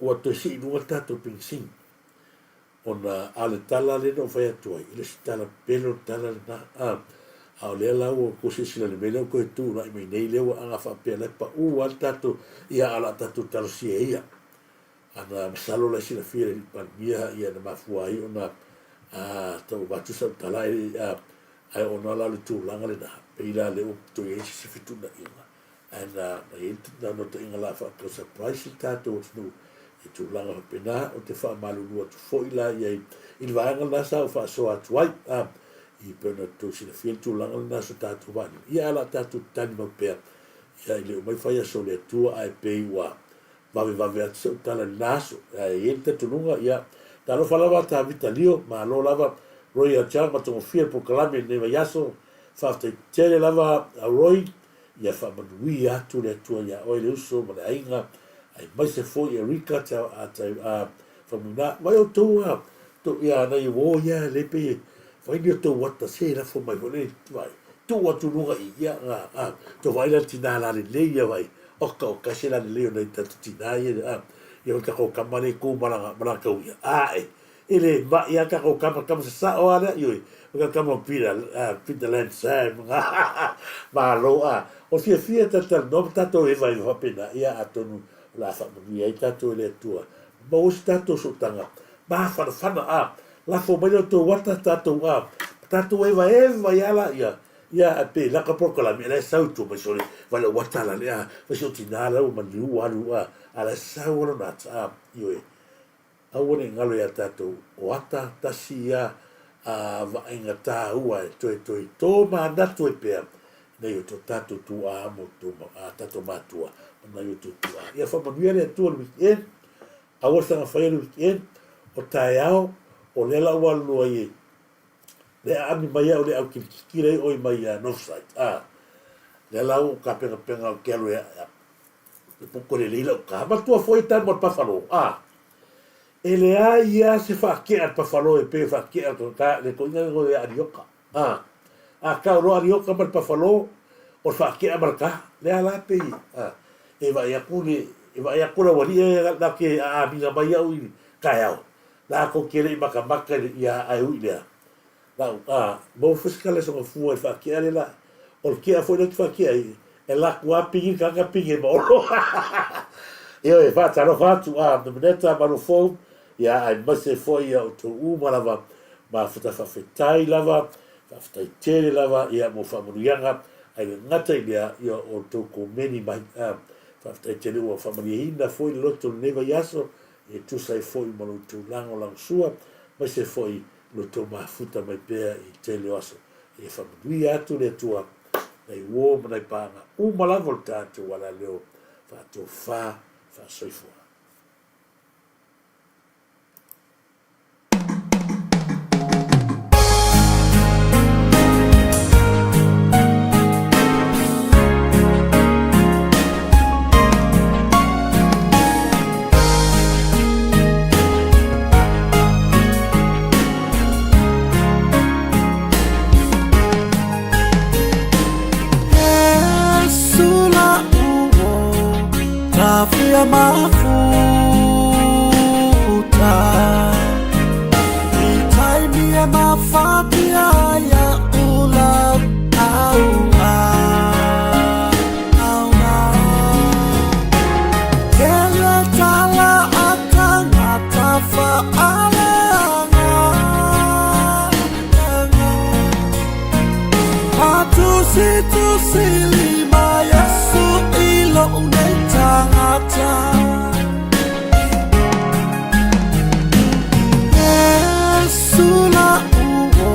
ua to si nunga tato pingsing. Ona ale tala le no fai atuai. Ile si tala pelo tala le na. Au lea lau o kose sila le mele o koe tu na ime nei leo anga whapea le pa al tato ia ala tato talo si e ia. Ana masalo la sila fia le pan mia ia na mafua i ona tau batu sa tala ai ona la le tūlanga le na. Peila le o to e si fitu na inga. Ana na yentu na no to inga la whapea surprise tato o tunu. E tūlanga hapena o te wha malulua tu foila i il vaanga nasa o wha soa tuai. I pena to sina fiel tūlanga nasa tato wani. Ia ala tato tani maupea. Ia ile o mai whaia so le tua ai pei wa. Vave atu sa utala ni naso. Ia te tununga ia. Tano whalawa ta vita lio. Ma alo lava roi a chang matongo fiel po kalame ne wa yaso. Whaftai tere lava a roi. Ia whamanui atu le tua ia oile uso ma le ainga. Ai mai se fo ia rika ta whamuna. Mai o tau a. To ia nei wo ia lepe. Whai ni o tau wata se la fo mai hone. Tu atu nunga i ia. To waila tina la le leia vai. Oka o kasi la le leo nei tatu tina ia. Ia o kako kamane ko maranga kau ia. Ele ma ia kako kama sa o ana. Ioi. Oka kama pita land sam. Ma lo a. O fia tatal no tato e vai hapena. Ia atonu. La whamani ai tato le tua. Ma o si tato so tanga. Ma whana la fo mai o tō wata tato tato eva iala ia. Ia a pe laka prokola mi ala sautu mai sore. Vai la wata la lea. Vai so tinala o mani uaru ala sau ala nata ioe. Awane ngalo ia tato o ata tasi ia vaenga tā ua e toi tō ma natu e pēr. Nei o tō tato tu amo tō tato matua. Nei o tō tu ia whamanuia lea tua le weekend. Awasanga whaia le weekend. O tae ao. O lela ua lua i le ami mai au le au kikire oi mai Northside. Lela au ka penga o kelo e poko le leila o ka matua foi tan mo pafalo. E le a ia se whakea al pafalo e pe whakea al ka le koinga ngo e arioka. Ka ro arioka mal pafalo o whakea mal ka le ala pe. E vai akule wali e la ke a minga mai au i kai au. La ko kele maka ia ai uilea. La mo fiskale so fu e fakia le la. O ke foi no fakia e la kua pingi kanga pingi mo. Io e fa no no meneta ma no fo ia ai mase foi o to uma lava ma fata fetai lava, fata tele lava ia mo fa murianga ai ngata ia o to ko meni mai fata tele o fa muriina foi loto neva yaso. E tu sai foi malo tu lango lang sua, mas se foi lo to mafuta mai pea i tele oso. E whamadui atu le tua, nei uo manai panga, umala volta atu wala leo, whato wha soifua. Afia mafuta Itaimie mafatia ya ula Kele tala atanga tafa aleanga Tusi lima Yesu ilo uneta Sula uo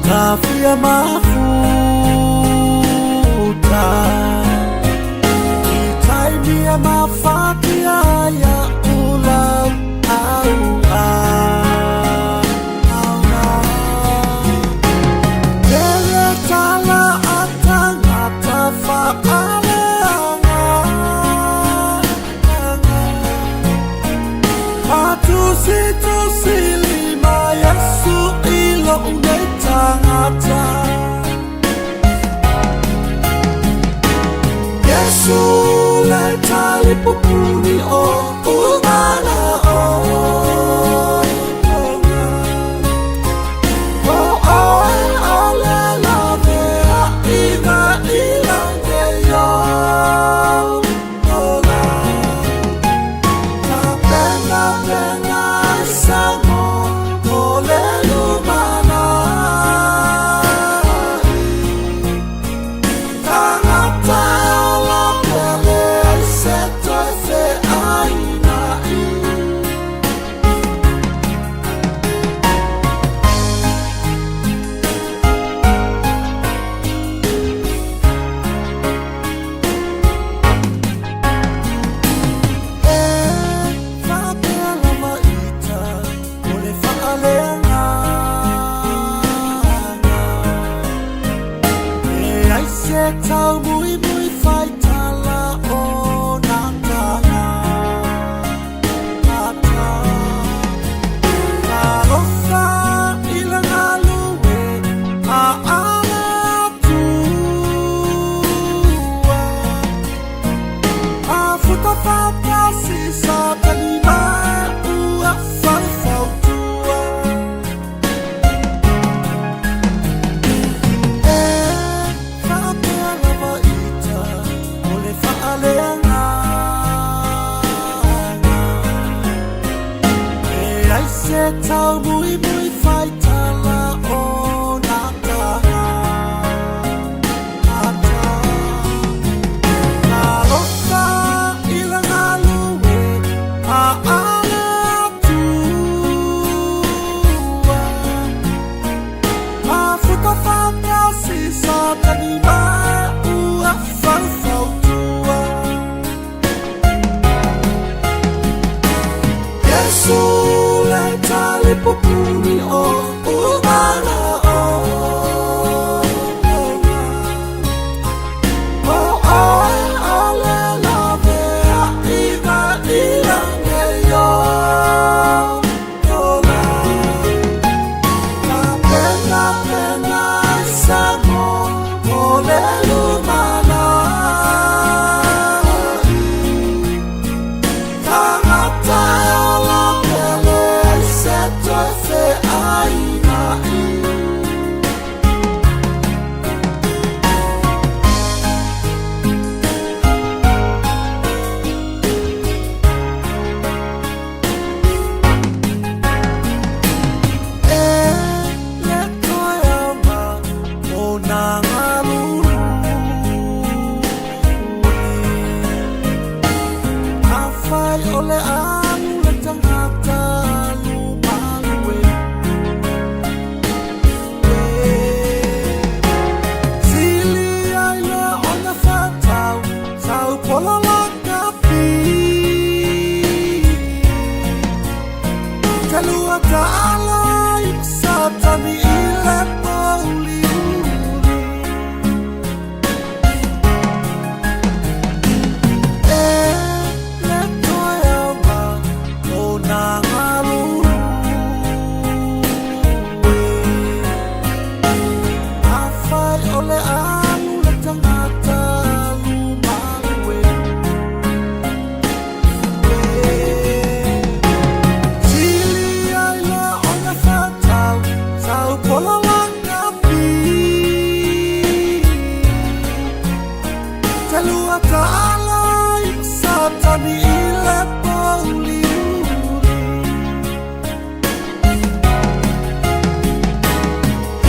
Tafia mafuta Itaimia mafatia ya ulau Dele tala atanga tafa Tusi lima Yesu ilo unetangata Yesu leta lipupuni o uma tau mui mui fai tala o nā tanga ata. Ka rosa i le ngalue a ala tua. A futa fata si sa tani mai ua whawhau tua. E whapea lava ita o le whaaleanga. E ai se tau mui mui whai tala o nā taha ata. Ka rosa i le ngalue a ala tua. A futa fata si sa tani mai ua whawhau tua. Yesu le tali pupuni o umana o. O ole lave a iwa ilange yo. Ola. Ka pena pena samo o le lumana. Tangata ola pele se toi fe aina i. E le koe ama o nā ngaruru. A whai o le amu le tangata lumalue. Sili ai le ona whatau, sau pola laka pi. Te lua ta ala i sa tani i le pauli uri. E le koe ama o nā ngaruru. A whai o le amu le tangata lumalue. Sili ai le ona whatau, sau pola laka pi. Te lua ta ala i sa tani i le pauli uri.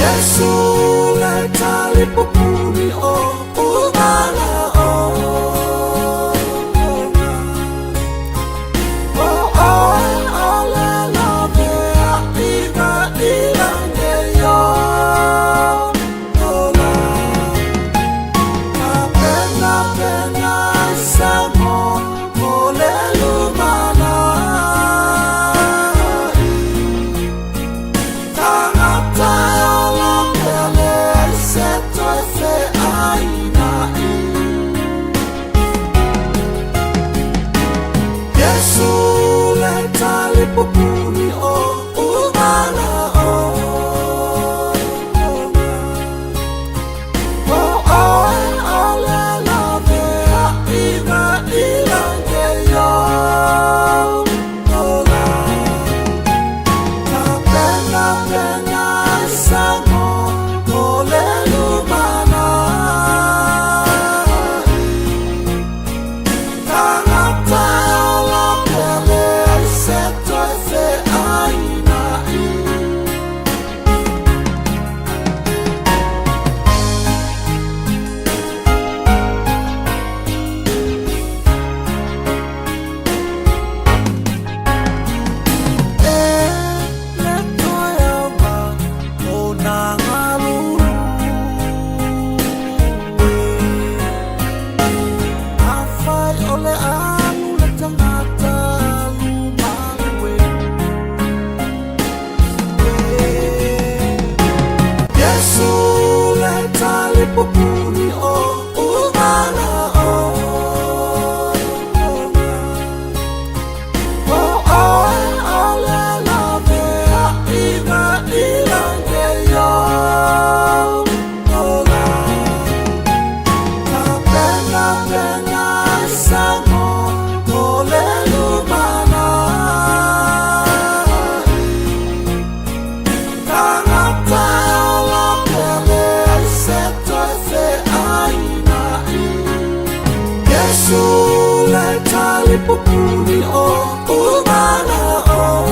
Yesu le tali pupuni o umana o. O ole lave a iwa ilange yo. Ola. Ka pena pena samo o le lumana i. Tangata ola pele se toi fe ai pupuri o umana o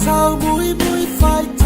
tau mui mui fight